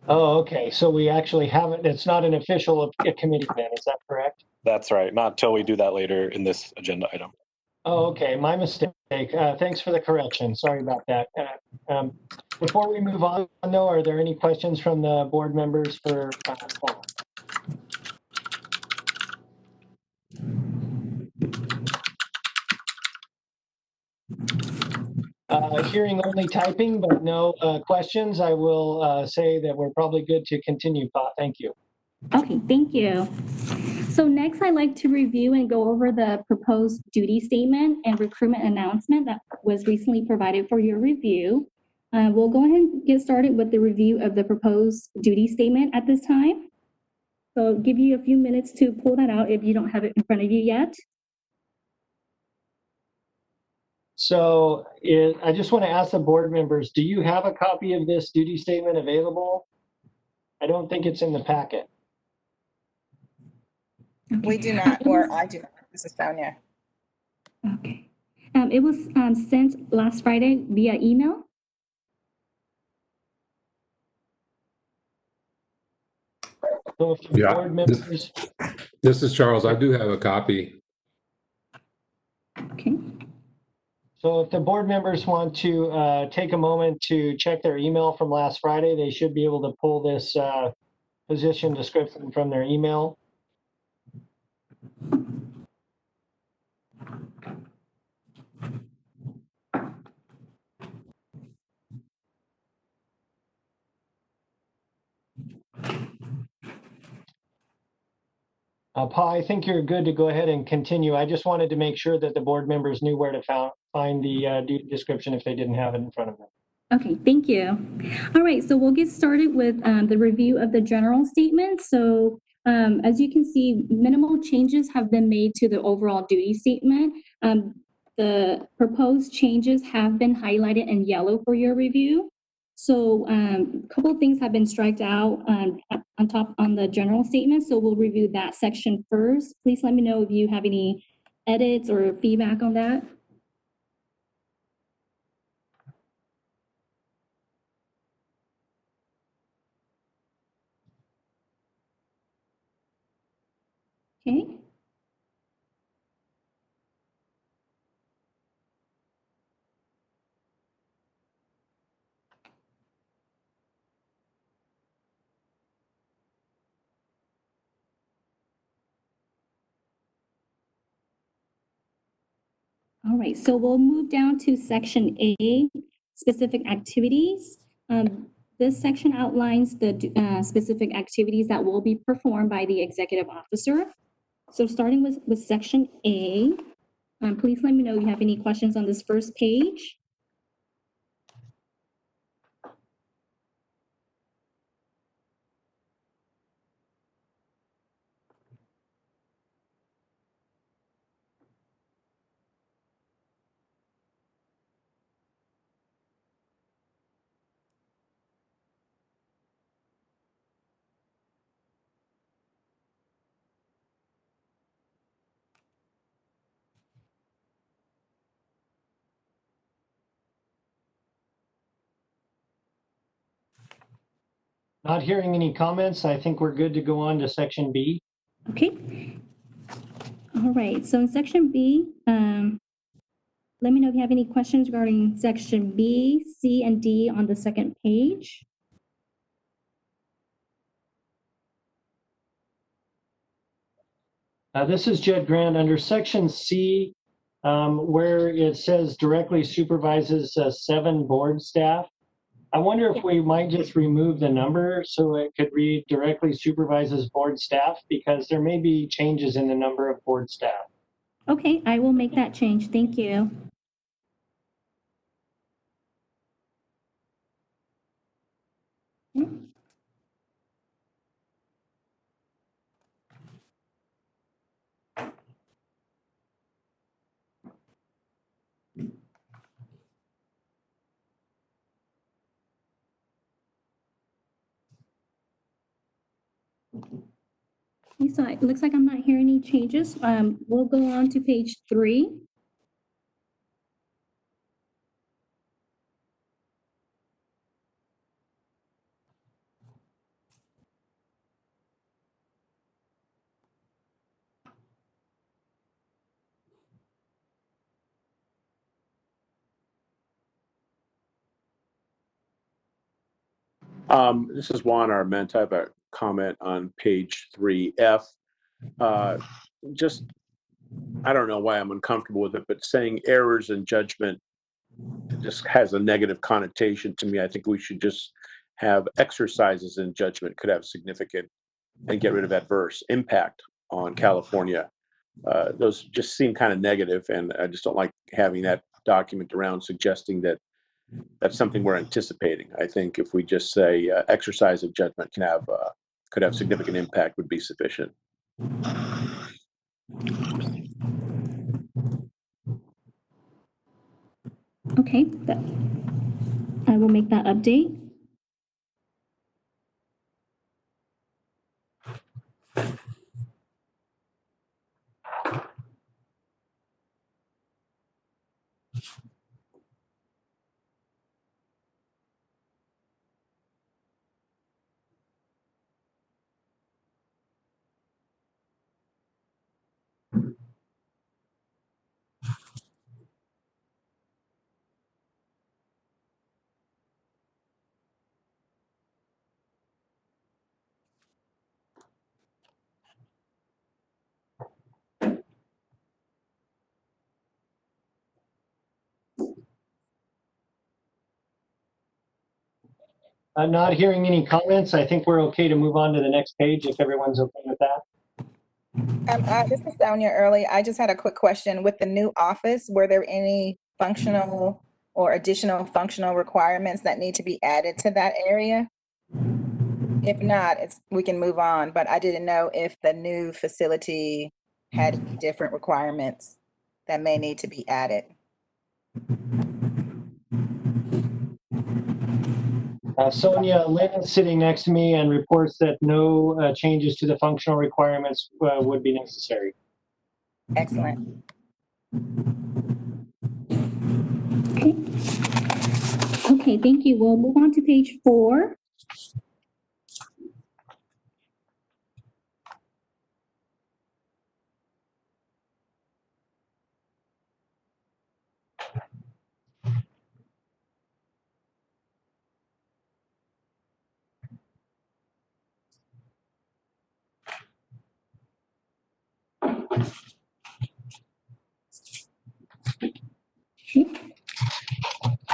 Oh, okay. So we actually haven't, it's not an official committee then, is that correct? That's right. Not until we do that later in this agenda item. Oh, okay. My mistake. Thanks for the correction. Sorry about that. Before we move on, though, are there any questions from the board members for Paul? Hearing only typing, but no questions, I will say that we're probably good to continue, Paul. Thank you. Okay, thank you. So next, I'd like to review and go over the proposed duty statement and recruitment announcement that was recently provided for your review. We'll go ahead and get started with the review of the proposed duty statement at this time. So I'll give you a few minutes to pull that out if you don't have it in front of you yet. So I just want to ask the board members, do you have a copy of this duty statement available? I don't think it's in the packet. We do not, or I do not. This is Sonia. Okay. It was sent last Friday via email. So if the Yeah, board members, this is Charles. I do have a copy. Okay. so if the board members want to take a moment to check their email from last Friday, they should be able to pull this position description from their email. Paul, I think you're good to go ahead and continue. I just wanted to make sure that the board members knew where to find the duty description if they didn't have it in front of them. Okay, thank you. All right, so we'll get started with the review of the general statement. So as you can see, minimal changes have been made to the overall duty statement. The proposed changes have been highlighted in yellow for your review. So a couple of things have been striked out on top on the general statement. So we'll review that section first. Please let me know if you have any edits or feedback on that. Okay. All right, so we'll move down to section A, specific activities. This section outlines the specific activities that will be performed by the executive officer. So starting with section A, please let me know if you have any questions on this first page. Not hearing any comments, I think we're good to go on to section B. Okay. All right, so in section B, let me know if you have any questions regarding section B, C, and D on the second page. This is Jed Grant under section C, where it says directly supervises 7 board staff. I wonder if we might just remove the number so it could read directly supervises board staff, because there may be changes in the number of board staff. Okay, I will make that change. Thank you. So it looks like I'm not hearing any changes. We'll go on to page 3. This is Juan Armenta. I have a comment on page 3F. Just, I don't know why I'm uncomfortable with it, but saying errors in judgment just has a negative connotation to me. I think we should just have exercises in judgment could have significant and get rid of adverse impact on California. Those just seem kind of negative, and I just don't like having that document around suggesting that that's something we're anticipating. I think if we just say exercise of judgment can have could have significant impact would be sufficient. Okay, I will make that update. I'm not hearing any comments. I think we're okay to move on to the next page if everyone's okay with that. This is Sonia Early. I just had a quick question. With the new office, were there any functional or additional functional requirements that need to be added to that area? If not, we can move on, but I didn't know if the new facility had different requirements that may need to be added. Sonia Lynn is sitting next to me and reports that no changes to the functional requirements would be necessary. Excellent. Okay. Okay, thank you. We'll move on to page 4.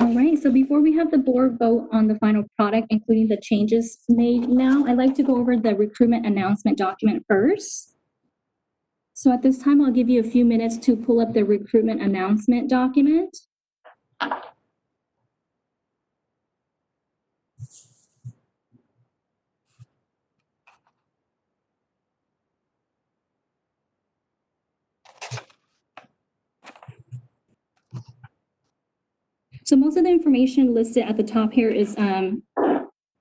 All right, so before we have the board vote on the final product, including the changes made now, I'd like to go over the recruitment announcement document first. So at this time, I'll give you a few minutes to pull up the recruitment announcement document. So most of the information listed at the top here is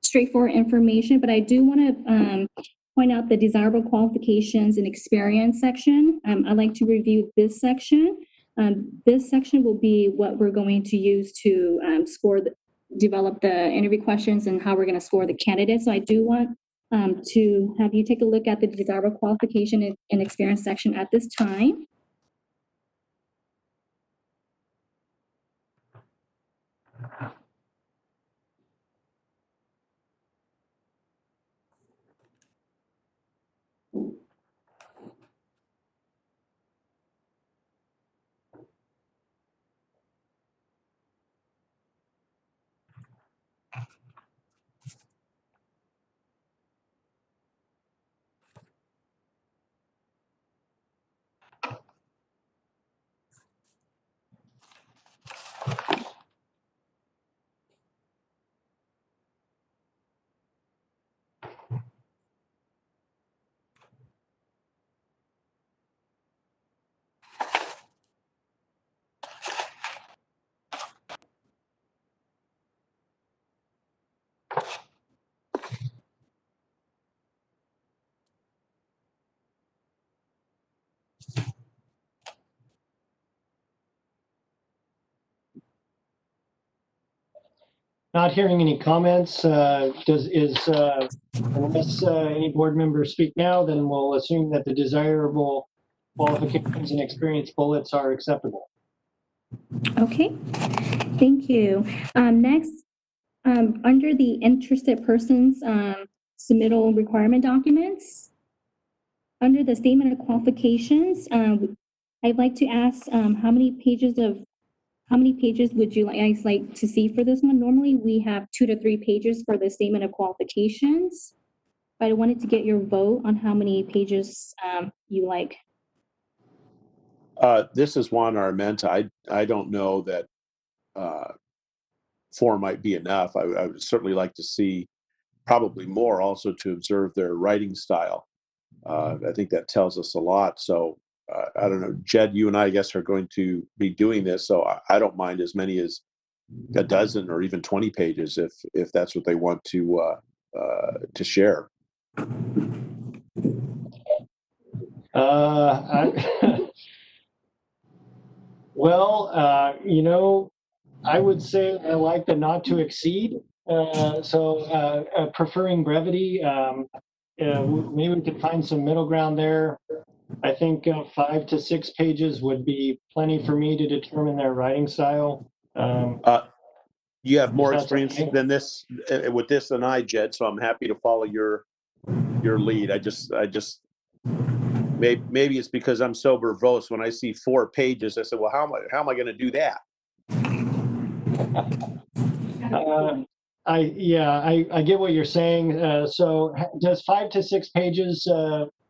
straightforward information, but I do want to point out the desirable qualifications and experience section. I'd like to review this section. This section will be what we're going to use to develop the interview questions and how we're going to score the candidates. So I do want to have you take a look at the desirable qualification and experience section at this time. Not hearing any comments. Unless any board members speak now, then we'll assume that the desirable qualifications and experience bullets are acceptable. Okay, thank you. Next, under the interested persons submittal requirement documents, under the statement of qualifications, I'd like to ask how many pages would you guys like to see for this one? Normally we have 2 to 3 pages for the statement of qualifications, but I wanted to get your vote on how many pages you like. This is Juan Armenta. I don't know that 4 might be enough. I would certainly like to see probably more also to observe their writing style. I think that tells us a lot. So I don't know, Jed, you and I guess are going to be doing this, so I don't mind as many as a dozen or even 20 pages if that's what they want to share. Well, you know, I would say I like the not to exceed. Preferring brevity. Maybe we could find some middle ground there. I think 5 to 6 pages would be plenty for me to determine their writing style. You have more experience okay than this with this than I, Jed. So I'm happy to follow your lead. I just maybe it's because I'm so verbose. When I see 4 pages, I said, "Well, how am I going to do that?" I get what you're saying. So does 5 to 6 pages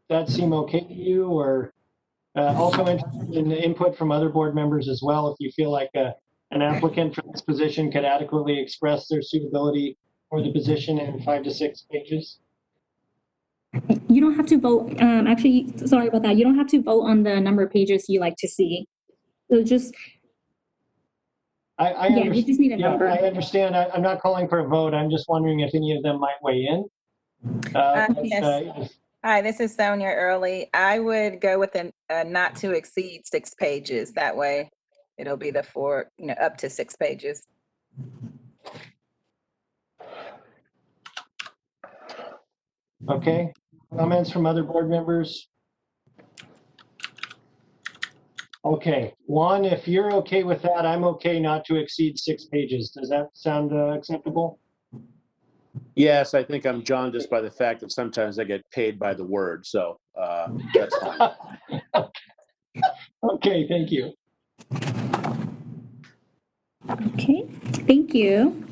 that seem okay to you, or also interested in the input from other board members as well? If you feel like an applicant for this position could adequately express their suitability for the position in 5 to 6 pages. You don't have to vote. Actually, sorry about that. You don't have to vote on the number of pages you like to see. So just you just need a number. I understand. I'm not calling for a vote. I'm just wondering if any of them might weigh in. Yes. Hi, this is Sonia Early. I would go with a not to exceed 6 pages. That way, it'll be the 4, up to 6 pages. Okay. Comments from other board members? Okay. Juan, if you're okay with that, I'm okay not to exceed 6 pages. Does that sound acceptable? Yes, I think I'm jaundiced by the fact that sometimes I get paid by the word, so that's fine. Okay, thank you. Okay, thank you.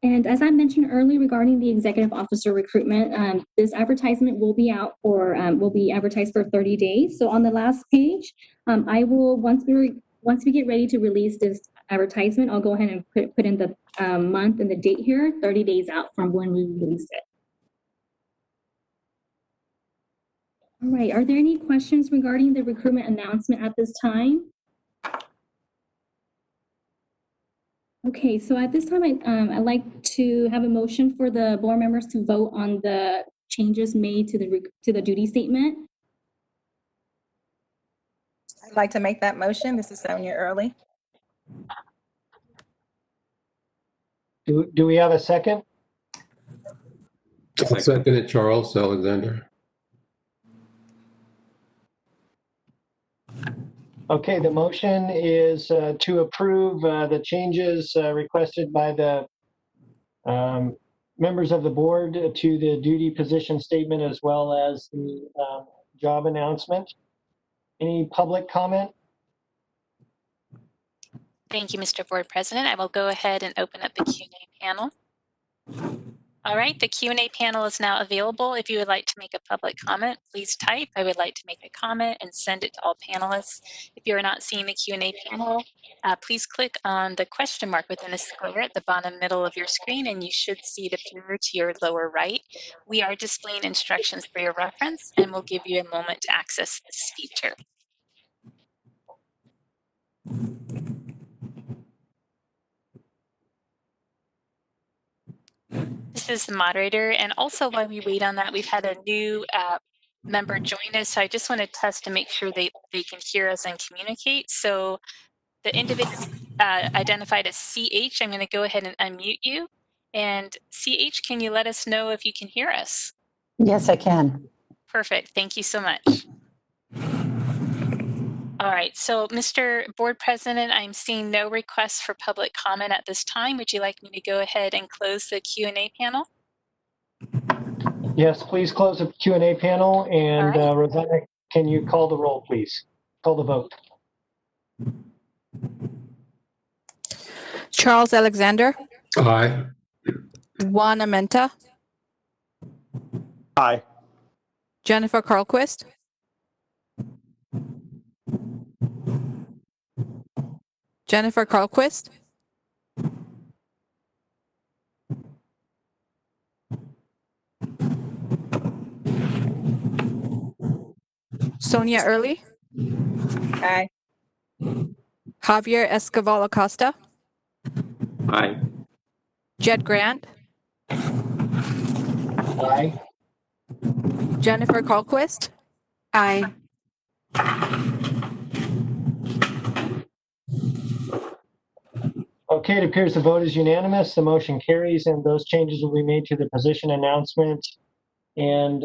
And as I mentioned earlier regarding the executive officer recruitment, this advertisement will be out for will be advertised for 30 days. So on the last page, I will once we get ready to release this advertisement, I'll go ahead and put in the month and the date here, 30 days out from when we release it. All right, are there any questions regarding the recruitment announcement at this time? Okay, so at this time, I'd like to have a motion for the board members to vote on the changes made to the duty statement. I'd like to make that motion. This is Sonia Early. Do we have a second? I'll second it, Charles Alexander. Okay, the motion is to approve the changes requested by the members of the board to the duty position statement as well as the job announcement. Any public comment? Thank you, Mr. Board President. I will go ahead and open up the Q&A panel. All right, the Q&A panel is now available. If you would like to make a public comment, please type, "I would like to make a comment," and send it to all panelists. If you are not seeing the Q&A panel, please click on the question mark within a square at the bottom middle of your screen, and you should see it appear to your lower right. We are displaying instructions for your reference, and we'll give you a moment to access this feature. This is the moderator, and also while we wait on that, we've had a new member join us, so I just want to test to make sure they can hear us and communicate. So the individual identified as CH, I'm going to go ahead and unmute you. And CH, can you let us know if you can hear us? Yes, I can. Perfect. Thank you so much. All right, so Mr. Board President, I'm seeing no requests for public comment at this time. Would you like me to go ahead and close the Q&A panel? Yes, please close the Q&A panel. And right. Rosanna, can you call the roll, please? Call the vote. Charles Alexander. Aye. Juan Amenta. Aye. Jennifer Carlquist. Jennifer Carlquist. Sonia Early, Aye. Javier Escoval Acosta, Aye. Jed Grant, Aye. Jennifer Carlquist, Aye. Okay, it appears the vote is unanimous. The motion carries, and those changes will be made to the position announcement and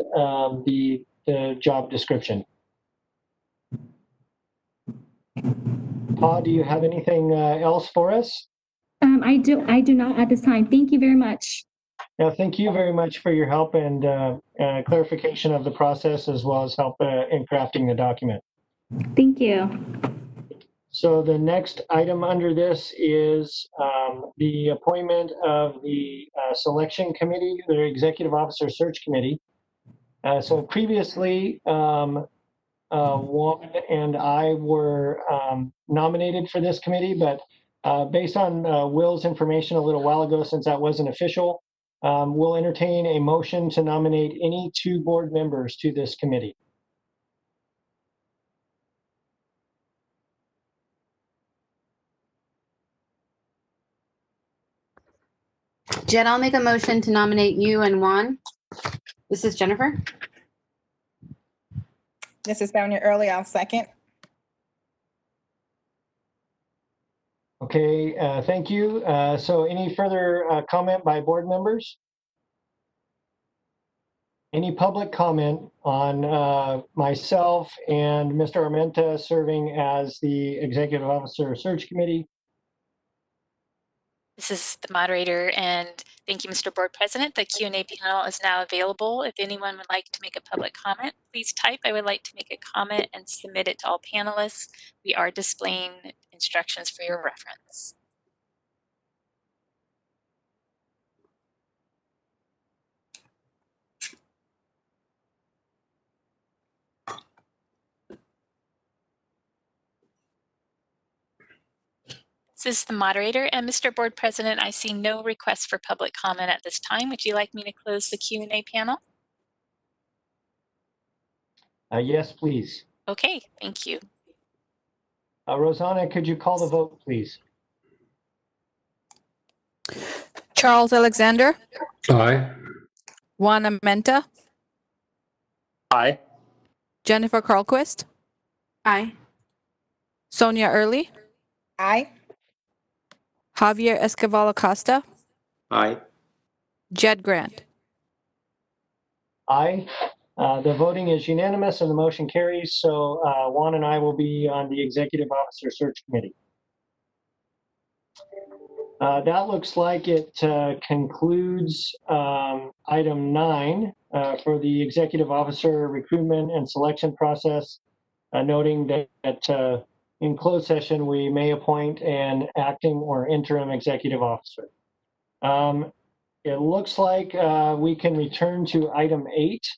the job description. Paul, do you have anything else for us? I do not at this time. Thank you very much. Now, thank you very much for your help and clarification of the process, as well as help in crafting the document. Thank you. So the next item under this is the appointment of the selection committee, the executive officer search committee. So previously, Juan and I were nominated for this committee, but based on Will's information a little while ago, since that wasn't official, we'll entertain a motion to nominate any 2 board members to this committee. Jed, I'll make a motion to nominate you and Juan. This is Jennifer. This is Sonia Early. I'll second. Okay, thank you. So any further comment by board members? Any public comment on myself and Mr. Armenta serving as the Executive Officer Search Committee? This is the moderator, and thank you, Mr. Board President. The Q&A panel is now available. If anyone would like to make a public comment, please type, "I would like to make a comment," and submit it to all panelists. We are displaying instructions for your reference. This is the moderator, and Mr. Board President, I see no requests for public comment at this time. Would you like me to close the Q&A panel? Yes, please. Okay, thank you. Rosanna, could you call the vote, please? Charles Alexander, Aye. Juan Amenta, Aye. Jennifer Carlquist, Aye. Sonia Early, Aye. Javier Escoval Acosta, Aye. Jed Grant. Aye. The voting is unanimous and the motion carries. So Juan and I will be on the Executive Officer Search Committee. That looks like it concludes item 9 for the Executive Officer recruitment and selection process, noting that in closed session, we may appoint an acting or interim executive officer. It looks like we can return to item 8.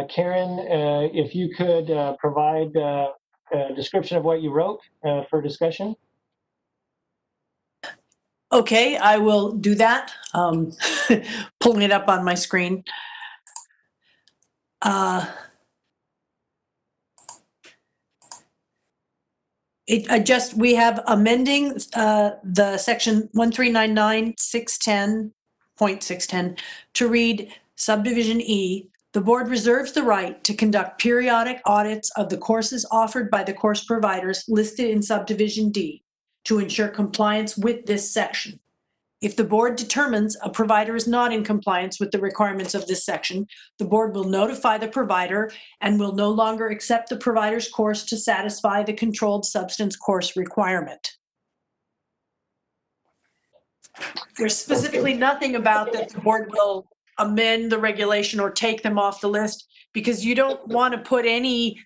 Karen, if you could provide a description of what you wrote for discussion. Okay, I will do that. Pulling it up on my screen. We have amending the section 1399.610 to read subdivision E. The board reserves the right to conduct periodic audits of the courses offered by the course providers listed in subdivision D to ensure compliance with this section. If the board determines a provider is not in compliance with the requirements of this section, the board will notify the provider and will no longer accept the provider's course to satisfy the controlled substance course requirement. There's specifically nothing about that the board will amend the regulation or take them off the list, because you don't want to put any,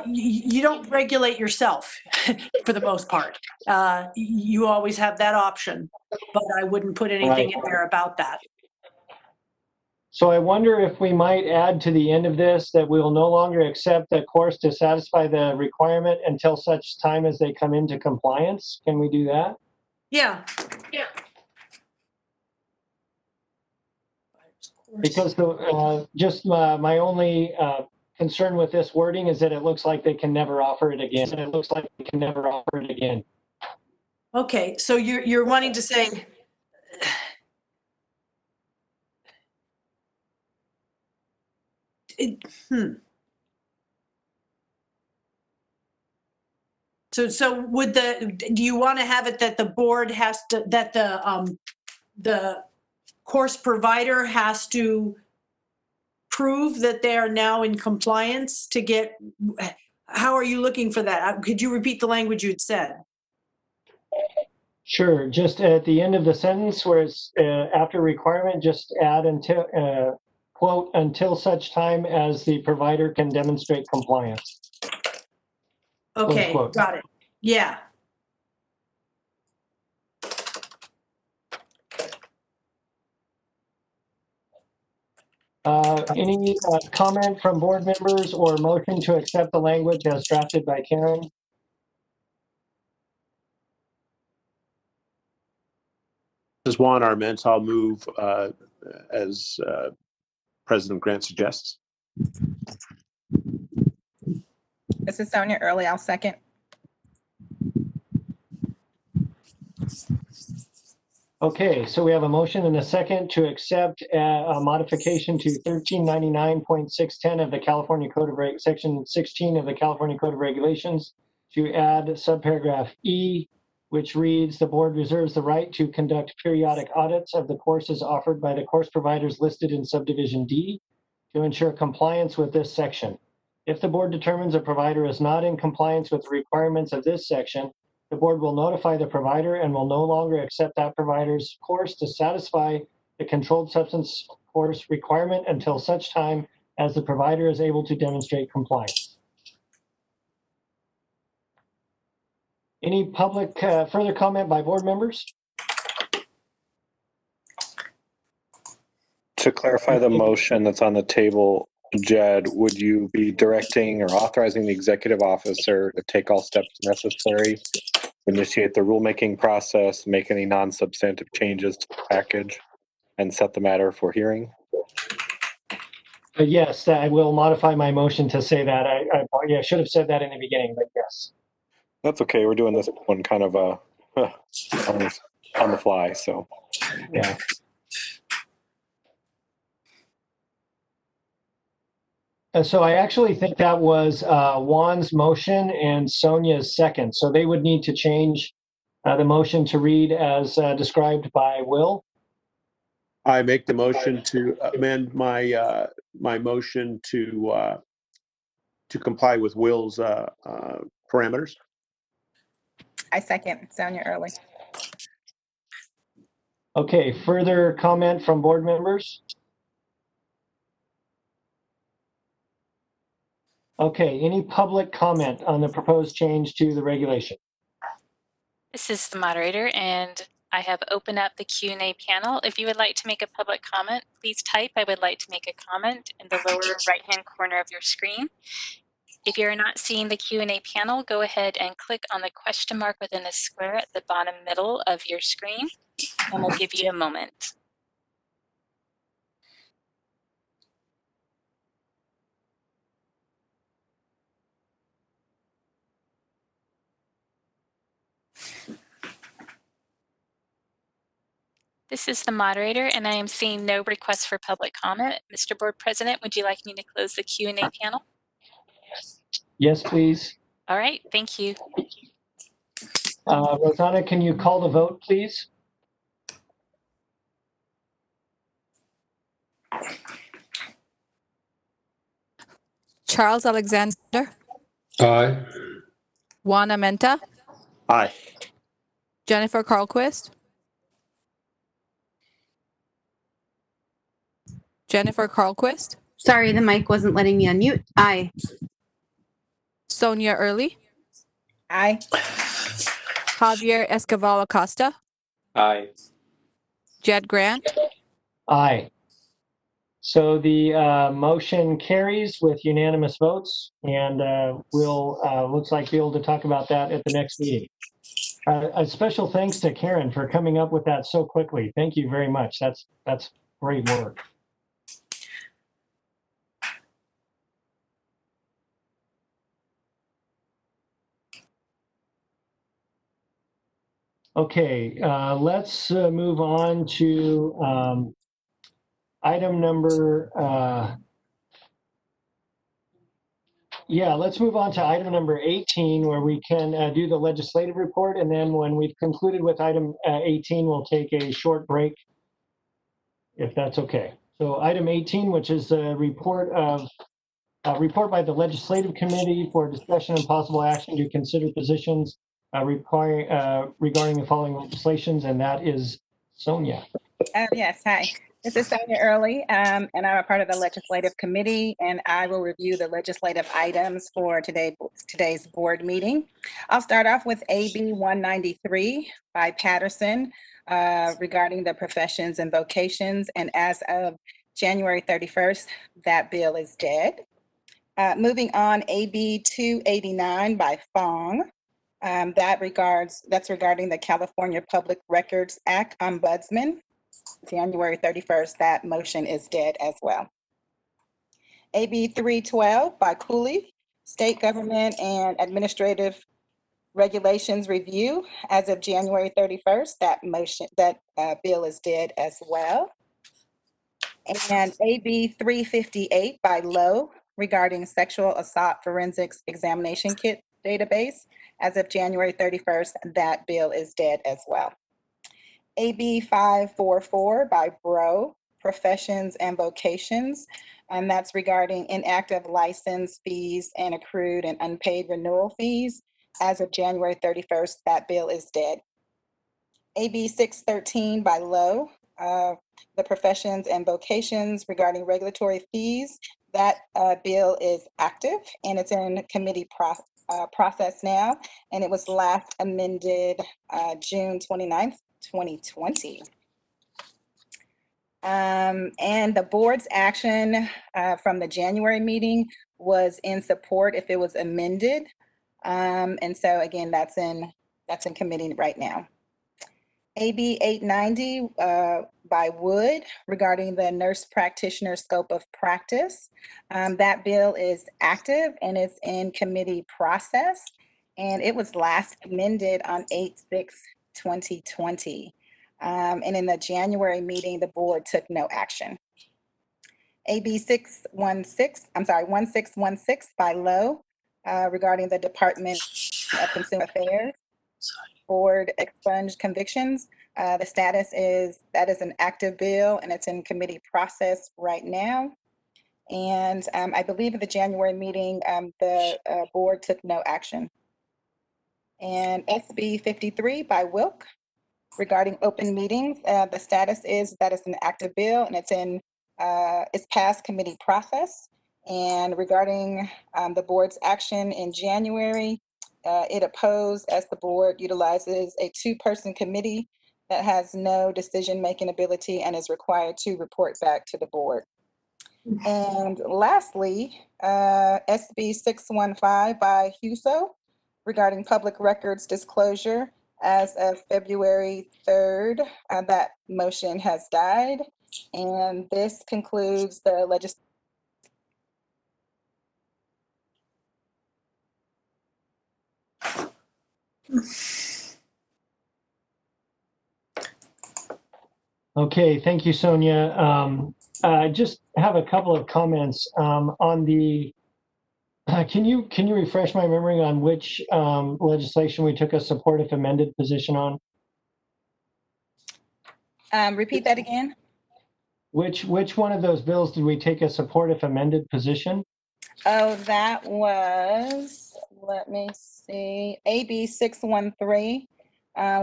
you don't regulate yourself for the most part. You always have that option, but I wouldn't put anything in there about that. So I wonder if we might add to the end of this that we will no longer accept a course to satisfy the requirement until such time as they come into compliance. Can we do that? Yeah. Because just my only concern with this wording is that it looks like they can never offer it again. Okay, so you're wanting to say, So would do you want to have it that the board has to, that the course provider has to prove that they are now in compliance to get, how are you looking for that? Could you repeat the language you'd said? Sure, just at the end of the sentence where it's after requirement, just add until, quote, until such time as the provider can demonstrate compliance. Okay, got it. Yeah. Any comment from board members or motion to accept the language as drafted by Karen? This is Juan Arment. I'll move as President Grant suggests. This is Sonia Early. I'll second. Okay, so we have a motion and a second to accept a modification to 1399.610 of the California Code of Section 16 of the California Code of Regulations to add subparagraph E, which reads, the board reserves the right to conduct periodic audits of the courses offered by the course providers listed in subdivision D to ensure compliance with this section. If the board determines a provider is not in compliance with the requirements of this section, the board will notify the provider and will no longer accept that provider's course to satisfy the controlled substance course requirement until such time as the provider is able to demonstrate compliance. Any public further comment by board members? To clarify the motion that's on the table, Jed, would you be directing or authorizing the executive officer to take all steps necessary to initiate the rulemaking process, make any non-substantive changes to the package, and set the matter for hearing? Yes, I will modify my motion to say that. I should have said that in the beginning, but yes. That's okay. We're doing this one kind of on the fly, so. Yeah. So I actually think that was Juan's motion and Sonia's second. So they would need to change the motion to read as described by Will. I make the motion to amend my my motion to comply with Will's parameters. I second Sonia Early. Okay, further comment from board members? Okay, any public comment on the proposed change to the regulation? This is the moderator, and I have opened up the Q&A panel. If you would like to make a public comment, please type "I would like to make a comment" in the lower right-hand corner of your screen. If you're not seeing the Q&A panel, go ahead and click on the question mark within the square at the bottom middle of your screen, and we'll give you a moment. This is the moderator, and I am seeing no requests for public comment. Mr. Board President, would you like me to close the Q&A panel? Yes, please. All right, thank you. Rosanna, can you call the vote, please? Charles Alexander, Aye. Juan Armenta, Aye. Jennifer Carlquist, Jennifer Carlquist, Sorry, the mic wasn't letting me unmute. Aye. Sonia Early, Aye. Javier Escobar Acosta, Aye. Jed Grant, Aye. So the motion carries with unanimous votes, and we'll looks like be able to talk about that at the next meeting. A special thanks to Karen for coming up with that so quickly. Thank you very much. That's great work. Okay, let's move on to item number, let's move on to item number 18, where we can do the legislative report. And then when we've concluded with item 18, we'll take a short break, if that's okay. So item 18, which is a report by the Legislative Committee for discussion and possible action to consider positions regarding the following legislations, and that is Sonia. Yes, hi. This is Sonia Early, and I'm a part of the Legislative Committee, and I will review the legislative items for today's board meeting. I'll start off with AB 193 by Patterson regarding the professions and vocations, and as of January 31st, that bill is dead. Moving on, AB 289 by Fong. That's regarding the California Public Records Act Ombudsman. January 31st, that motion is dead as well. AB 312 by Cooley, State Government and Administrative Regulations Review. As of January 31st, that bill is dead as well. And AB 358 by Lowe regarding Sexual Assault Forensics Examination Kit Database. As of January 31st, that bill is dead as well. AB 544 by Bro, Professions and Vocations, and that's regarding inactive license fees and accrued and unpaid renewal fees. As of January 31st, that bill is dead. AB 613 by Lowe, the Professions and Vocations regarding regulatory fees. That bill is active and it's in committee process now, and it was last amended June 29th, 2020. And the board's action from the January meeting was in support if it was amended. And so again, that's in committee right now. AB 890 by Wood regarding the nurse practitioner scope of practice. That bill is active and it's in committee process, and it was last amended on 8/6/2020. And in the January meeting, the board took no action. AB 1616 by Lowe regarding the Department of Consumer Affairs. Board expunged convictions. The status is that is an active bill and it's in committee process right now. And I believe at the January meeting, the board took no action. And SB 53 by Wilk regarding open meetings. The status is that it's an active bill and it's past committee process. And regarding the board's action in January, it opposed as the board utilizes a two-person committee that has no decision-making ability and is required to report back to the board. And lastly, SB 615 by Huso regarding public records disclosure. As of February 3rd, that motion has died. And this concludes the legislation. Okay, thank you, Sonia. I just have a couple of comments on the. Can you refresh my memory on which legislation we took a support if amended position on? Repeat that again. Which one of those bills did we take a support if amended position? Oh, that was, let me see, AB 613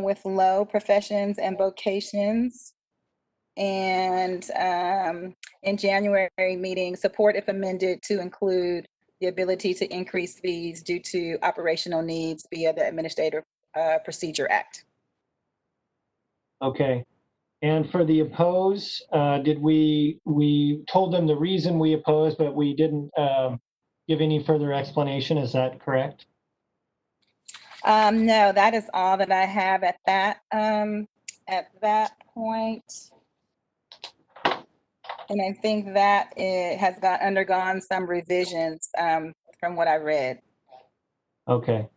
with Low Professions and Vocations. And in January meeting, support if amended to include the ability to increase fees due to operational needs via the Administrative Procedure Act. Okay. And for the oppose, did we told them the reason we opposed, but we didn't give any further explanation? Is that correct? No, that is all that I have at that point. And I think that it has undergone some revisions from what I read. Okay.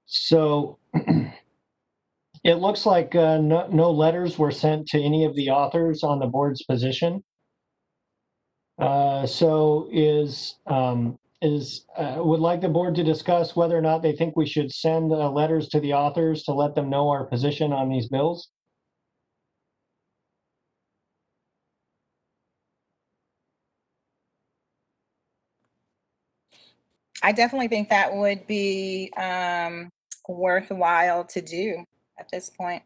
So It looks like no letters were sent to any of the authors on the board's position. So would like the board to discuss whether or not they think we should send letters to the authors to let them know our position on these bills. I definitely think that would be worthwhile to do at this point.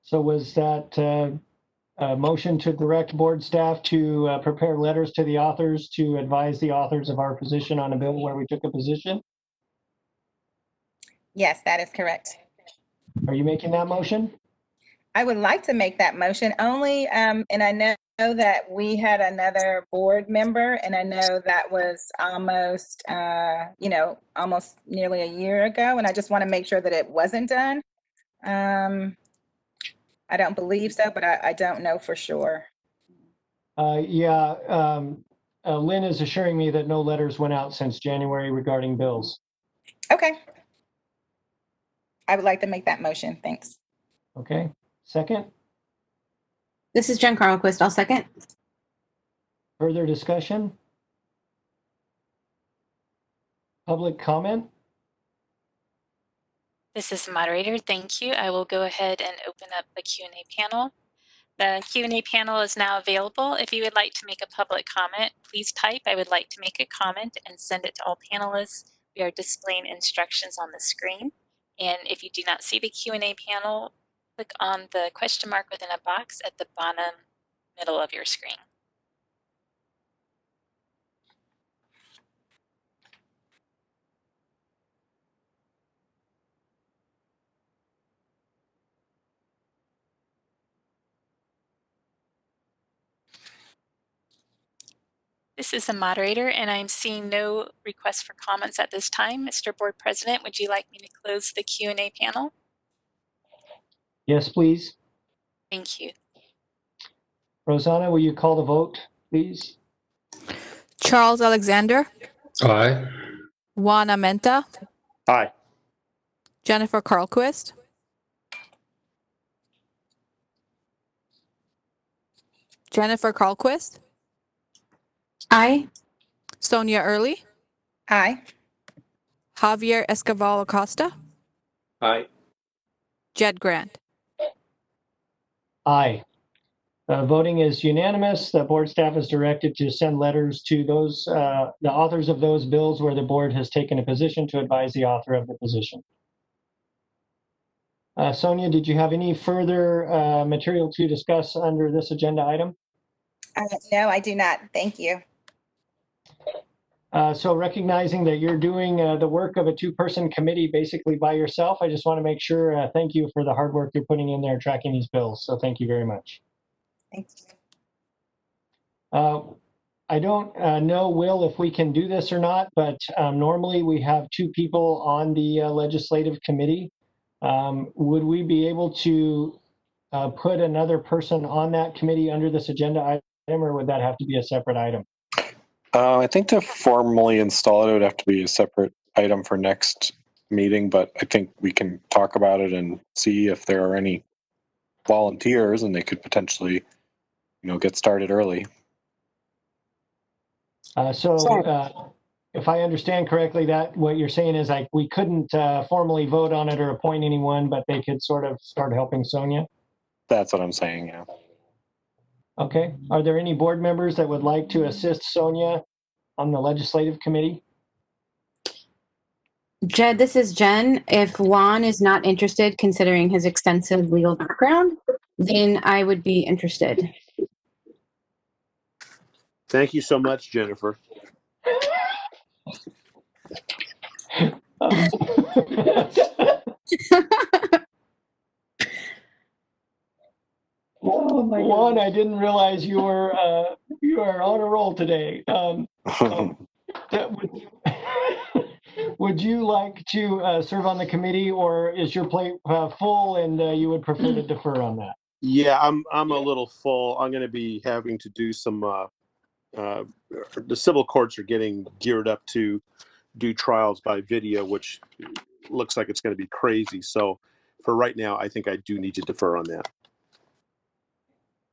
So was that a motion to direct board staff to prepare letters to the authors to advise the authors of our position on a bill where we took a position? Yes, that is correct. Are you making that motion? I would like to make that motion only, and I know that we had another board member, and I know that was almost, almost nearly a year ago, and I just want to make sure that it wasn't done. I don't believe so, but I don't know for sure. Yeah, Lynn is assuring me that no letters went out since January regarding bills. Okay. I would like to make that motion. Thanks. Okay. Second? This is Jen Carlquist. I'll second. Further discussion? Public comment? This is the moderator. Thank you. I will go ahead and open up the Q&A panel. The Q&A panel is now available. If you would like to make a public comment, please type, "I would like to make a comment," and send it to all panelists. We are displaying instructions on the screen. And if you do not see the Q&A panel, click on the question mark within a box at the bottom middle of your screen. This is the moderator, and I'm seeing no requests for comments at this time. Mr. Board President, would you like me to close the Q&A panel? Yes, please. Thank you. Rosanna, will you call the vote, please? Charles Alexander, Aye. Juan Amenta, Aye. Jennifer Carlquist, Jennifer Carlquist, Aye. Sonia Early, Aye. Javier Escobar Acosta, Aye. Jed Grant. Aye. Voting is unanimous. The board staff is directed to send letters to those, the authors of those bills where the board has taken a position to advise the author of the position. Sonia, did you have any further material to discuss under this agenda item? No, I do not. Thank you. So recognizing that you're doing the work of a two-person committee basically by yourself, I just want to make sure, thank you for the hard work you're putting in there tracking these bills. So thank you very much. Thanks. I don't know, Will, if we can do this or not, but normally we have two people on the legislative committee. Would we be able to put another person on that committee under this agenda item, or would that have to be a separate item? I think to formally install it would have to be a separate item for next meeting, but I think we can talk about it and see if there are any volunteers and they could potentially, get started early. If I understand correctly, that what you're saying is like we couldn't formally vote on it or appoint anyone, but they could sort of start helping Sonia? That's what I'm saying, yeah. Okay. Are there any board members that would like to assist Sonia on the legislative committee? Jed, this is Jen. If Juan is not interested, considering his extensive legal background, then I would be interested. Thank you so much, Jennifer. Oh my Juan, I didn't realize you were on a roll today. Would you like to serve on the committee, or is your plate full and you would prefer to defer on that? Yeah, I'm a little full. I'm going to be having to do some. The civil courts are getting geared up to do trials by video, which looks like it's going to be crazy. So for right now, I think I do need to defer on that.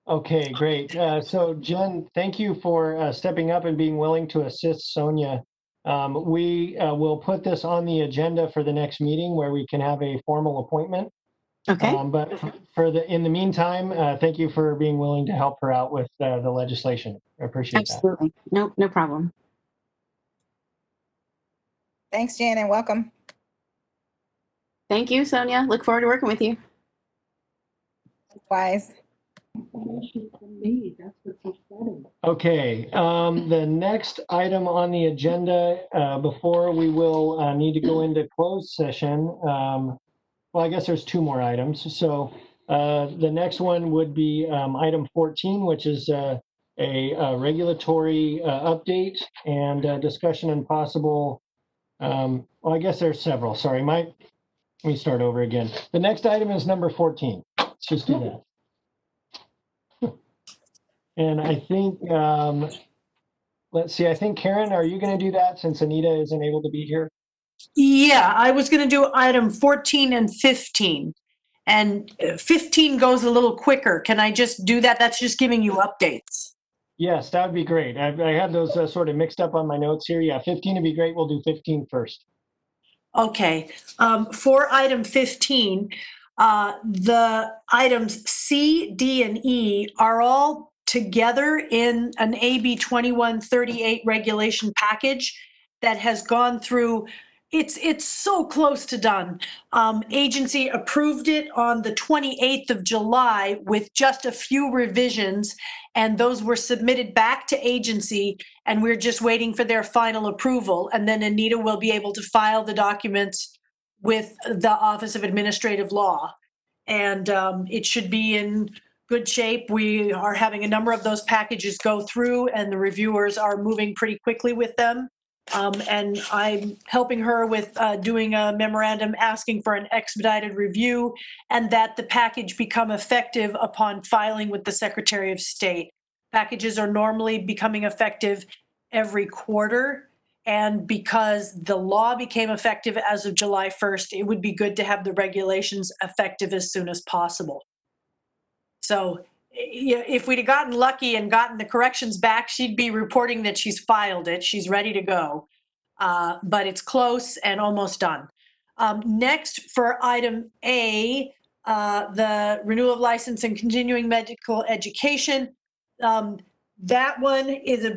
Okay, great. So Jen, thank you for stepping up and being willing to assist Sonia. We will put this on the agenda for the next meeting where we can have a formal appointment. Okay. But in the meantime, thank you for being willing to help her out with the legislation. I appreciate that. Absolutely. No problem. Thanks, Jen, and welcome. Thank you, Sonia. Look forward to working with you. Likewise. Okay, the next item on the agenda, before we will need to go into closed session, well, I guess there's two more items. So the next one would be item 14, which is a regulatory update and discussion and possible, well, I guess there's several. Sorry, let me start over again. The next item is number 14. Let's just do that. And I think, let's see, I think, Karen, are you going to do that since Anita isn't able to be here? Yeah, I was going to do item 14 and 15. And 15 goes a little quicker. Can I just do that? That's just giving you updates. Yes, that would be great. I had those sort of mixed up on my notes here. Yeah, 15 would be great. We'll do 15 first. Okay. For item 15, the items C, D, and E are all together in an AB 2138 regulation package that has gone through. It's so close to done. Agency approved it on the 28th of July with just a few revisions, and those were submitted back to agency, and we're just waiting for their final approval. And then Anita will be able to file the documents with the Office of Administrative Law. And it should be in good shape. We are having a number of those packages go through, and the reviewers are moving pretty quickly with them. And I'm helping her with doing a memorandum asking for an expedited review and that the package become effective upon filing with the Secretary of State. Packages are normally becoming effective every quarter. And because the law became effective as of July 1st, it would be good to have the regulations effective as soon as possible. So if we'd have gotten lucky and gotten the corrections back, she'd be reporting that she's filed it. She's ready to go. But it's close and almost done. Next, for item A, the renewal of license and continuing medical education. That one is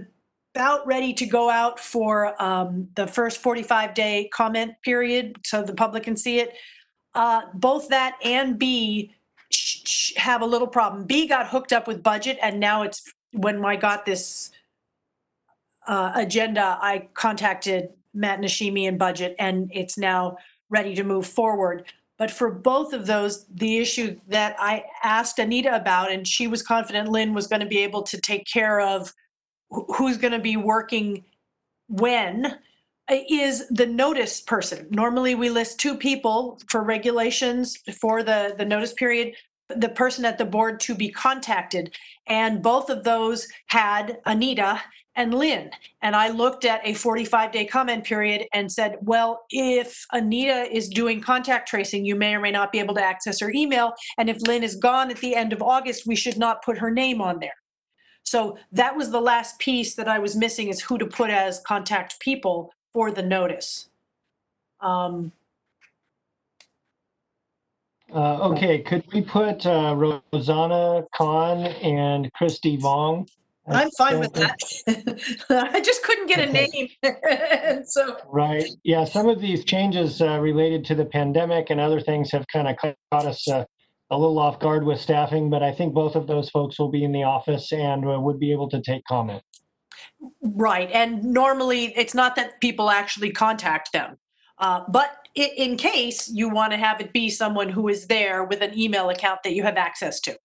about ready to go out for the first 45-day comment period so the public can see it. Both that and B have a little problem. B got hooked up with budget, and now it's when I got this agenda, I contacted Matt Nishimi in budget, and it's now ready to move forward. But for both of those, the issue that I asked Anita about, and she was confident Lynn was going to be able to take care of who's going to be working when, is the notice person. Normally we list two people for regulations for the notice period, the person at the board to be contacted. And both of those had Anita and Lynn. And I looked at a 45-day comment period and said, well, if Anita is doing contact tracing, you may or may not be able to access her email. And if Lynn is gone at the end of August, we should not put her name on there. So that was the last piece that I was missing, is who to put as contact people for the notice. Okay, could we put Rosanna Khan and Christy Vong? I'm fine with that. I just couldn't get a name. So right. Yeah, some of these changes related to the pandemic and other things have kind of caught us a little off guard with staffing, but I think both of those folks will be in the office and would be able to take comment. Right. And normally it's not that people actually contact them. But in case you want to have it be someone who is there with an email account that you have access to.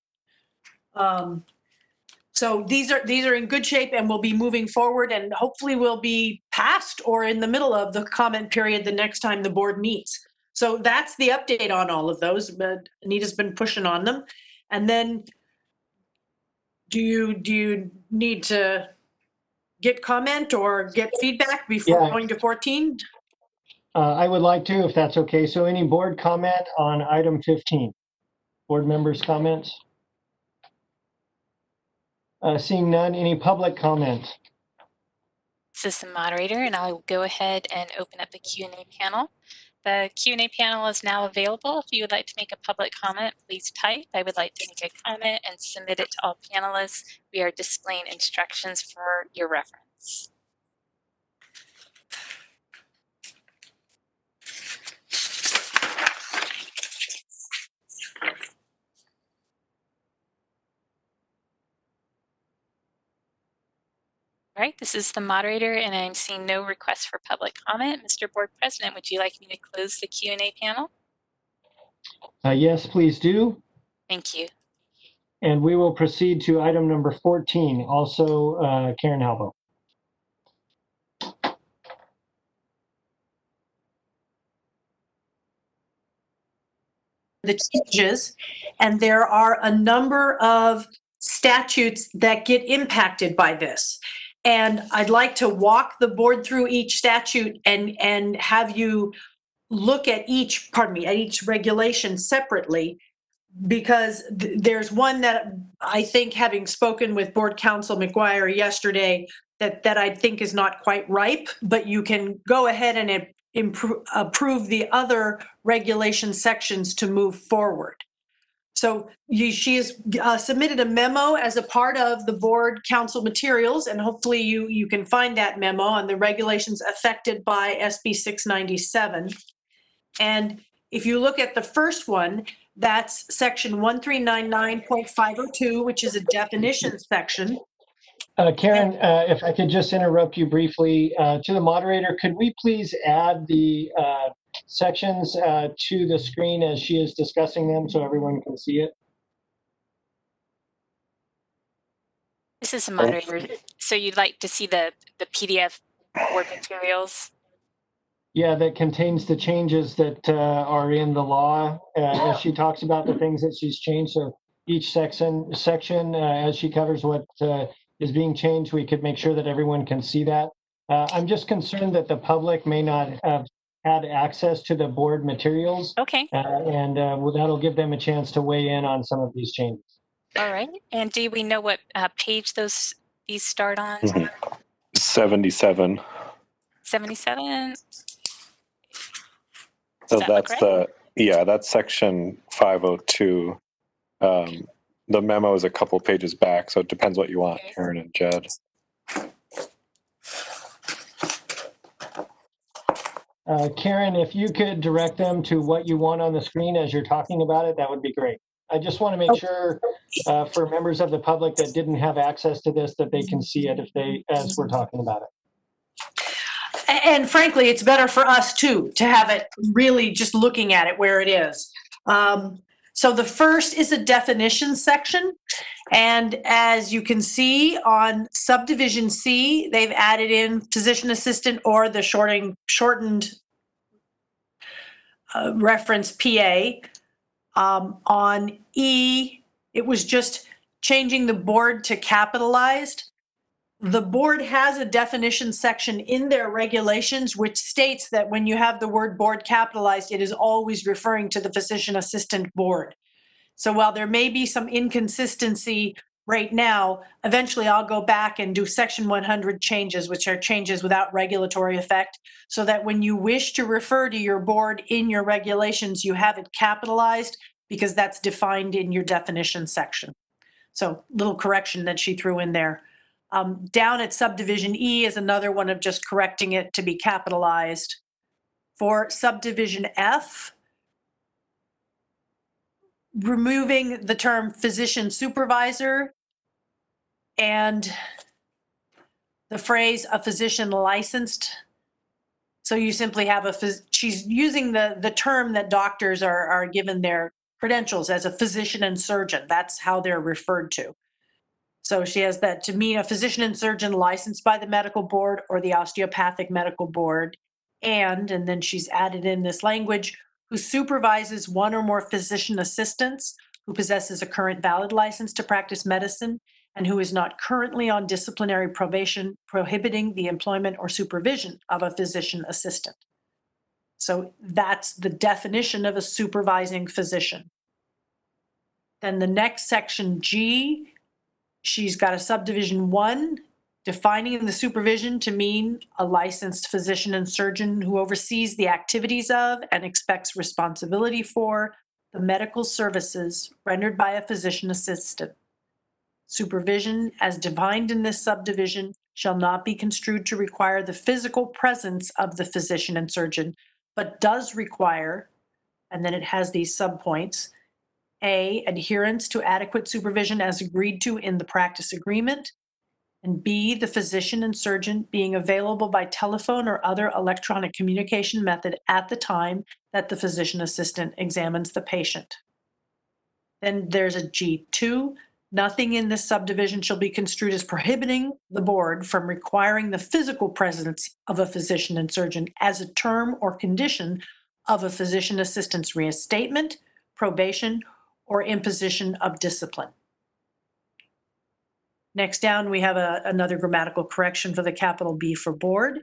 So these are in good shape and will be moving forward, and hopefully will be past or in the middle of the comment period the next time the board meets. So that's the update on all of those. But Anita's been pushing on them. And then do you need to get comment or get feedback before going to 14? I would like to, if that's okay. So any board comment on item 15? Board members' comments? Seeing none, any public comment? This is the moderator, and I'll go ahead and open up the Q&A panel. The Q&A panel is now available. If you would like to make a public comment, please type, "I would like to make a comment," and submit it to all panelists. We are displaying instructions for your reference. All right, this is the moderator, and I'm seeing no requests for public comment. Mr. Board President, would you like me to close the Q&A panel? Yes, please do. Thank you. And we will proceed to item number 14, also Karen Halbo. The changes, and there are a number of statutes that get impacted by this. And I'd like to walk the board through each statute and have you look at each, at each regulation separately, because there's one that I think, having spoken with Board Counsel McGuire yesterday, that I think is not quite ripe, but you can go ahead and approve the other regulation sections to move forward. So she has submitted a memo as a part of the board council materials, and hopefully you can find that memo on the regulations affected by SB 697. And if you look at the first one, that's section 1399.502, which is a definition section. Karen, if I could just interrupt you briefly, to the moderator, could we please add the sections to the screen as she is discussing them so everyone can see it? This is the moderator. So you'd like to see the PDF board materials? Yeah, that contains the changes that are in the law as she talks about the things that she's changed. So each section as she covers what is being changed, we could make sure that everyone can see that. I'm just concerned that the public may not have had access to the board materials. Okay. And that'll give them a chance to weigh in on some of these changes. All right. And do we know what page these start on? 77. 77. So that's section 502. The memo is a couple pages back, so it depends what you want, Karen and Jed. Karen, if you could direct them to what you want on the screen as you're talking about it, that would be great. I just want to make sure for members of the public that didn't have access to this that they can see it as we're talking about it. And frankly, it's better for us too, to have it really just looking at it where it is. So the first is a definition section. And as you can see on subdivision C, they've added in physician assistant or the shortened reference PA. On E, it was just changing the board to capitalized. The board has a definition section in their regulations which states that when you have the word board capitalized, it is always referring to the physician assistant board. So while there may be some inconsistency right now, eventually I'll go back and do section 100 changes, which are changes without regulatory effect, so that when you wish to refer to your board in your regulations, you have it capitalized because that's defined in your definition section. So little correction that she threw in there. Down at subdivision E is another one of just correcting it to be capitalized. For subdivision F, removing the term physician supervisor and the phrase a physician licensed. So you simply have she's using the term that doctors are given their credentials as a physician and surgeon. That's how they're referred to. So she has that to mean a physician and surgeon licensed by the medical board or the osteopathic medical board. And then she's added in this language, who supervises one or more physician assistants, who possesses a current valid license to practice medicine, and who is not currently on disciplinary probation prohibiting the employment or supervision of a physician assistant. So that's the definition of a supervising physician. Then the next section G, she's got a subdivision 1, defining the supervision to mean a licensed physician and surgeon who oversees the activities of and expects responsibility for the medical services rendered by a physician assistant. Supervision, as defined in this subdivision, shall not be construed to require the physical presence of the physician and surgeon, but does require, and then it has these subpoints, A, adherence to adequate supervision as agreed to in the practice agreement, and B, the physician and surgeon being available by telephone or other electronic communication method at the time that the physician assistant examines the patient. Then there's a G2. Nothing in this subdivision shall be construed as prohibiting the board from requiring the physical presence of a physician and surgeon as a term or condition of a physician assistant's reinstatement, probation, or imposition of discipline. Next down, we have another grammatical correction for the capital B for board,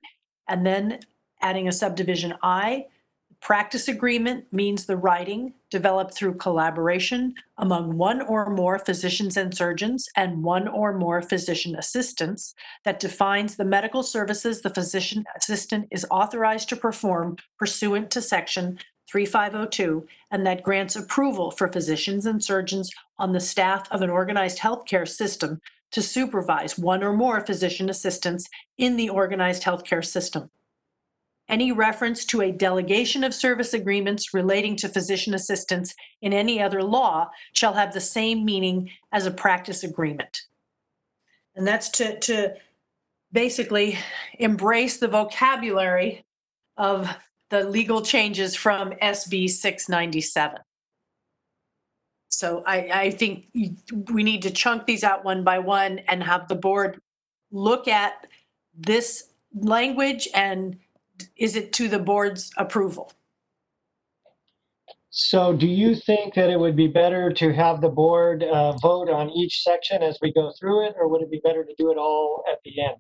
and then adding a subdivision I. Practice agreement means the writing developed through collaboration among one or more physicians and surgeons and one or more physician assistants that defines the medical services the physician assistant is authorized to perform pursuant to section 3502, and that grants approval for physicians and surgeons on the staff of an organized healthcare system to supervise one or more physician assistants in the organized healthcare system. Any reference to a delegation of service agreements relating to physician assistants in any other law shall have the same meaning as a practice agreement. And that's to basically embrace the vocabulary of the legal changes from SB 697. So I think we need to chunk these out one by one and have the board look at this language and is it to the board's approval? So do you think that it would be better to have the board vote on each section as we go through it, or would it be better to do it all at the end?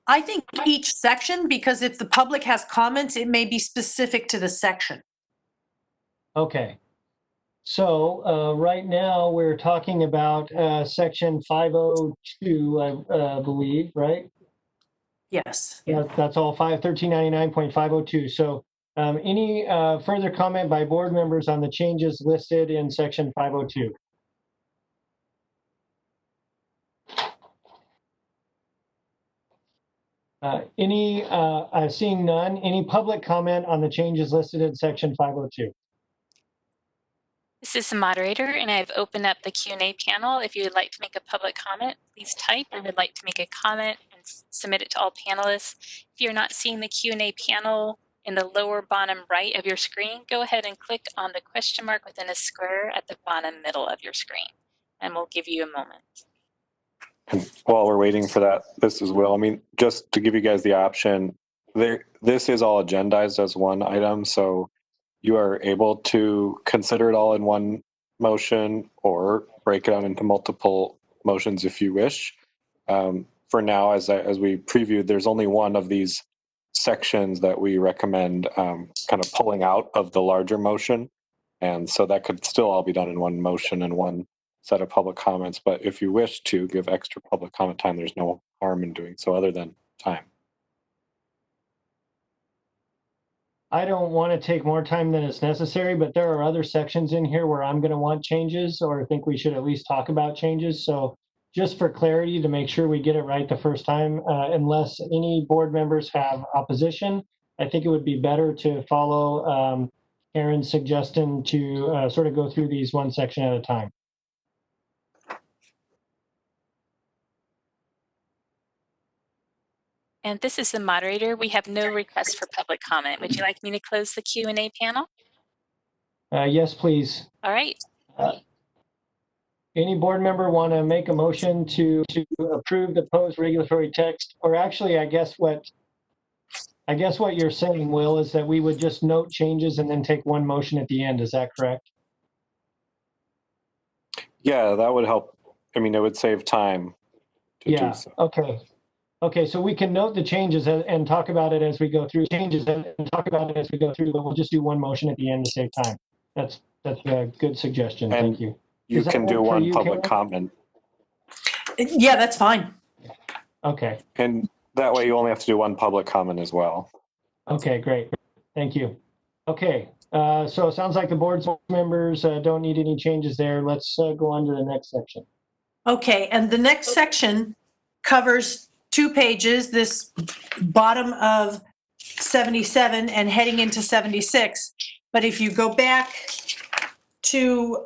I think each section, because if the public has comments, it may be specific to the section. Okay. So right now we're talking about section 502, I believe, right? Yes. Yeah, that's all 1399.502. So any further comment by board members on the changes listed in section 502? Seeing none, any public comment on the changes listed in section 502? This is the moderator, and I've opened up the Q&A panel. If you would like to make a public comment, please type or would like to make a comment and submit it to all panelists. If you're not seeing the Q&A panel in the lower bottom right of your screen, go ahead and click on the question mark within a square at the bottom middle of your screen, and we'll give you a moment. And while we're waiting for that, this is Will. I mean, just to give you guys the option, this is all agendized as one item, so you are able to consider it all in one motion or break it out into multiple motions if you wish. For now, as we previewed, there's only one of these sections that we recommend kind of pulling out of the larger motion. And so that could still all be done in one motion and one set of public comments. But if you wish to give extra public comment time, there's no harm in doing so other than time. I don't want to take more time than is necessary, but there are other sections in here where I'm going to want changes or think we should at least talk about changes. So just for clarity, to make sure we get it right the first time, unless any board members have opposition, I think it would be better to follow Aaron's suggestion to sort of go through these one section at a time. And this is the moderator. We have no requests for public comment. Would you like me to close the Q&A panel? Yes, please. All right. Any board member want to make a motion to approve the proposed regulatory text? Or actually, I guess what you're saying, Will, is that we would just note changes and then take one motion at the end. Is that correct? Yeah, that would help. I mean, it would save time to do so. Okay. Okay, so we can note the changes and talk about it as we go through changes and talk about it as we go through, but we'll just do one motion at the end to save time. That's a good suggestion. And Thank you. you Does that can do work for one you, public Karen? comment. Yeah, that's fine. Okay. And that way you only have to do one public comment as well. Okay, great. Thank you. Okay, so it sounds like the board's members don't need any changes there. Let's go on to the next section. Okay, and the next section covers 2 pages, this bottom of 77 and heading into 76. But if you go back to,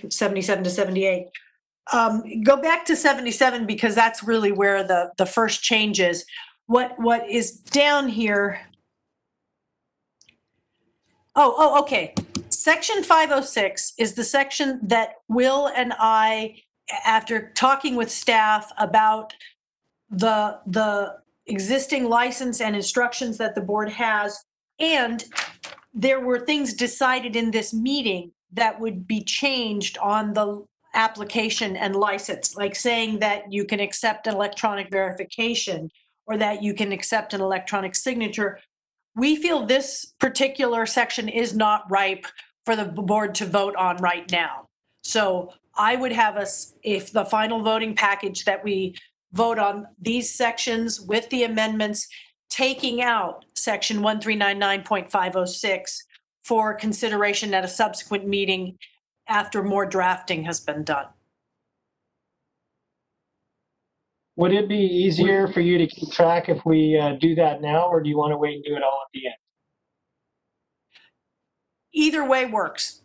77 to 78, go back to 77 because that's really where the first change is. What is down here? Okay. Section 506 is the section that Will and I, after talking with staff about the existing license and instructions that the board has, and there were things decided in this meeting that would be changed on the application and license, like saying that you can accept an electronic verification or that you can accept an electronic signature. We feel this particular section is not ripe for the board to vote on right now. So I would have us, if the final voting package, that we vote on these sections with the amendments, taking out section 1399.506 for consideration at a subsequent meeting after more drafting has been done. Would it be easier for you to keep track if we do that now, or do you want to wait and do it all at the end? Either way works.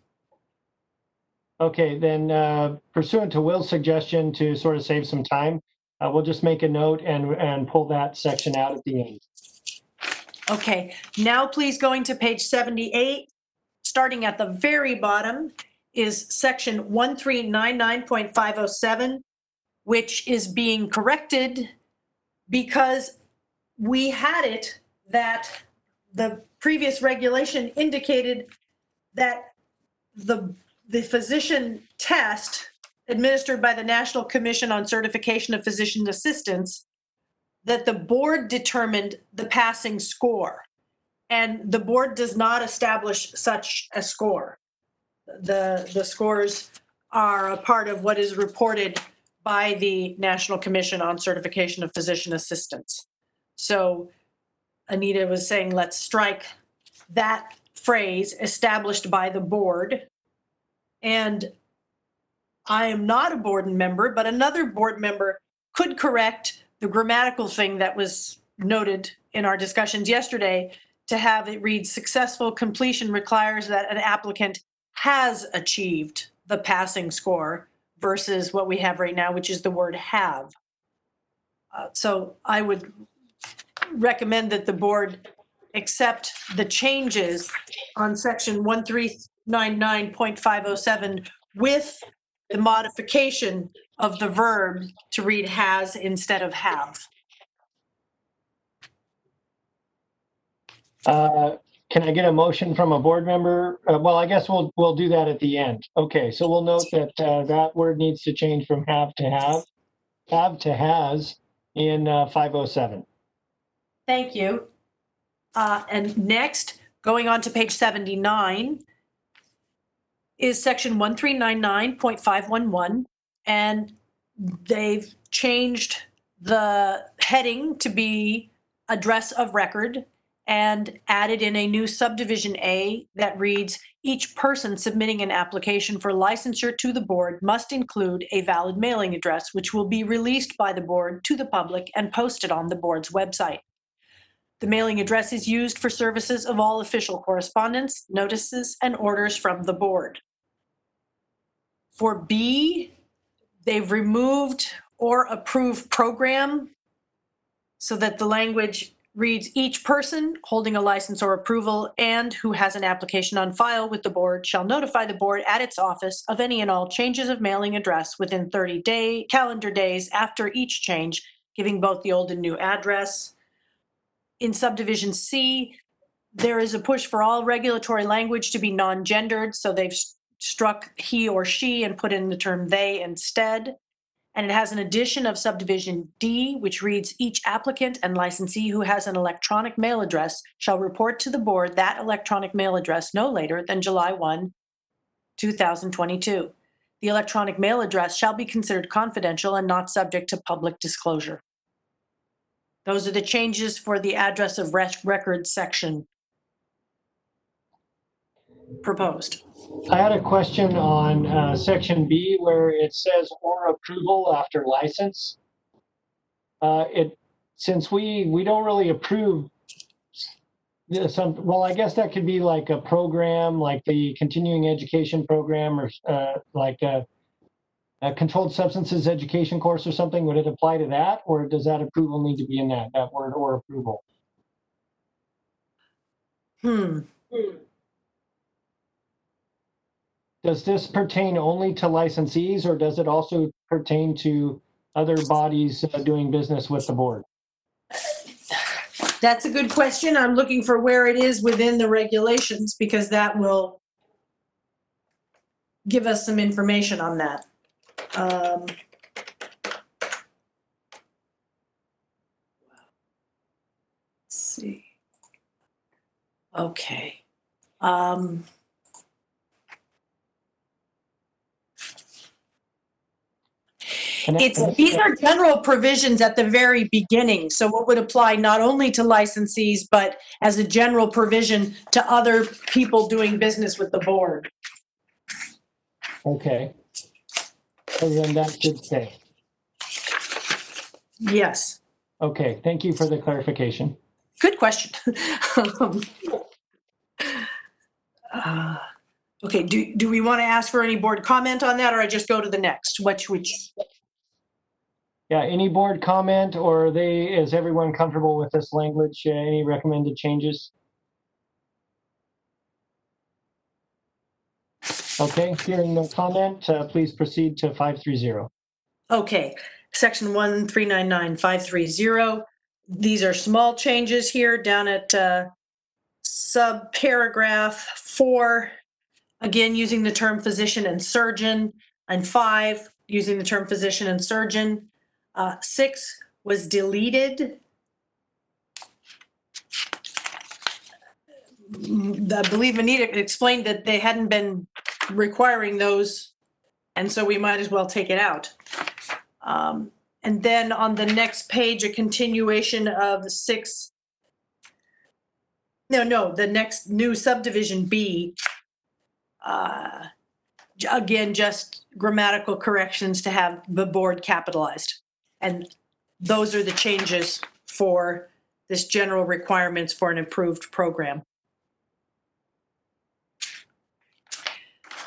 Okay, then pursuant to Will's suggestion to sort of save some time, we'll just make a note and pull that section out at the end. Okay, now please going to page 78, starting at the very bottom is section 1399.507, which is being corrected because we had it that the previous regulation indicated that the physician test administered by the National Commission on Certification of Physician Assistants, that the board determined the passing score, and the board does not establish such a score. The scores are a part of what is reported by the National Commission on Certification of Physician Assistants. So Anita was saying, let's strike that phrase, established by the board. And I am not a board member, but another board member could correct the grammatical thing that was noted in our discussions yesterday to have it read successful completion requires that an applicant has achieved the passing score versus what we have right now, which is the word have. So I would recommend that the board accept the changes on section 1399.507 with the modification of the verb to read has instead of have. Can I get a motion from a board member? Well, I guess we'll do that at the end. Okay, so we'll note that that word needs to change from have to has in 507. Thank you. And next, going on to page 79, is section 1399.511, and they've changed the heading to be address of record and added in a new subdivision A that reads, each person submitting an application for licensure to the board must include a valid mailing address, which will be released by the board to the public and posted on the board's website. The mailing address is used for services of all official correspondence, notices, and orders from the board. For B, they've removed or approved program so that the language reads each person holding a license or approval and who has an application on file with the board shall notify the board at its office of any and all changes of mailing address within 30 calendar days after each change, giving both the old and new address. In subdivision C, there is a push for all regulatory language to be non-gendered, so they've struck he or she and put in the term they instead. And it has an addition of subdivision D, which reads, each applicant and licensee who has an electronic mail address shall report to the board that electronic mail address no later than July 1, 2022. The electronic mail address shall be considered confidential and not subject to public disclosure. Those are the changes for the address of record section proposed. I had a question on section B where it says or approval after license. Since we don't really approve well, I guess that could be like a program, like the continuing education program, or like a controlled substances education course or something. Would it apply to that, or does that approval need to be in that word or approval? Does this pertain only to licensees, or does it also pertain to other bodies doing business with the board? That's a good question. I'm looking for where it is within the regulations, because that will give us some information on that. Let's see. Okay. These are general provisions at the very beginning, so it would apply not only to licensees, but as a general provision to other people doing business with the board. Okay. So then that should stay. Yes. Okay, thank you for the clarification. Good question. Okay, do we want to ask for any board comment on that, or I just go to the next? Which? Yeah, any board comment, or is everyone comfortable with this language? Any recommended changes? Okay, hearing no comment, please proceed to 530. Okay, section 1399530. These are small changes here down at subparagraph 4, again using the term physician and surgeon, and 5 using the term physician and surgeon. 6 was deleted. I believe Anita explained that they hadn't been requiring those, and so we might as well take it out. And then on the next page, a continuation of the 6. No, the next new subdivision B. Again, just grammatical corrections to have the board capitalized. And those are the changes for this general requirements for an approved program.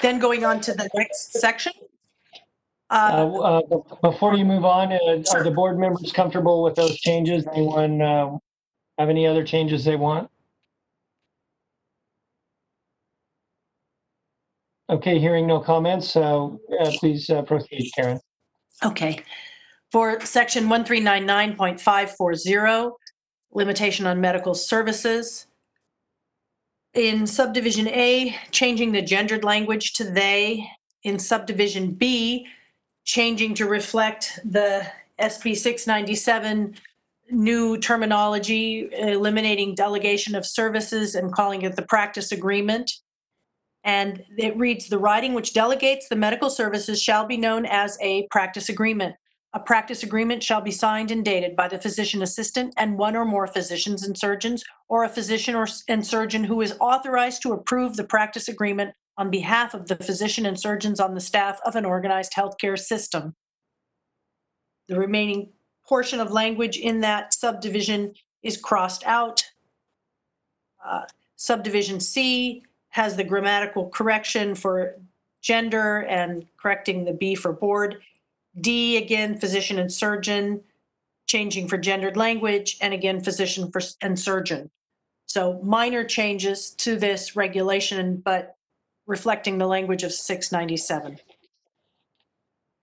Then going on to the next section. Before you move on, are the board members comfortable with those changes? Anyone have any other changes they want? Okay, hearing no comments, so please proceed, Karen. Okay. For section 1399.540, limitation on medical services. In subdivision A, changing the gendered language to they. In subdivision B, changing to reflect the SB 697 new terminology, eliminating delegation of services and calling it the practice agreement. And it reads, the writing which delegates the medical services shall be known as a practice agreement. A practice agreement shall be signed and dated by the physician assistant and one or more physicians and surgeons, or a physician and surgeon who is authorized to approve the practice agreement on behalf of the physician and surgeons on the staff of an organized healthcare system. The remaining portion of language in that subdivision is crossed out. Subdivision C has the grammatical correction for gender and correcting the B for board. D, again, physician and surgeon, changing for gendered language, and again, physician and surgeon. So minor changes to this regulation, but reflecting the language of 697.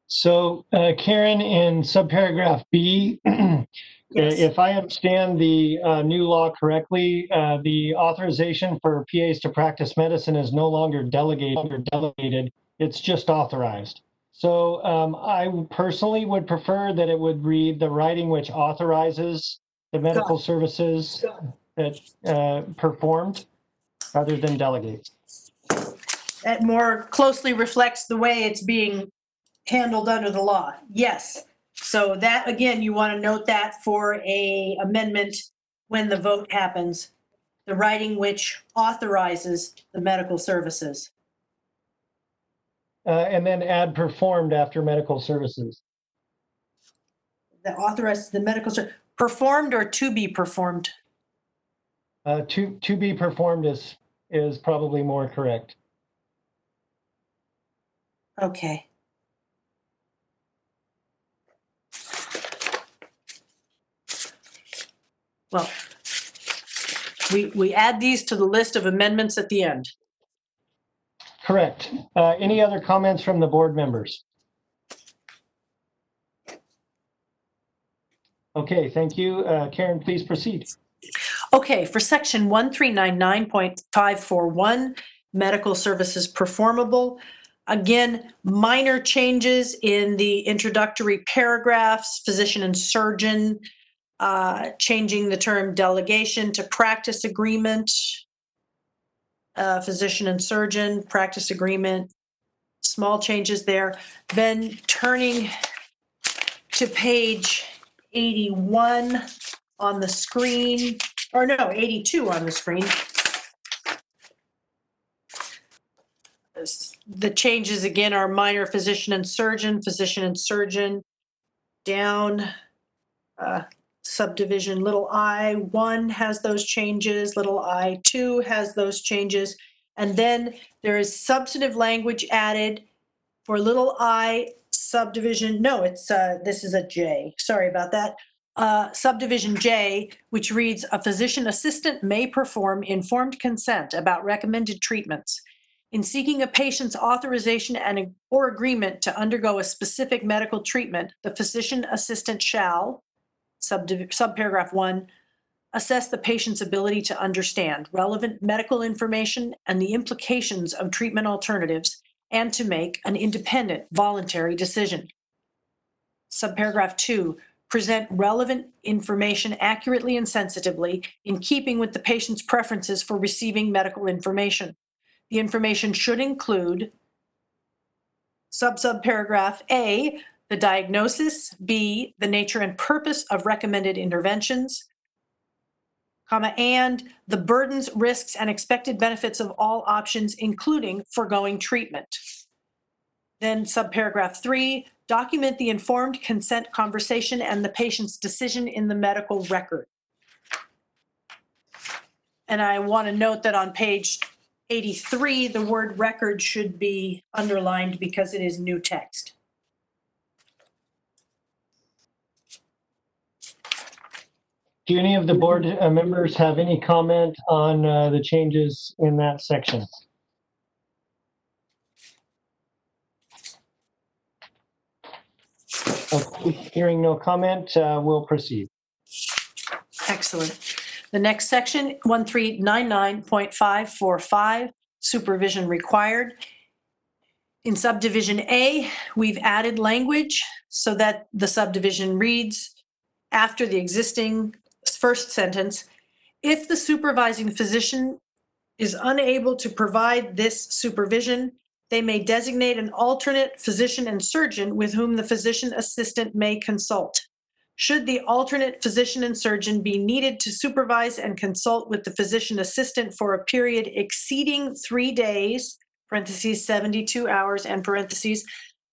So Karen, in subparagraph B, yes. If I understand the new law correctly, the authorization for PAs to practice medicine is no longer delegated, it's just authorized. So I personally would prefer that it would read the writing which authorizes the medical services that performed rather than delegates. That more closely reflects the way it's being handled under the law. Yes. So that, again, you want to note that for a amendment when the vote happens, the writing which authorizes the medical services. And then add performed after medical services. That authorizes the medical service. Performed or to be performed? To be performed is probably more correct. Okay. Well, we add these to the list of amendments at the end. Correct. Any other comments from the board members? Okay, thank you. Karen, please proceed. Okay, for section 1399.541, medical services performable. Again, minor changes in the introductory paragraphs, physician and surgeon, changing the term delegation to practice agreement, physician and surgeon, practice agreement, small changes there. Then turning to page 81 on the screen, or no, 82 on the screen. The changes again are minor physician and surgeon, down, subdivision little I1 has those changes, little I2 has those changes, and then there is substantive language added for little I subdivision, no, it's, this is a J, sorry about that. Subdivision J, which reads, a physician assistant may perform informed consent about recommended treatments. In seeking a patient's authorization and or agreement to undergo a specific medical treatment, the physician assistant shall, subparagraph 1, assess the patient's ability to understand relevant medical information and the implications of treatment alternatives and to make an independent, voluntary decision. Subparagraph 2, present relevant information accurately and sensitively in keeping with the patient's preferences for receiving medical information. The information should include subparagraph A, the diagnosis, B, the nature and purpose of recommended interventions, comma, and the burdens, risks, and expected benefits of all options, including foregoing treatment. Then subparagraph 3, document the informed consent conversation and the patient's decision in the medical record. And I want to note that on page 83, the word record should be underlined because it is new text. Do any of the board members have any comment on the changes in that section? Okay, hearing no comment, we'll proceed. Excellent. The next section, 1399.545, supervision required. In subdivision A, we've added language so that the subdivision reads, after the existing first sentence, if the supervising physician is unable to provide this supervision, they may designate an alternate physician and surgeon with whom the physician assistant may consult. Should the alternate physician and surgeon be needed to supervise and consult with the physician assistant for a period exceeding 3 days, parentheses 72 hours, and parentheses,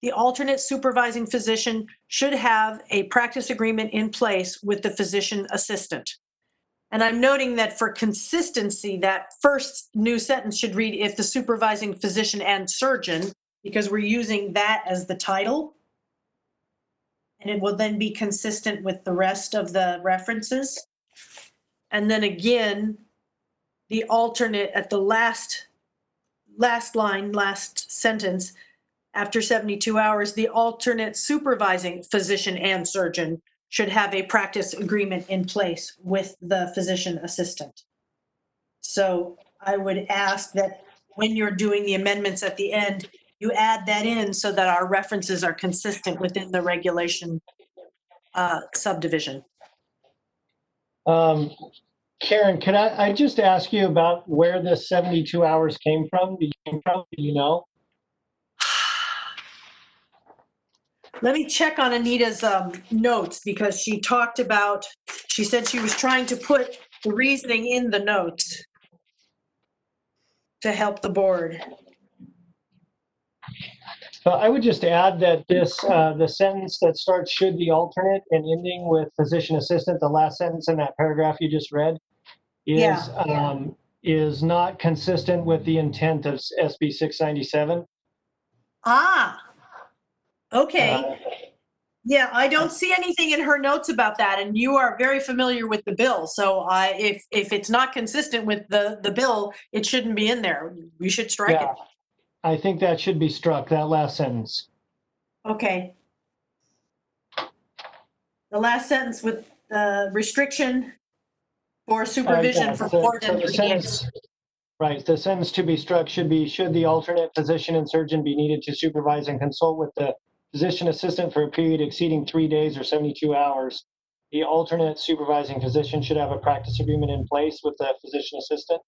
the alternate supervising physician should have a practice agreement in place with the physician assistant. And I'm noting that for consistency, that first new sentence should read, if the supervising physician and surgeon, because we're using that as the title. And it will then be consistent with the rest of the references. And then again, the alternate at the last line, last sentence, after 72 hours, the alternate supervising physician and surgeon should have a practice agreement in place with the physician assistant. So I would ask that when you're doing the amendments at the end, you add that in so that our references are consistent within the regulation subdivision. Karen, can I just ask you about where this 72 hours came from? Do you know? Let me check on Anita's notes, because she said she was trying to put the reasoning in the notes to help the board. I would just add that the sentence that starts "should the alternate" and ending with "physician assistant," the last sentence in that paragraph you just read, is not consistent with the intent of SB 697. Okay. Yeah, I don't see anything in her notes about that, and you are very familiar with the bill. So if it's not consistent with the bill, it shouldn't be in there. We should strike it. I think that should be struck, that last sentence. Okay. The last sentence with restriction for supervision for board and PAs. Right, the sentence to be struck should be, should the alternate physician and surgeon be needed to supervise and consult with the physician assistant for a period exceeding 3 days or 72 hours. The alternate supervising physician should have a practice agreement in place with the physician assistant.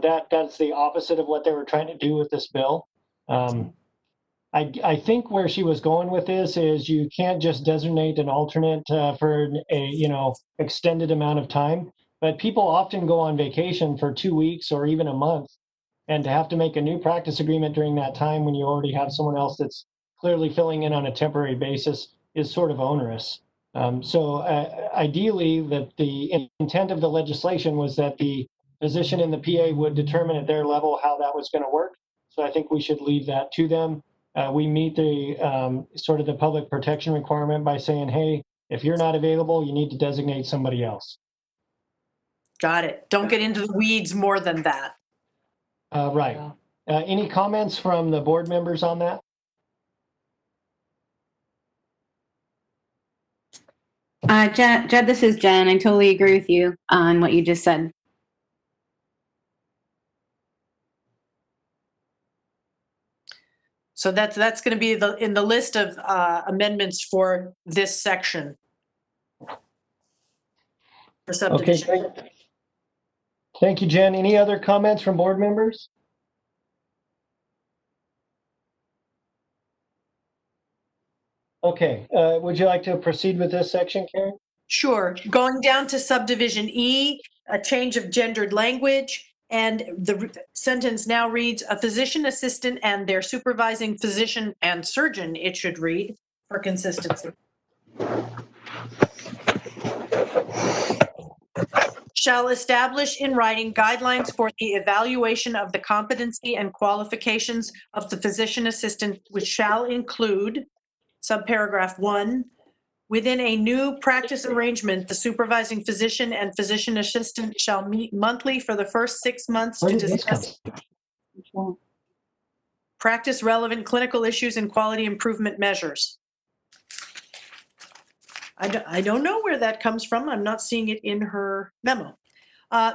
That's the opposite of what they were trying to do with this bill. I think where she was going with this is you can't just designate an alternate for a extended amount of time, but people often go on vacation for 2 weeks or even a month, and to have to make a new practice agreement during that time when you already have someone else that's clearly filling in on a temporary basis is sort of onerous. So ideally, that the intent of the legislation was that the physician and the PA would determine at their level how that was going to work. So I think we should leave that to them. We meet the sort of the public protection requirement by saying, hey, if you're not available, you need to designate somebody else. Got it. Don't get into the weeds more than that. Right. Any comments from the board members on that? Jed, this is Jen. I totally agree with you on what you just said. So that's going to be in the list of amendments for this section. For subdivision. Okay. Thank you, Jen. Any other comments from board members? Okay. Would you like to proceed with this section, Karen? Sure. Going down to subdivision E, a change of gendered language, and the sentence now reads, a physician assistant and their supervising physician and surgeon, it should read, for consistency. Shall establish in writing guidelines for the evaluation of the competency and qualifications of the physician assistant, which shall include, subparagraph 1, within a new practice arrangement, the supervising physician and physician assistant shall meet monthly for the first 6 months to discuss practice relevant clinical issues and quality improvement measures. I don't know where that comes from. I'm not seeing it in her memo.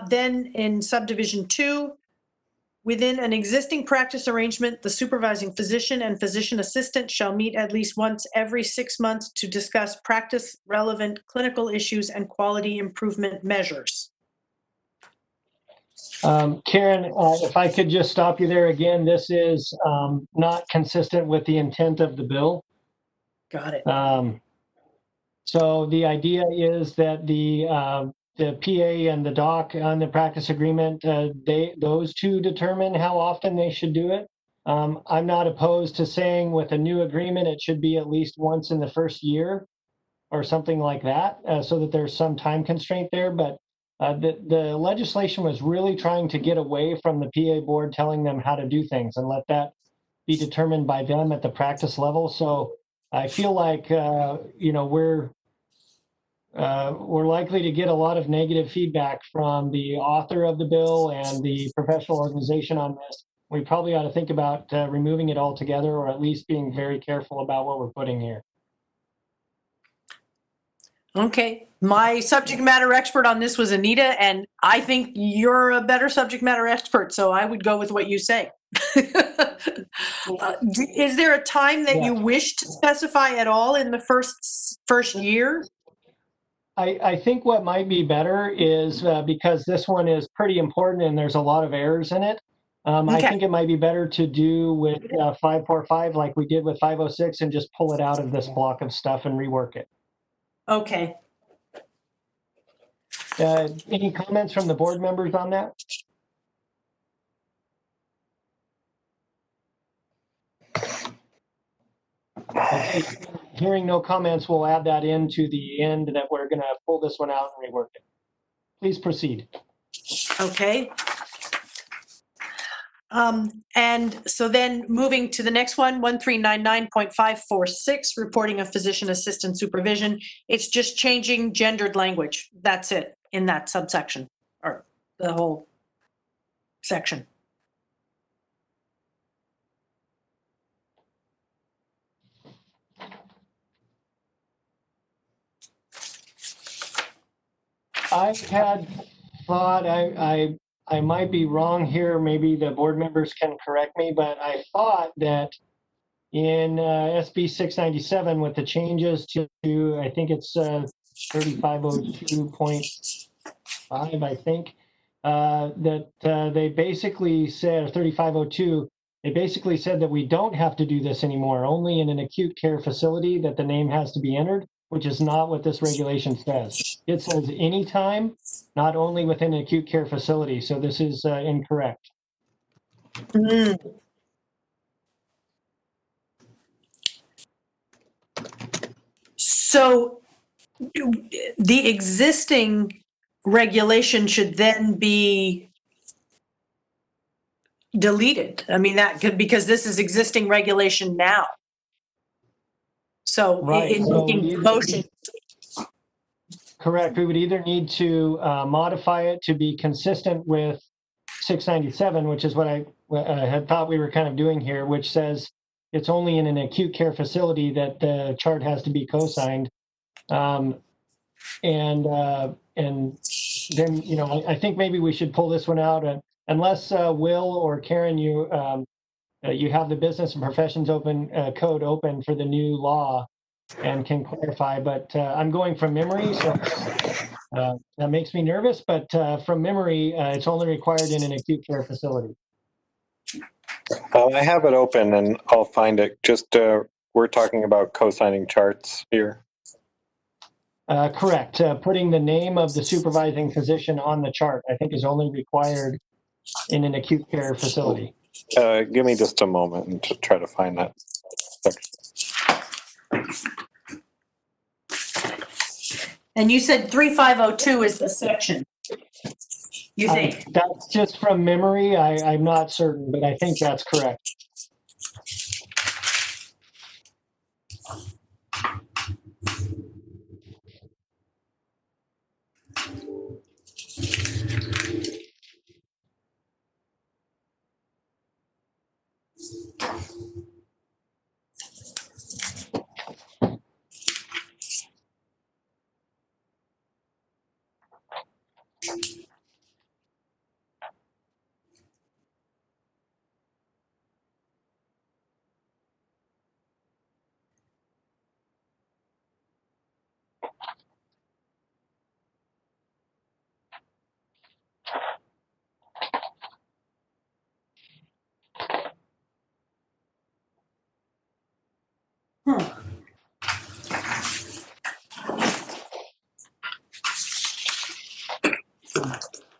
Then in subdivision 2, within an existing practice arrangement, the supervising physician and physician assistant shall meet at least once every 6 months to discuss practice relevant clinical issues and quality improvement measures. Karen, if I could just stop you there again, this is not consistent with the intent of the bill. Got it. So the idea is that the PA and the doc on the practice agreement, those two determine how often they should do it. I'm not opposed to saying with a new agreement, it should be at least once in the first year or something like that, so that there's some time constraint there. But the legislation was really trying to get away from the PA board telling them how to do things and let that be determined by them at the practice level. So I feel like, we're likely to get a lot of negative feedback from the author of the bill and the professional organization on this. We probably ought to think about removing it altogether, or at least being very careful about what we're putting here. Okay, my subject matter expert on this was Anita, and I think you're a better subject matter expert, so I would go with what you say. Is there a time that you wish to specify at all in the first year? I think what might be better is because this one is pretty important and there's a lot of errors in it. I think it might be better to do with 545 like we did with 506 and just pull it out of this block of stuff and rework it. Okay. Any comments from the board members on that? Okay, hearing no comments, we'll add that into the end that we're going to pull this one out and rework it. Please proceed. Okay. And so then moving to the next one, 1399.546, reporting of physician assistant supervision. It's just changing gendered language. That's it in that subsection or the whole section. I had thought I might be wrong here. Maybe the board members can correct me, but I thought that in SB 697 with the changes to I think it's 3502.5, I think that they basically said 3502. They basically said that we don't have to do this anymore. Only in an acute care facility that the name has to be entered, which is not what this regulation says. It says anytime, not only within an acute care facility. So this is incorrect. So the existing regulation should then be deleted. I mean, that could, because this is existing regulation now. So in making the motion. Correct. We would either need to modify it to be consistent with 697, which is what I had thought we were kind of doing here, which says it's only in an acute care facility that the chart has to be co-signed. And then, you know, I think maybe we should pull this one out unless Will or Karen, you have the business and professions open code open for the new law and can clarify, but I'm going from memory, so that makes me nervous, but from memory, it's only required in an acute care facility. I have it open and I'll find it. Just we're talking about co-signing charts here. Correct. Putting the name of the supervising physician on the chart, I think, is only required in an acute care facility. Give me just a moment to try to find that section. And you said 3502 is the section, you think? That's just from memory. I'm not certain, but I think that's correct.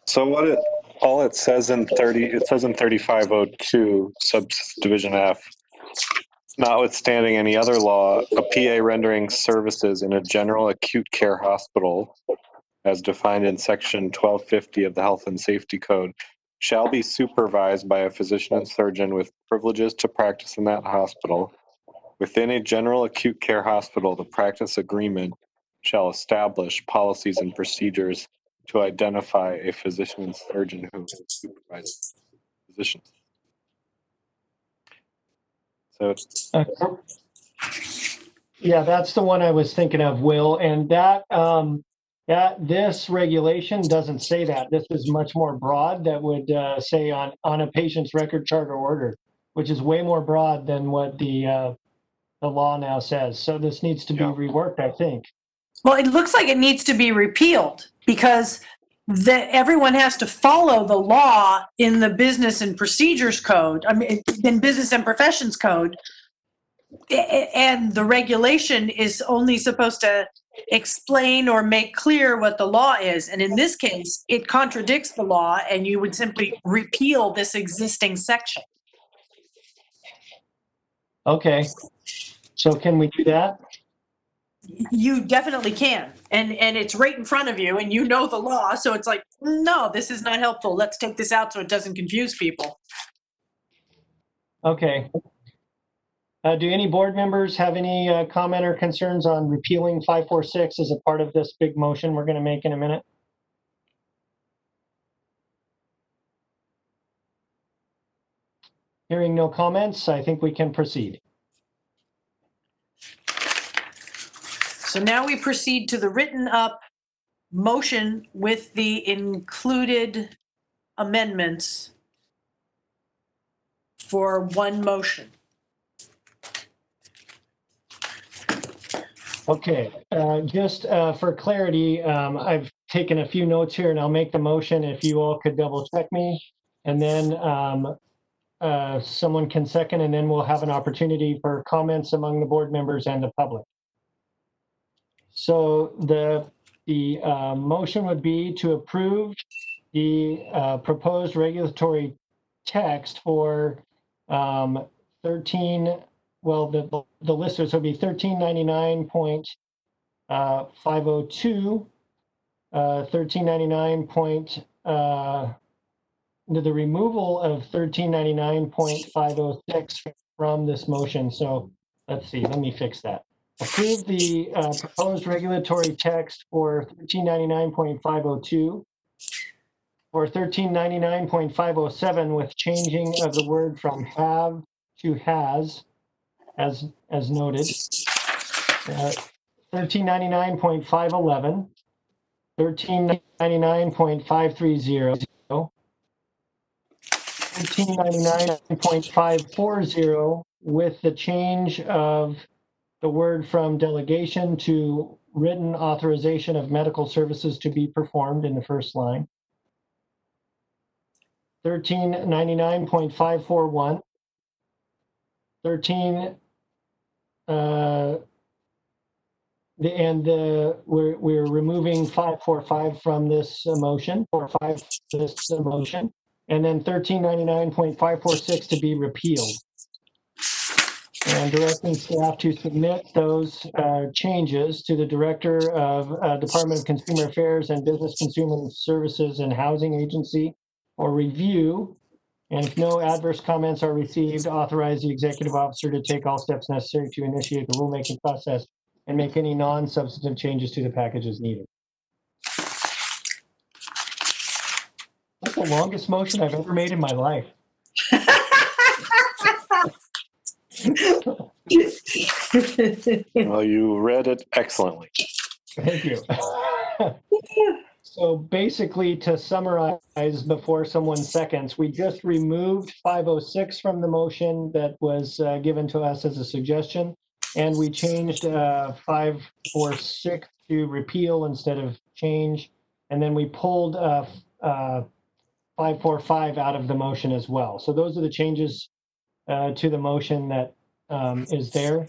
So all it says in 3502 subdivision F, notwithstanding any other law, a PA rendering services in a general acute care hospital, as defined in section 1250 of the Health and Safety Code, shall be supervised by a physician and surgeon with privileges to practice in that hospital. Within a general acute care hospital, the practice agreement shall establish policies and procedures to identify a physician and surgeon who supervise physicians. So, yeah, that's the one I was thinking of, Will, and that This regulation doesn't say that. This is much more broad. That would say on a patient's record, chart, or order, which is way more broad than what the law now says. So this needs to be reworked, I think. Well, it looks like it needs to be repealed because everyone has to follow the law in the Business and Procedures Code, I mean, in Business and Professions Code. And the regulation is only supposed to explain or make clear what the law is. And in this case, it contradicts the law, and you would simply repeal this existing section. Okay. So can we do that? You definitely can. And it's right in front of you, and you know the law. So it's like, no, this is not helpful. Let's take this out so it doesn't confuse people. Okay. Do any board members have any comment or concerns on repealing 546 as a part of this big motion we're going to make in a minute? Hearing no comments, I think we can proceed. So now we proceed to the written up motion with the included amendments for one motion. Okay, just for clarity, I've taken a few notes here and I'll make the motion if you all could double check me. And then someone can second, and then we'll have an opportunity for comments among the board members and the public. So the motion would be to approve the proposed regulatory text for 13. Well, the listers would be 1399.502, 1399. The removal of 1399.506 from this motion. So let's see. Let me fix that. Approve the proposed regulatory text for 1399.502 or 1399.507 with changing of the word from have to has, as noted. 1399.511, 1399.530, 1399.540 with the change of the word from delegation to written authorization of medical services to be performed in the first line. 1399.541, we're removing 545 from this motion, or 5 this motion, and then 1399.546 to be repealed. And directing staff to submit those changes to the Director of Department of Consumer Affairs and Business Consumer Services and Housing Agency for review. And if no adverse comments are received, authorize the executive officer to take all steps necessary to initiate the rulemaking process and make any non-substantive changes to the package as needed. That's the longest motion I've ever made in my life. Well, you read it excellently. Thank you. So basically, to summarize before someone seconds, we just removed 506 from the motion that was given to us as a suggestion, and we changed 546 to repeal instead of change, and then we pulled 545 out of the motion as well. So those are the changes to the motion that is there.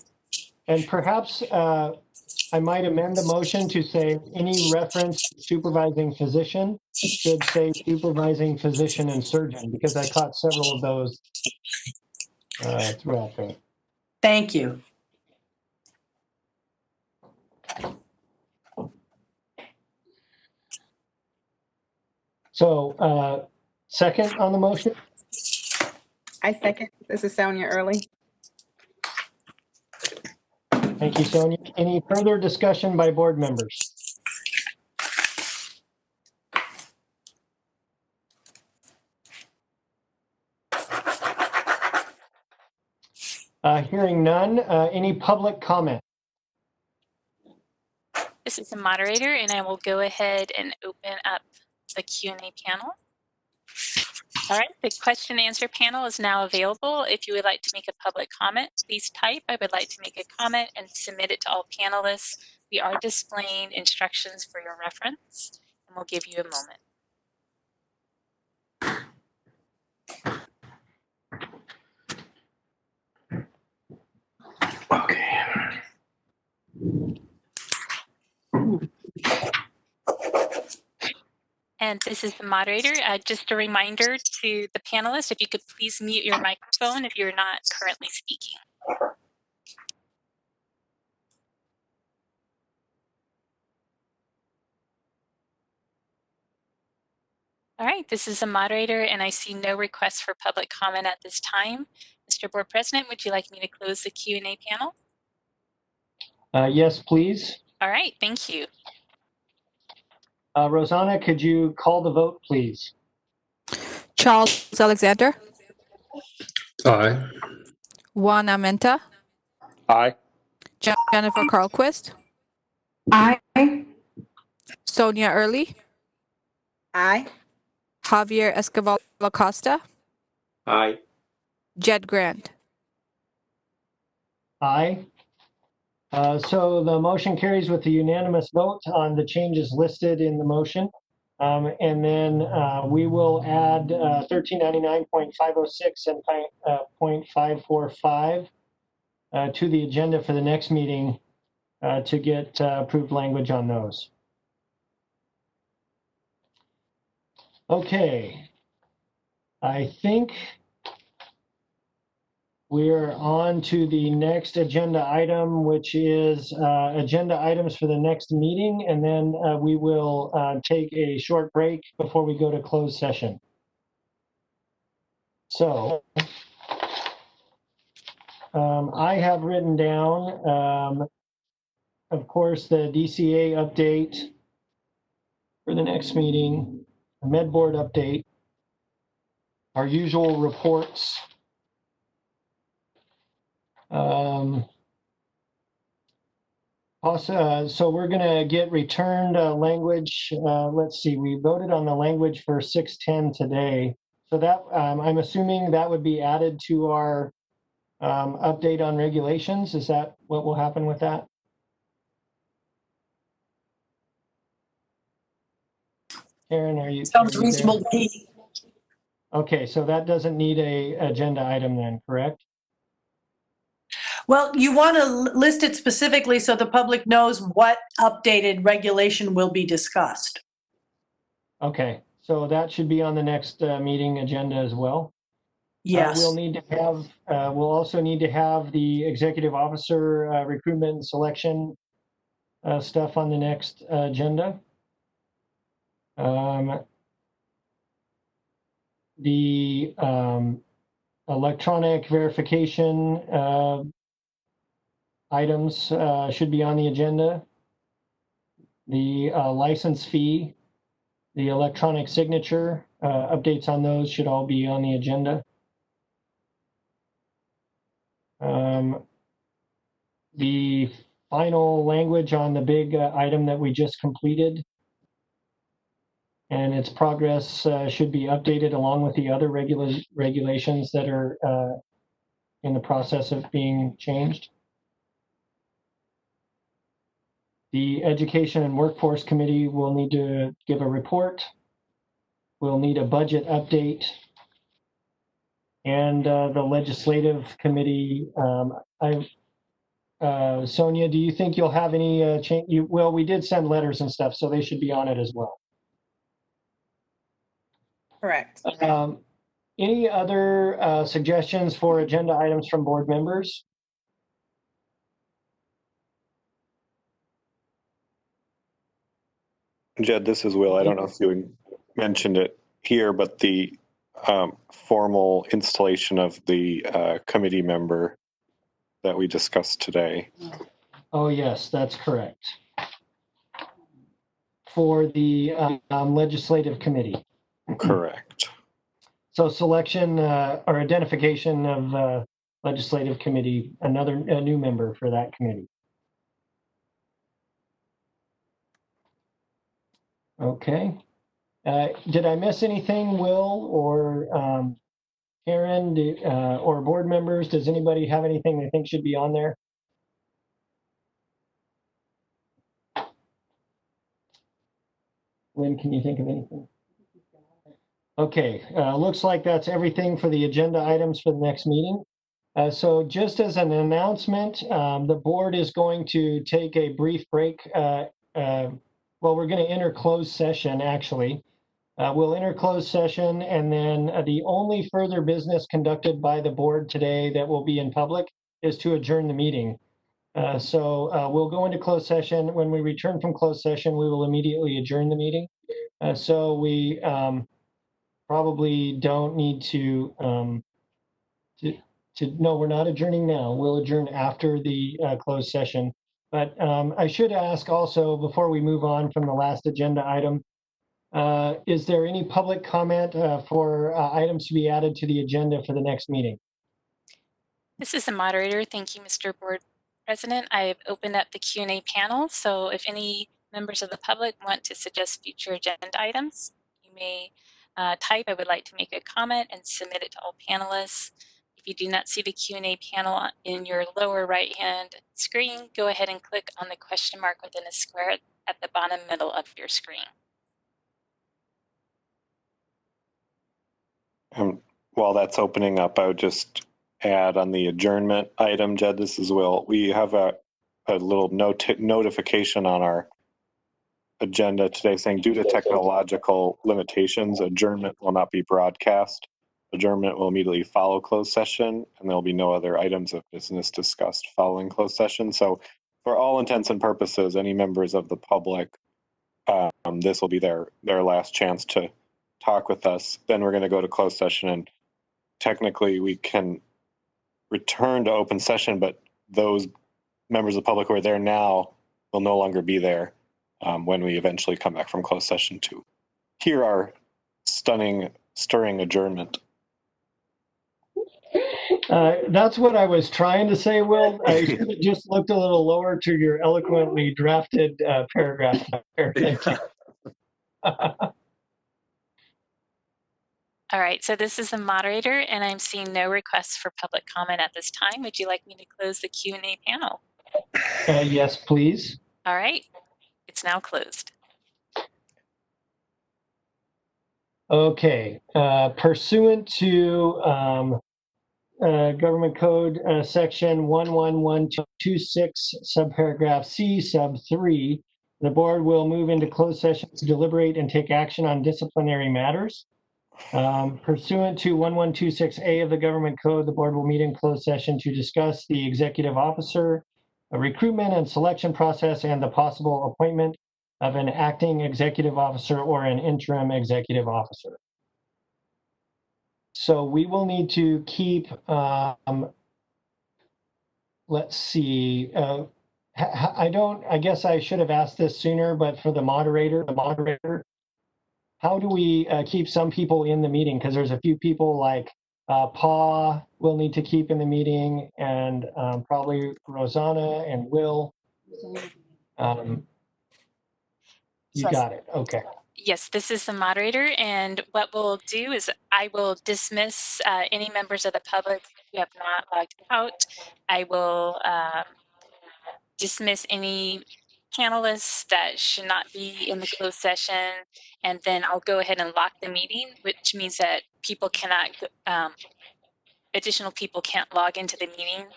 And perhaps I might amend the motion to say any reference to supervising physician should say supervising physician and surgeon, because I caught several of those throughout there. Thank you. So second on the motion? I second. This is Sonia Early. Thank you, Sonia. Any further discussion by board members? Hearing none, any public comment? this is the moderator, and I will go ahead and open up the Q&A panel. All right, the question and answer panel is now available. If you would like to make a public comment, please type, "I would like to make a comment," and submit it to all panelists. We are displaying instructions for your reference, and we'll give you a moment. Okay. And this is the moderator. Just a reminder to the panelists, if you could please mute your microphone if you're not currently speaking. All right, this is the moderator, and I see no requests for public comment at this time. Mr. Board President, would you like me to close the Q&A panel? Yes, please. All right, thank you. Rosanna, could you call the vote, please? Charles Alexander, Aye. Juan Armenta, Aye. Jennifer Carlquist, Aye. Sonia Early, Aye. Javier Escobar Acosta, Aye. Jed Grant. Aye. So the motion carries with a unanimous vote on the changes listed in the motion. And then we will add 1399.506 and 0.545 to the agenda for the next meeting to get approved language on those. Okay. I think we're on to the next agenda item, which is agenda items for the next meeting, and then we will take a short break before we go to closed session. So I have written down, of course, the DCA update for the next meeting, the Med Board update, our usual reports. Also, so we're going to get returned language. Let's see, we voted on the language for 610 today. So that I'm assuming that would be added to our update on regulations. Is that what will happen with that? Karen, are you? Sounds are you reasonable there? to me. Okay, so that doesn't need a agenda item then, correct? Well, you want to list it specifically so the public knows what updated regulation will be discussed. Okay, so that should be on the next meeting agenda as well. Yes. We'll need to have. We'll also need to have the executive officer recruitment and selection stuff on the next agenda. The electronic verification items should be on the agenda. The license fee, the electronic signature, updates on those should all be on the agenda. The final language on the big item that we just completed and its progress should be updated along with the other regulations that are in the process of being changed. The Education and Workforce Committee will need to give a report. We'll need a budget update. And the Legislative Committee, Sonia, do you think you'll have any change? Well, we did send letters and stuff, so they should be on it as well. Correct. Any other suggestions for agenda items from board members? Jed, this is Will. I don't know if you mentioned it here, but the formal installation of the committee member that we discussed today. Oh, yes, that's correct. For the Legislative Committee. Correct. So selection or identification of Legislative Committee, a new member for that committee. Okay. Did I miss anything, Will or Karen or board members? Does anybody have anything they think should be on there? Lynn, can you think of anything? Okay, looks like that's everything for the agenda items for the next meeting. So just as an announcement, the board is going to take a brief break. Well, we're going to enter closed session, actually. We'll enter closed session, and then the only further business conducted by the board today that will be in public is to adjourn the meeting. So we'll go into closed session. When we return from closed session, we will immediately adjourn the meeting. So we probably don't need to, no, we're not adjourning now. We'll adjourn after the closed session. But I should ask also, before we move on from the last agenda item, is there any public comment for items to be added to the agenda for the next meeting? This is the moderator. Thank you, Mr. Board President. I've opened up the Q&A panel, so if any members of the public want to suggest future agenda items, you may type, I would like to make a comment, and submit it to all panelists. If you do not see the Q&A panel in your lower right-hand screen, go ahead and click on the question mark within a square at the bottom middle of your screen. While that's opening up, I would just add on the adjournment item, Jed, this is Will. We have a little notification on our agenda today saying due to technological limitations, adjournment will not be broadcast. Adjournment will immediately follow closed session, and there will be no other items of business discussed following closed session. So for all intents and purposes, any members of the public, this will be their last chance to talk with us. Then we're going to go to closed session, and technically we can return to open session, but those members of the public who are there now will no longer be there when we eventually come back from closed session to hear our stirring adjournment. That's what I was trying to say, Will. I should have just looked a little lower to your eloquently drafted paragraph there. Thank you. All right, so this is the moderator, and I'm seeing no requests for public comment at this time. Would you like me to close the Q&A panel? Yes, please. All right, it's now closed. Okay, pursuant to Government Code section 11126 subparagraph C sub 3, the board will move into closed session to deliberate and take action on disciplinary matters. Pursuant to 1126A of the Government Code, the board will meet in closed session to discuss the executive officer, a recruitment and selection process, and the possible appointment of an acting executive officer or an interim executive officer. So we will need to keep, let's see, I guess I should have asked this sooner, but for the moderator, how do we keep some people in the meeting? Because there's a few people like Pa will need to keep in the meeting, and probably Rosanna and Will. You got it. Okay. Yes, this is the moderator, and what we'll do is I will dismiss any members of the public who have not logged out. I will dismiss any panelists that should not be in the closed session, and then I'll go ahead and lock the meeting, which means that people cannot, additional people can't log into the meeting.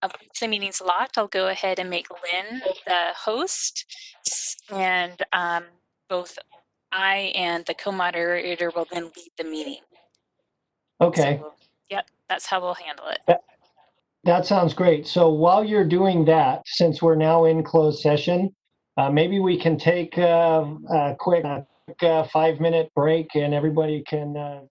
Once the meeting's locked, I'll go ahead and make Lynn the host, and both I and the co-moderator will then lead the meeting. Okay. So, yep, that's how we'll handle it. That sounds great. So while you're doing that, since we're now in closed session, maybe we can take a quick 5-minute break, and everybody can